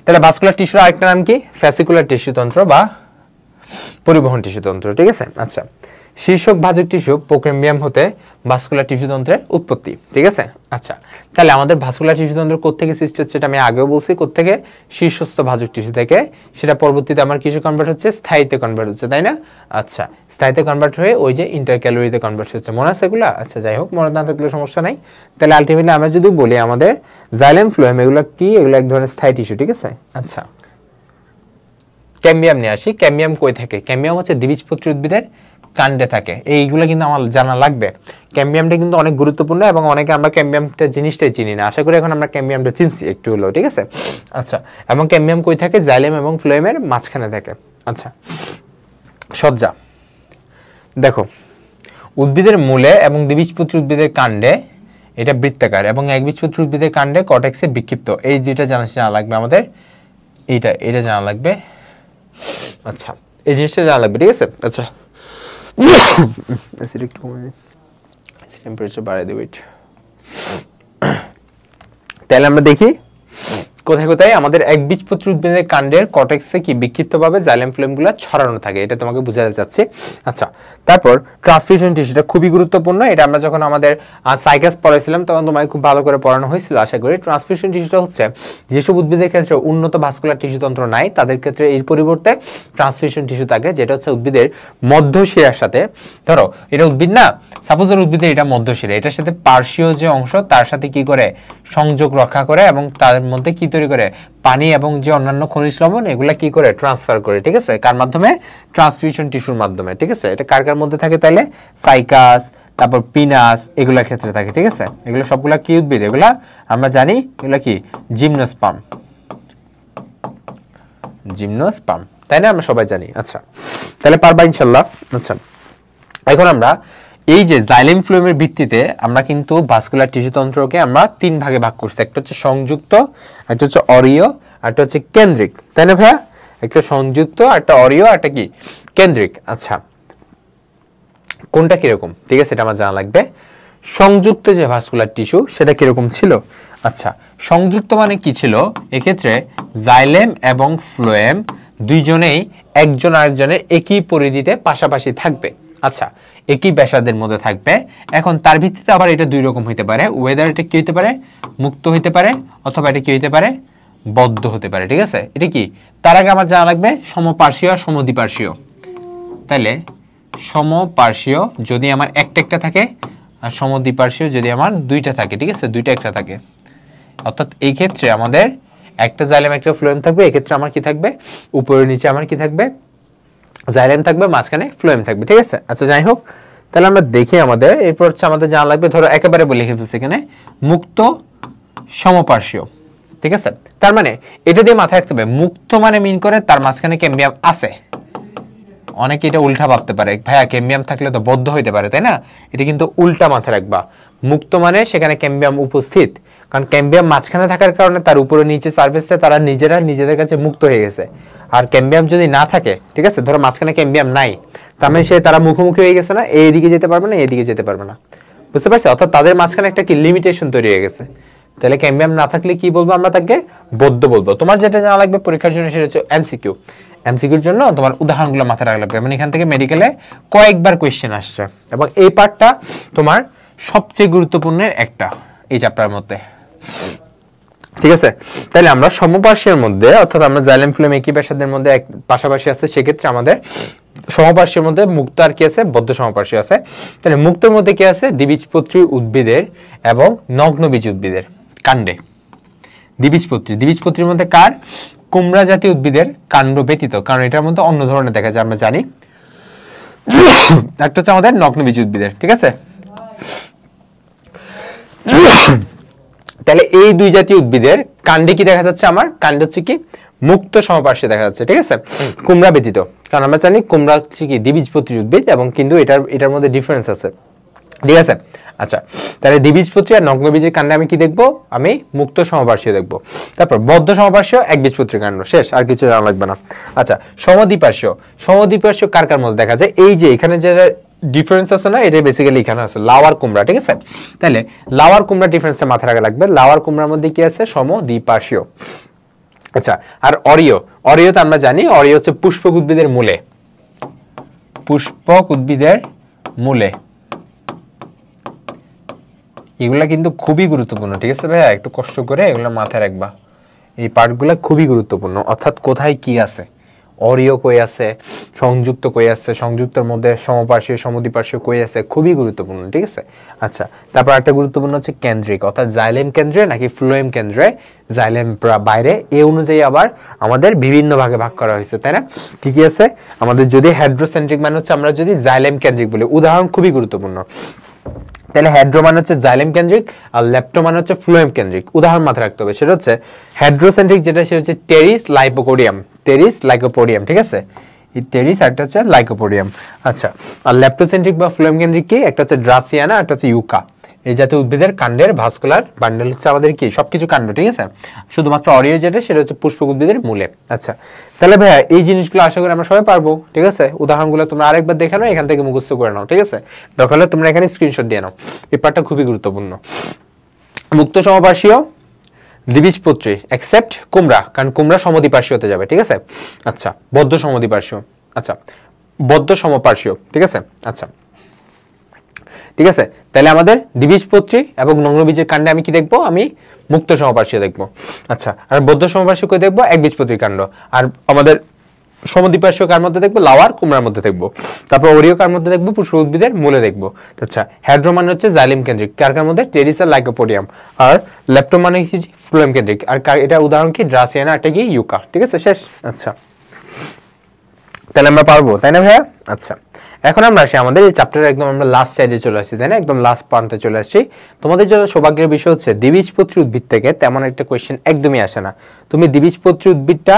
[SPEAKER 1] তাহলে ভাস্কুলার টিস্যুর আরেকটা নাম কি, ফ্যাসিকুলার টিস্যু তন্ত্র বা পরিবহন টিস্যু তন্ত্র। ঠিক আছে, আচ্ছা শীর্ষক ভাজক টিস্যু প্রোক্যাম্বিয়াম হতে ভাস্কুলার টিস্যু তন্ত্রের উৎপত্তি। ঠিক আছে, আচ্ছা তাহলে আমাদের ভাস্কুলার টিস্যু তন্ত্র কোত্থেকে সৃষ্টি হচ্ছে, এটা আমি আগেও বলছি, কোত্থেকে, শীর্ষস্থ ভাজক টিস্যু থেকে, সেটা পরবর্তীতে আমার কিছু কনভার্ট হচ্ছে, স্থায়ীতে কনভার্ট হচ্ছে, তাই না? আচ্ছা স্থায়ীতে কনভার্ট হয়ে ওই যে ইন্টারক্যালোরিতে কনভার্ট হচ্ছে, মনে আছে এগুলা? আচ্ছা যাই হোক, মনে না থাকলে সমস্যা নাই। তাহলে আলটিমেটলি আমরা যদি বলি আমাদের জাইলেম ফ্লোয়েম এগুলো কি, এগুলো এক ধরনের স্থায়ী টিস্যু। ঠিক আছে, আচ্ছা ক্যাম্বিয়াম নিয়ে আসি। ক্যাম্বিয়াম কই থাকে? ক্যাম্বিয়াম হচ্ছে দ্বিবীজপত্রী উদ্ভিদের কাণ্ডে থাকে, এইগুলো কিন্তু আমার জানা লাগবে। ক্যাম্বিয়ামটা কিন্তু অনেক গুরুত্বপূর্ণ এবং অনেকে আমরা ক্যাম্বিয়ামটা জিনিসটাই চিনি না, আশা করি এখন আমরা ক্যাম্বিয়ামটা চিনছি একটু হলো। ঠিক আছে, আচ্ছা এবং ক্যাম্বিয়াম কই থাকে? জাইলেম এবং ফ্লোয়েমের মাঝখানে থাকে। আচ্ছা সজ্জা দেখো, উদ্ভিদের মূলে এবং দ্বিবীজপত্রী উদ্ভিদের কাণ্ডে এটা বৃত্তাকার এবং একবীজপত্রী উদ্ভিদের কাণ্ডে কর্টেক্সে বিক্ষিপ্ত। এই দুইটা জানা লাগবে আমাদের, এটা জানা লাগবে। আচ্ছা এই জিনিসটা জানা লাগবে। ঠিক আছে, আচ্ছা টেম্পারেচার বাড়াই দেব। তাহলে আমরা দেখি কোথায় কোথায় আমাদের একবীজপত্রী উদ্ভিদের কাণ্ডের কর্টেক্সে কি বিক্ষিপ্তভাবে জাইলেম ফ্লোয়েমগুলো ছড়ানো থাকে, এটা তোমাকে বোঝাতে যাচ্ছে। আচ্ছা তারপর ট্রান্সফিউশন টিস্যুটা খুবই গুরুত্বপূর্ণ, এটা আমরা যখন আমাদের সাইকাস পড়াইছিলাম তখন তোমাকে খুব ভালো করে পড়ানো হয়েছিল আশা করি। ট্রান্সফিউশন টিস্যুটা হচ্ছে যেসব উদ্ভিদের ক্ষেত্রে উন্নত ভাস্কুলার টিস্যু তন্ত্র নাই তাদের ক্ষেত্রে এর পরিবর্তে ট্রান্সফিউশন টিস্যু থাকে, যেটা হচ্ছে উদ্ভিদের মধ্যশিরার সাথে, ধরো এটা উদ্ভিদ না, সাপোজ উদ্ভিদের এটা মধ্যশিরা, এটার সাথে পার্শ্বীয় যে অংশ তার সাথে কি করে সংযোগ রক্ষা করে এবং তার মধ্যে কি তৈরি করে, পানি এবং যে অন্যান্য খনিজ লবণ এগুলা কি করে ট্রান্সফার করে। ঠিক আছে, কার মাধ্যমে? ট্রান্সফিউশন টিস্যুর মাধ্যমে। ঠিক আছে, এটা কার কার মধ্যে থাকে তাহলে? সাইকাস, তারপর পিনাস, এগুলোর ক্ষেত্রে থাকে। ঠিক আছে, এগুলো সবগুলা কি উদ্ভিদ? এগুলা আমরা জানি এগুলা কি জিমনোস্পার্ম, জিমনোস্পার্ম, তাই না? আমরা সবাই জানি। আচ্ছা তাহলে পারবা ইনশাআল্লাহ। আচ্ছা এখন আমরা এই যে জাইলেম ফ্লোয়েমের ভিত্তিতে আমরা কিন্তু ভাস্কুলার টিস্যু তন্ত্রকে আমরা তিন ভাগে ভাগ করছি, একটা হচ্ছে সংযুক্ত, একটা হচ্ছে অরীয়, আর একটা হচ্ছে কেন্দ্রিক, তাই না ভাইয়া? একটা সংযুক্ত, একটা অরীয়, একটা কি কেন্দ্রিক। আচ্ছা কোনটা কিরকম? ঠিক আছে, এটা আমার জানা লাগবে। সংযুক্ত যে ভাস্কুলার টিস্যু সেটা কিরকম ছিল? আচ্ছা সংযুক্ত মানে কি ছিল? এক্ষেত্রে জাইলেম এবং ফ্লোয়েম দুইজনেই একজন আরেকজনের একই পরিধিতে পাশাপাশি থাকবে। আচ্ছা একই ব্যাসার্ধের মধ্যে থাকবে। এখন তার ভিত্তিতে আবার এটা দুই রকম হইতে পারে, ওয়েদার এটা কি হইতে পারে? মুক্ত হইতে পারে, অথবা এটা কি হইতে পারে? বদ্ধ হতে পারে। ঠিক আছে, এটা কি? তার আগে আমার জানা লাগবে সমপার্শ্বীয় আর সমদ্বিপার্শ্বীয়। তাহলে সমপার্শ্বীয় যদি আমার একটা একটা থাকে আর সমদ্বিপার্শ্বীয় যদি আমার দুইটা থাকে। ঠিক আছে, দুইটা একটা থাকে, অর্থাৎ এই ক্ষেত্রে আমাদের একটা জাইলেম একটা ফ্লোয়েম থাকবে, এই ক্ষেত্রে আমার কি থাকবে? উপরে নিচে আমার কি থাকবে? জাইলেম থাকবে, মাঝখানে ফ্লোয়েম থাকবে। ঠিক আছে, আচ্ছা যাই হোক, তাহলে আমরা দেখি আমাদের এরপর হচ্ছে আমাদের জানা লাগবে, ধরো একেবারে বলে লিখে ফেলছি এখানে মুক্ত সমপার্শ্বীয়। ঠিক আছে, তার মানে এটা দিয়ে মাথায় রাখতে হবে মুক্ত মানে মিন করে তার মাঝখানে ক্যাম্বিয়াম আছে। অনেকে এটা উল্টা ভাবতে পারে, ভাইয়া ক্যাম্বিয়াম থাকলে তো বদ্ধ হইতে পারে, তাই না? এটা কিন্তু উল্টা মাথায় রাখবা। মুক্ত মানে সেখানে ক্যাম্বিয়াম উপস্থিত, কারণ ক্যাম্বিয়াম মাঝখানে থাকার কারণে তার উপরে নিচে সার্ফেসটা তারা নিজেদের কাছে মুক্ত হয়ে গেছে। আর ক্যাম্বিয়াম যদি না থাকে, ঠিক আছে, ধরো মাঝখানে ক্যাম্বিয়াম নাই, তার মানে তারা মুখোমুখি হয়ে গেছে না, এইদিকে যেতে পারবে না, এইদিকে যেতে পারবে না, বুঝতে পারছো? অর্থাৎ তাদের মাঝখানে একটা কি লিমিটেশন তৈরি হয়ে গেছে। তাহলে ক্যাম্বিয়াম না থাকলে কি বলবো আমরা? তাকে বদ্ধ বলবো। তোমার যেটা জানা লাগবে পরীক্ষার জন্য সেটা হচ্ছে এমসিকিউ। এমসিকিউর জন্য তোমার উদাহরণগুলো মাথায় রাখা লাগবে, মানে এখান থেকে মেডিকেলে কয়েকবার কোয়েশ্চেন আসছে এবং এই পার্টটা তোমার সবচেয়ে গুরুত্বপূর্ণ একটা এই চ্যাপ্টারের মধ্যে। ঠিক আছে, তাহলে আমরা সমপার্শ্বীর মধ্যে, অর্থাৎ আমরা জাইলেম ফ্লোয়েম একই ব্যাসার্ধের মধ্যে পাশাপাশি আছে, সেক্ষেত্রে আমাদের সমপার্শ্বীর মধ্যে মুক্ত আর কি আছে? বদ্ধ সমপার্শ্বী আছে। তাহলে মুক্তের মধ্যে কি আছে? দ্বিবীজপত্রী উদ্ভিদের এবং নগ্নবীজ উদ্ভিদের কাণ্ডে দ্বিবীজপত্রীর মধ্যে কার? কুমড়া জাতীয় উদ্ভিদের কাণ্ড ব্যতীত, কারণ এটার মধ্যে অন্য ধরনের দেখা যায়, আমরা জানি একটা হচ্ছে আমাদের নগ্নবীজ উদ্ভিদের, ঠিক আছে। তাহলে এই দুই জাতীয় উদ্ভিদের কাণ্ডে কি দেখা যাচ্ছে, আমার কাণ্ড হচ্ছে কি মুক্ত সমপার্শ্বে দেখা যাচ্ছে, ঠিক আছে, কুমড়া ব্যতীত। কারণ আমরা জানি কুমড়া হচ্ছে কি দ্বিবীজপত্রী উদ্ভিদ, এবং কিন্তু এটার মধ্যে ডিফারেন্স আছে, ঠিক আছে। আচ্ছা, তাহলে দ্বিবীজপত্রী আর নগ্নবীজের কাণ্ডে আমি কি দেখবো, আমি মুক্ত সমপার্শ্বীয় দেখবো। তারপর বদ্ধ সমপার্শ্বীয় একবীজপত্রী কাণ্ড, শেষ, আর কিছু জানা লাগবে না। আচ্ছা, সমদ্বিপার্শ্বীয়, সমদ্বিপার্শ্বীয় কার কার মধ্যে দেখা যায়, এই যে এখানে যে ডিফারেন্স আছে না, এটা বেসিক্যালি এখানে আছে লাউয়ার কুমড়া, ঠিক আছে। তাহলে লাউয়ার কুমড়া ডিফারেন্সটা মাথায় রাখা লাগবে, লাউয়ার কুমড়ার মধ্যে কি আছে, সমদ্বিপার্শ্বীয়। আচ্ছা, আর অরিয়, অরিয় তো আমরা জানি অরিয় হচ্ছে পুষ্পক উদ্ভিদের মূলে, পুষ্পক উদ্ভিদের মূলে। এগুলা কিন্তু খুবই গুরুত্বপূর্ণ, ঠিক আছে ভাইয়া, একটু কষ্ট করে এগুলো মাথায় রাখবা, এই পার্টগুলো খুবই গুরুত্বপূর্ণ। অর্থাৎ কোথায় কি আছে, অরিয় কই আছে, সংযুক্ত কই আছে, সংযুক্তের মধ্যে সমপার্শ্বীয় সমদ্বিপার্শ্বীয় কই আছে, খুবই গুরুত্বপূর্ণ, ঠিক আছে। আচ্ছা, তারপর একটা গুরুত্বপূর্ণ হচ্ছে কেন্দ্রিক, অর্থাৎ জাইলেম কেন্দ্রে নাকি ফ্লোয়েম কেন্দ্রে, জাইলেম বাইরে, এই অনুযায়ী আবার আমাদের বিভিন্ন ভাগে ভাগ করা হয়েছে, তাই না। কি কি আছে আমাদের, যদি হেড্রোসেন্ট্রিক মানে হচ্ছে আমরা যদি জাইলেম কেন্দ্রিক বলি, উদাহরণ খুবই গুরুত্বপূর্ণ। তাহলে হেড্রো মানে হচ্ছে জাইলেম কেন্দ্রিক, আর লেপ্টো মানে হচ্ছে ফ্লোয়েম কেন্দ্রিক। উদাহরণ মাথায় রাখতে হবে, সেটা হচ্ছে হেড্রোসেন্ট্রিক যেটা, সেটা হচ্ছে টেরিস লাইকোপোডিয়াম, টেরিস লাইকোপোডিয়াম, ঠিক আছে, এই টেরিস, একটা হচ্ছে লাইকোপোডিয়াম। আচ্ছা, আর লেপ্টোসেন্ট্রিক বা ফ্লোয়েম কেন্দ্রিক কি, একটা হচ্ছে ড্রাসিয়ানা, একটা হচ্ছে ইউকা। এই জাতীয় উদ্ভিদের কাণ্ডের ভাস্কুলার বান্ডেল হচ্ছে আমাদের কি সবকিছু কাণ্ড, ঠিক আছে। শুধুমাত্র অরিয় যেটা, সেটা হচ্ছে পুষ্পক উদ্ভিদের মূলে। আচ্ছা, তাহলে ভাইয়া এই জিনিসগুলো আশা করি আমরা সবাই পারবো, ঠিক আছে। উদাহরণগুলো তোমরা আরেকবার দেখে নাও, এখান থেকে মুখস্থ করে নাও, ঠিক আছে। দরকার হলে তোমরা এখানে স্ক্রিনশট দিয়ে নাও, এই পার্টটা খুবই গুরুত্বপূর্ণ। মুক্ত সমপার্শ্বীয় দ্বিবীজপত্রী এক্সেপ্ট কুমড়া, কারণ কুমড়া সমদ্বিপার্শ্বীয় হতে যাবে, ঠিক আছে। আচ্ছা, বদ্ধ সমদ্বিপার্শ্বীয়, আচ্ছা বদ্ধ সমপার্শ্বীয়, ঠিক আছে। আচ্ছা, ঠিক আছে, তাহলে আমাদের দ্বিবীজপত্রী এবং নগ্নবীজের কাণ্ডে আমি কি দেখবো, আমি মুক্ত সমপার্শ্বীয় দেখবো। আচ্ছা, আর বদ্ধ সমপার্শ্বীয় কই দেখবো, একবীজপত্রী কাণ্ড। আর আমাদের সমদ্বিপার্শ্বীয় কার মধ্যে দেখবো, লাউয়ার কুমড়ার মধ্যে দেখবো। তারপর অরিয় কার মধ্যে দেখবো, পুষ্প উদ্ভিদের মূলে দেখবো। আচ্ছা, হেড্রো মানে হচ্ছে জাইলেম কেন্দ্রিক, কার মধ্যে, টেরিস আর লাইকোপোডিয়াম। আর লেপ্টো মানে হচ্ছে ফ্লোয়েম কেন্দ্রিক, আর এটা উদাহরণ কি, ড্রাসিয়ানা, একটা কি ইউকা, ঠিক আছে, শেষ। আচ্ছা, তাহলে আমরা পারবো, তাই না ভাইয়া। আচ্ছা, এখন আমরা আসি আমাদের এই চ্যাপ্টারের একদম আমরা লাস্ট সাইডে চলে আসছি, তাই না, একদম লাস্ট প্রান্তে চলে আসছি। তোমাদের জন্য সৌভাগ্যের বিষয় হচ্ছে দ্বিবীজপত্রী উদ্ভিদ থেকে তেমন একটা কোয়েশ্চেন একদমই আসে না। তুমি দ্বিবীজপত্রী উদ্ভিদটা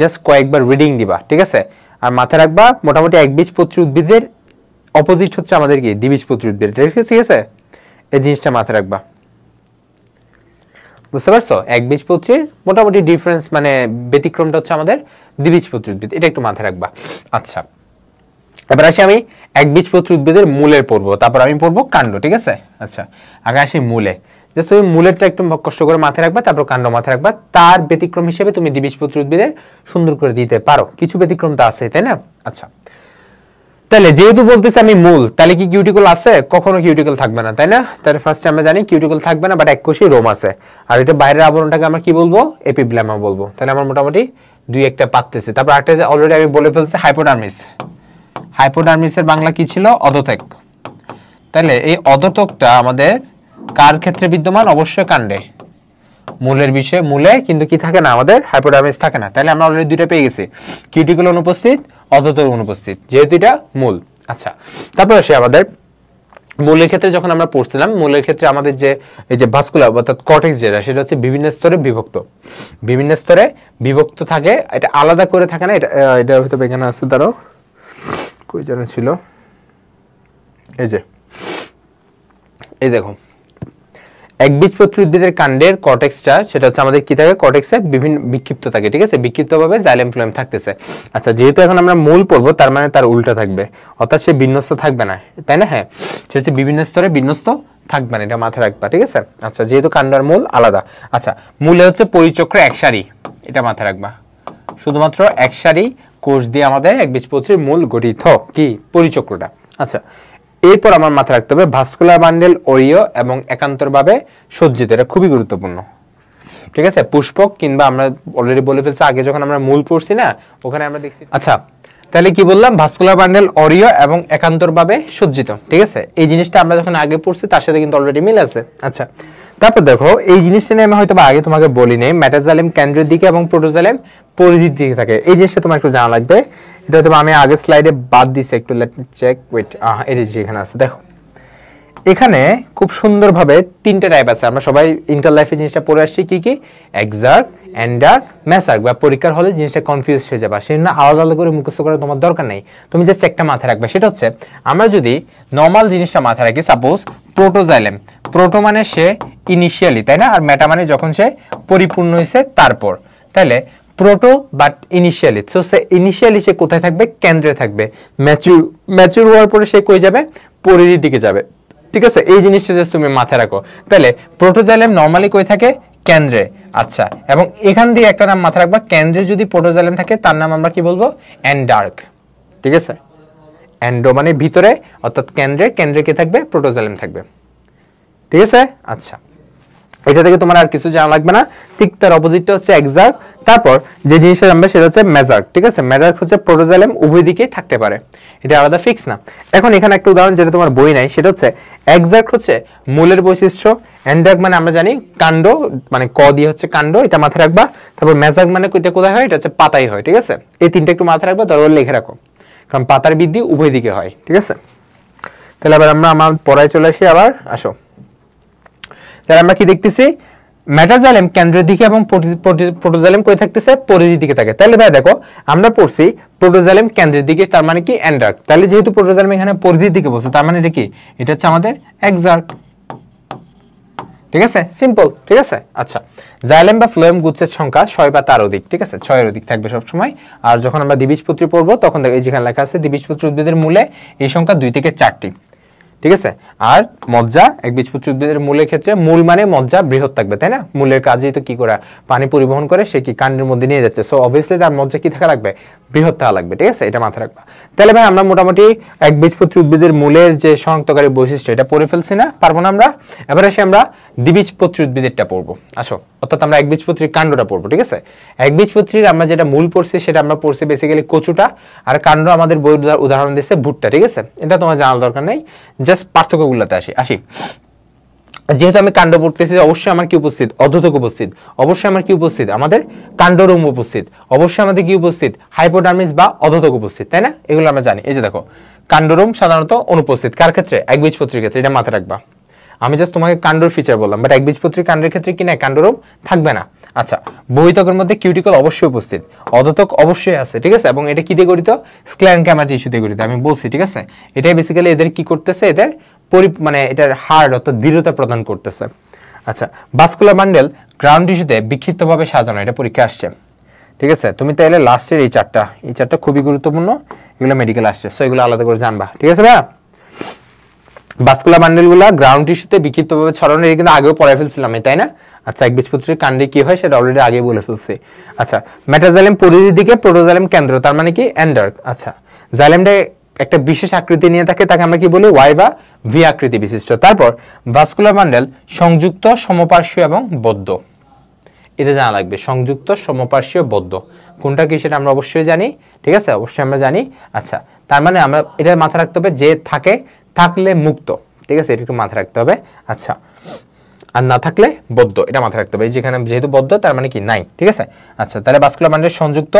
[SPEAKER 1] জাস্ট কয়েকবার রিডিং দিবা, ঠিক আছে। আর মাথায় রাখবা মোটামুটি একবীজপত্রী উদ্ভিদের অপোজিট হচ্ছে আমাদের কি দ্বিবীজপত্রী উদ্ভিদ, ঠিক আছে। এই জিনিসটা মাথায় রাখবা, বুঝতে পারছো। একবীজপত্রীর মোটামুটি ডিফারেন্স মানে ব্যতিক্রমটা হচ্ছে আমাদের দ্বিবীজপত্রী উদ্ভিদ, এটা একটু মাথায় রাখবা। আচ্ছা, এবার আসি আমি একবীজপত্রী উদ্ভিদের মূলের পড়বো, তারপর আমি পড়বো কাণ্ড, ঠিক আছে। আচ্ছা, আগে আসি মূলে, জাস্ট তুমি মূলেরটা একটু কষ্ট করে মাথায় রাখবা, তারপর কাণ্ড মাথায় রাখবা। তার ব্যতিক্রম হিসেবে তুমি দ্বিবীজপত্রী উদ্ভিদের সুন্দর করে দিতে পারো, কিছু ব্যতিক্রম তো আছে, তাই না। আচ্ছা, তাহলে যেহেতু বলতেছে আমি মূল, তাহলে কি কিউটিকল আছে, কখনো কিউটিকল থাকবে না, তাই না। তাহলে ফার্স্টে আমরা জানি কিউটিকল থাকবে না, বাট এককোষী রোম আছে। আর এটা বাইরের আবরণটাকে আমরা কি বলবো, এপিব্লামা বলবো। তাহলে আমার মোটামুটি দুই একটা পাচ্তেছে। তারপর একটা অলরেডি আমি বলে ফেলছি, হাইপোডার্মিস। হাইপোডার্মিসের বাংলা কি ছিল, অধোতক। তাহলে এই অধোতকটা আমাদের কার ক্ষেত্রে বিদ্যমান, অবশ্যই কাণ্ডে, মূলের বিষয়ে মূলে কিন্তু কি থাকে না, আমাদের হাইপোডার্মিস থাকে না। তাহলে আমরা অলরেডি দুইটা পেয়ে গেছি, কিউটিকল অনুপস্থিত, অধোতক অনুপস্থিত, যেহেতু এটা মূল। আচ্ছা, তারপর আসে আমাদের মূলের ক্ষেত্রে যখন আমরা পড়ছিলাম, মূলের ক্ষেত্রে আমাদের যে এই যে ভাস্কুলার অর্থাৎ কর্টেক্স যেটা, সেটা হচ্ছে বিভিন্ন স্তরে বিভক্ত, বিভিন্ন স্তরে বিভক্ত থাকে, এটা আলাদা করে থাকে না। এটা হয়তো এখানে আছে, তারও কই যেন ছিল, এই যে এই দেখো, একবীজপত্রী উদ্ভিদের কাণ্ডের কর্টেক্সটা, সেটা হচ্ছে আমাদের কি থাকে, কর্টেক্সে বিভিন্ন বিক্ষিপ্ত থাকে, ঠিক আছে, বিক্ষিপ্তভাবে জাইলেম ফ্লোয়েম থাকতেছে। আচ্ছা, যেহেতু এখন আমরা মূল পড়বো, তার মানে তার উল্টা থাকবে, অর্থাৎ সে বিন্যস্ত থাকবে না, তাই না। হ্যাঁ, সে হচ্ছে বিভিন্ন স্তরে বিন্যস্ত থাকবে না, এটা মাথায় রাখবা, ঠিক আছে। আচ্ছা, যেহেতু কাণ্ড আর মূল আলাদা। আচ্ছা, মূলে হচ্ছে পরিচক্র এক সারি, এটা মাথায় রাখবা, শুধুমাত্র এক সারি কোষ দিয়ে আমাদের একবীজপত্রীর মূল গঠিত, কি পরিচক্রটা। আচ্ছা, এরপর আমার মাথায় রাখতে হবে ভাস্কুলার বান্ডেল অরিয় এবং একান্তরভাবে সজ্জিত, এটা খুবই গুরুত্বপূর্ণ, ঠিক আছে। পুষ্পক কিংবা আমরা অলরেডি বলে ফেলছি আগে যখন আমরা মূল পড়ছি না, ওখানে আমরা দেখছি। আচ্ছা, তাহলে কি বললাম, ভাস্কুলার বান্ডেল অরিয় এবং একান্তরভাবে সজ্জিত, ঠিক আছে। এই জিনিসটা আমরা যখন আগে পড়ছি তার সাথে কিন্তু অলরেডি মিল আছে। আচ্ছা, তারপর দেখো এই জিনিসটা নিয়ে আমি হয়তো আগে তোমাকে বলি নাই, মেটাজাইলেম কেন্দ্রের দিকে এবং প্রোটোজাইলেম পরিধির দিকে থাকে। এই জিনিসটা তোমার একটু জানা লাগবে। এটা হয়তো আমি আগের স্লাইডে বাদ দিছি, একটু লেট মি চেক, ওয়েট, এই যে এখানে আছে দেখো, এখানে খুব সুন্দরভাবে তিনটা টাইপ আছে। আমরা সবাই ইন্টার লাইফে জিনিসটা পড়ে আসছি, কি কি, এক্সার্ক, এন্ডার্ক, মেসার্ক, বা পরীক্ষার হলে জিনিসটা কনফিউজ হয়ে যাবে, সেজন্য আলাদা আলাদা করে মুখস্থ করার তোমার দরকার নেই। তুমি জাস্ট একটা মাথায় রাখবে, সেটা হচ্ছে আমরা যদি নর্মাল জিনিসটা মাথায় রাখি, সাপোজ প্রোটোজাইলেম, প্রোটো মানে সে ইনিশিয়ালি, তাই না, আর মেটা মানে যখন সে পরিপূর্ণ হয়েছে তারপর, তাহলে প্রোটো বাট ইনিশিয়ালি, সো সে ইনিশিয়ালি সে কোথায় থাকবে, কেন্দ্রে থাকবে। ম্যাচিউর হওয়ার পরে সে কই যাবে, পরিধির দিকে যাবে। ঠিক আছে, এই জিনিসটা জাস্ট তুমি মাথায় রাখো। তাহলে প্রোটোজাইলেম নরমালি কই থাকে, কেন্দ্রে। আচ্ছা, এবং এখান দিয়ে একটা নাম মাথায় রাখবা, কেন্দ্রে যদি প্রোটোজাইলেম থাকে তার নাম আমরা কি বলবো, এন্ডার্ক। ঠিক আছে, এন্ডো মানে ভিতরে, অর্থাৎ কেন্দ্রে, কেন্দ্রে কি থাকবে, প্রোটোজাইলেম থাকবে। ঠিক আছে, আচ্ছা, এটা থেকে তোমার আর কিছু জানা লাগবে না। ঠিক তার অপোজিটটা হচ্ছে এক্সার্ক। তারপর যে জিনিসটা জানবে সেটা হচ্ছে মেজার্ক। ঠিক আছে, মেজার্ক হচ্ছে প্রোটোজাইলেম উভয় দিকেই থাকতে পারে, এটা আলাদা ফিক্স না। এখন এখানে একটা উদাহরণ যেটা তোমার বই নাই, সেটা হচ্ছে এক্সার্ক হচ্ছে মূলের বৈশিষ্ট্য, এন্ডার্ক মানে আমরা জানি কাণ্ড, মানে ক দিয়ে হচ্ছে কাণ্ড, এটা মাথায় রাখবা। তারপর মেজার্ক মানে এটা কোথায় হয়, এটা হচ্ছে পাতায় হয়। ঠিক আছে, এই তিনটা একটু মাথায় রাখবা, দরকার লিখে রাখো, কারণ পাতার বৃদ্ধি উভয় দিকে হয়। ঠিক আছে, তাহলে আবার আমরা আমার পড়ায় চলে আসি। আবার আসো, তাহলে আমরা কি দেখতেছি, মেটাজাইলেম কেন্দ্রের দিকে এবং প্রোটোজাইলেম কই থাকতেছে, পরিধির দিকে থাকে। তাহলে ভাই দেখো, আমরা পড়ছি প্রোটোজাইলেম কেন্দ্রের দিকে, তার মানে কি এন্ডার্ক। তাহলে যেহেতু প্রোটোজাইলেম এখানে পরিধির দিকে বলছে, তার মানে এটা কি, এটা হচ্ছে আমাদের এক্সার্ক। ঠিক আছে, সিম্পল। ঠিক আছে, আচ্ছা, জাইলেম বা ফ্লোয়েম গুচ্ছের সংখ্যা 6 বা তার অধিক। ঠিক আছে, 6 এর অধিক থাকবে সব সময়। আর যখন আমরা দ্বিবীজপত্রী পড়বো, তখন দেখো এই যেখানে লেখা আছে দ্বিবীজপত্রী উদ্ভিদের মূলে এই সংখ্যা 2 থেকে 4টি। ঠিক আছে, আর মজ্জা একবীজপত্রী উদ্ভিদের মূলের ক্ষেত্রে, মূল মানে মজ্জা বৃহৎ থাকবে, তাই না, মূলের কাজেই তো কি করা, পানি পরিবহন করে, সে কি কাণ্ডের মধ্যে নিয়ে যাচ্ছে, সো অবভিয়াসলি তার মজ্জা কি থাকা লাগবে, বৃহৎ থাকা লাগবে। ঠিক আছে, এটা মাথায় রাখবা। তাহলে ভাই আমরা মোটামুটি একবীজপত্রী উদ্ভিদের মূলের যে শনাক্তকারী বৈশিষ্ট্য, এটা পড়ে ফেলছি না, পারবো না আমরা। এবার এসে আমরা দ্বিবীজপত্রী উদ্ভিদেরটা পড়বো, আসো, অর্থাৎ আমরা একবীজপত্রীর কাণ্ডটা পড়বো। ঠিক আছে, একবীজপত্রীর আমরা যেটা মূল পড়ছি সেটা আমরা পড়ছি বেসিক্যালি কচুটা, আর কাণ্ড আমাদের বই উদাহরণ দিচ্ছে ভুট্টা। ঠিক আছে, এটা তোমার জানার দরকার নেই, জাস্ট পার্থক্যগুলোতে আসি। যেহেতু আমি কাণ্ড পড়তেছি, অবশ্যই আমার কি উপস্থিত, অধোতক উপস্থিত। অবশ্যই আমার কি উপস্থিত, আমাদের কাণ্ডরোম উপস্থিত। অবশ্যই আমাদের কি উপস্থিত, হাইপোডার্মিস বা অধোতক উপস্থিত, তাই না, এগুলো আমরা জানি। এই যে দেখো, কাণ্ডরোম সাধারণত অনুপস্থিত, কার ক্ষেত্রে, একবীজপত্রীর ক্ষেত্রে, এটা মাথায় রাখবা। আমি জাস্ট তোমাকে কাণ্ডর ফিচার বললাম, বাট একবীজপত্রী কাণ্ডের ক্ষেত্রে কি না, কাণ্ডরোম থাকবে না। আচ্ছা, বহিতকের মধ্যে কিউটিকল অবশ্যই উপস্থিত, অধোতক অবশ্যই আছে। ঠিক আছে, এবং এটা কি দিয়ে গঠিত, স্ক্লেরেনকাইমা টিস্যু দিয়ে গঠিত, আমি বলছি। ঠিক আছে, এটাই বেসিক্যালি এদের কি করতেছে, এদের মানে এটার হার্ড অর্থাৎ দৃঢ়তা প্রদান করতেছে। আচ্ছা, ভাস্কুলার বান্ডেল গ্রাউন্ড টিস্যুতে বিক্ষিপ্তভাবে সাজানো, এটা পরীক্ষা আসছে। ঠিক আছে, তুমি তাহলে লাস্টের এই চারটা খুবই গুরুত্বপূর্ণ, এগুলো মেডিকেল আসছে, সো এগুলো আলাদা করে জানবা। ঠিক আছে ভাইয়া, ভাস্কুলার বান্ডেলগুলো গ্রাউন্ড টিস্যুতে বিক্ষিপ্তভাবে ছড়ানো, এটা কিন্তু আগেও পড়াই ফেলছিলাম, তাই না। আচ্ছা, একবীজপত্রীর কাণ্ডে কি হয় সেটা অলরেডি আগে বলে ফেলছি। আচ্ছা, মেটাজাইলেম পরিধির দিকে, প্রোটোজাইলেম কেন্দ্র, তার মানে কি এন্ডার্ক। আচ্ছা, জাইলেমটা একটা বিশেষ আকৃতি নিয়ে থাকে, তাকে আমরা কি বলি, ওয়াই বা ভি আকৃতি বিশিষ্ট। তারপর ভাস্কুলার বান্ডেল সংযুক্ত, সমপার্শ্বীয় এবং বদ্ধ, এটা জানা লাগবে, সংযুক্ত, সমপার্শ্বীয়, বদ্ধ, কোনটা কি সেটা আমরা অবশ্যই জানি। ঠিক আছে, অবশ্যই আমরা জানি। আচ্ছা, তার মানে আমরা এটা মাথায় রাখতে হবে, যে থাকে, থাকলে মুক্ত। ঠিক আছে, এটা একটু মাথায় রাখতে হবে। আচ্ছা, আর না থাকলে বদ্ধ, এটা মাথায় রাখতে হবে, যেখানে যেহেতু বদ্ধ তার মানে কি নাই। ঠিক আছে, আচ্ছা, তাহলে ভাস্কুলার বান্ডেল সংযুক্ত,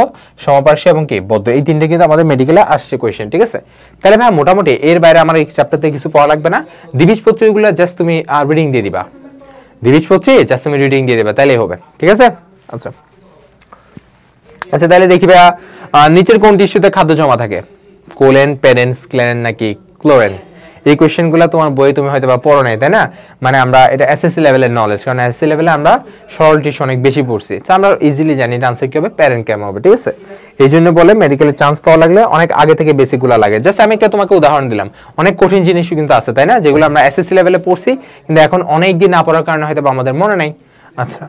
[SPEAKER 1] সমপার্শ্বীয় এবং কি বদ্ধ, এই তিনটে কিন্তু আমাদের মেডিকেলে আসছে কোয়েশ্চেন। ঠিক আছে, তাহলে ভাই মোটামুটি এর বাইরে আমার এই চ্যাপ্টারতে কিছু পড়া লাগবে না। দ্বিবীজপত্রীগুলো জাস্ট তুমি রিডিং দিয়ে দিবা, দ্বিবীজপত্রী জাস্ট তুমি রিডিং দিয়ে দিবা, তাহলেই হবে। ঠিক আছে, আচ্ছা, তাহলে দেখি ভাইয়া, নিচের কোন টিস্যুতে খাদ্য জমা থাকে, কোলেন, পেরেন, স্ক্লেরেন নাকি ক্লোরেন। এই কোয়েশ্চেনগুলো তোমার বইয়ে তুমি হয়তো বা পড়ো নাই, তাই না, মানে আমরা এটা এসএসসি লেভেলের নলেজ, কারণ এসএসসি লেভেলে আমরা সরল টিস্যু অনেক বেশি পড়ছি, তো আমরা ইজিলি জানি এটা আনসার কি হবে, প্যারেন কেমন হবে। ঠিক আছে, এই জন্য বলে মেডিকেলে চান্স পাওয়া লাগলে অনেক আগে থেকে বেসিকগুলো লাগে। জাস্ট আমি একটা তোমাকে উদাহরণ দিলাম, অনেক কঠিন জিনিসও কিন্তু আছে, তাই না, যেগুলো আমরা এসএসসি লেভেলে পড়ছি, কিন্তু এখন অনেক দিন না পড়ার কারণে হয়তো আমাদের মনে নাই। আচ্ছা,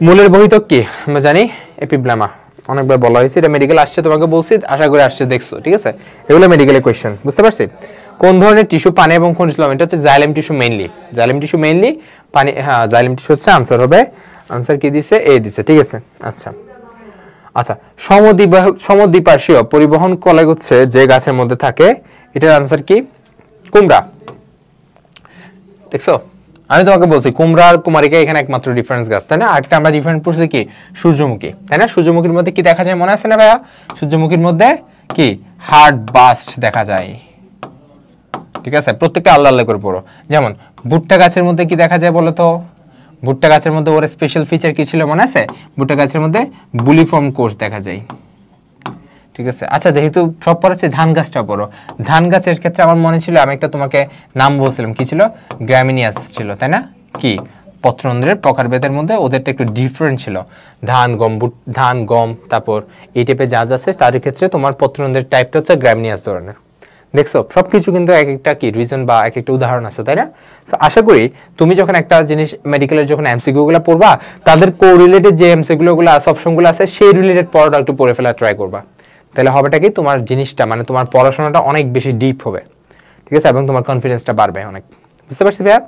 [SPEAKER 1] মূলের বহিতক কি আমরা জানি, এপিব্লামা, অনেকবার বলা হয়েছে, এটা মেডিকেল আসছে, তোমাকে বলছি, আশা করি আসছে, দেখছো। ঠিক আছে, এগুলো মেডিকেলের কোয়েশ্চেন, বুঝতে পারছি। কোন ধরনের টিস্যু পানি এবং খনিজ লবণ, এটা হচ্ছে xylem tissue mainly, xylem tissue mainly পানি, হ্যাঁ জাইলেম টিস্যু হচ্ছে আনসার হবে, আনসার কি দিছে, এ দিছে। ঠিক আছে, আচ্ছা, আচ্ছা, সমদ্বিপার্শ্বীয় পরিবহন কলাগুচ্ছে যে গাছের মধ্যে থাকে, এটার আনসার কি, কুমড়া। দেখছো, আমি তোমাকে বলছি কুমড়া আর কুমারিকা এখানে একমাত্র ডিফারেন্স গাছ, তাই না? আরেকটা আমরা ডিফারেন্ট পড়ছি কি সূর্যমুখী, তাই না? সূর্যমুখীর মধ্যে কি দেখা যায় মনে আছে না ভাইয়া? সূর্যমুখীর মধ্যে কি হার্ড বাস্ট দেখা যায়, ঠিক আছে? প্রত্যেকটা আল্লাহ আল্লাহ করে পড়ো। যেমন ভুট্টা গাছের মধ্যে কি দেখা যায় বলো তো? ভুট্টা গাছের মধ্যে ওর স্পেশাল ফিচার কি ছিল মনে আছে? ভুট্টা গাছের মধ্যে বুলিফর্ম কোষ দেখা যায়, ঠিক আছে? আচ্ছা যেহেতু সব পড়াচ্ছে ধান গাছটা পড়ো। ধান গাছের ক্ষেত্রে আমার মনে ছিল আমি একটা তোমাকে নাম বলছিলাম, কি ছিল? গ্রামিনিয়াস ছিল, তাই না? কি পত্ররন্ধ্রের প্রকারভেদের মধ্যে ওদেরটা একটু ডিফারেন্ট ছিল। ধান গম তারপর এই টাইপের যা আছে তাদের ক্ষেত্রে তোমার পত্ররন্ধ্রের টাইপটা হচ্ছে গ্রামিনিয়াস ধরনের। দেখছো সবকিছু কিন্তু এক একটা কি রিজন বা এক একটা উদাহরণ আছে, তাই না? সো আশা করি তুমি যখন একটা জিনিস মেডিকেলের যখন এমসিকিউ গুলো পড়বা, তাদের কোরিলেটেড যে এমসিকিউ গুলো আছে, অপশনগুলো আছে, সেই রিলেটেড পড়াটা একটু পড়ে ফেলা ট্রাই করবা। তাহলে হবেটা কি তোমার জিনিসটা মানে তোমার পড়াশোনাটা অনেক বেশি ডিপ হবে, ঠিক আছে? এবং তোমার কনফিডেন্সটা বাড়বে অনেক। বুঝতে পারছি ভাইয়া?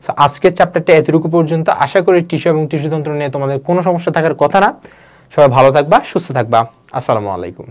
[SPEAKER 1] সো আজকের চ্যাপ্টারটা এতটুকু পর্যন্ত। আশা করি টিস্যু এবং টিস্যু তন্ত্র নিয়ে তোমাদের কোনো সমস্যা থাকার কথা না। সবাই ভালো থাকবা, সুস্থ থাকবা। আসসালামু আলাইকুম।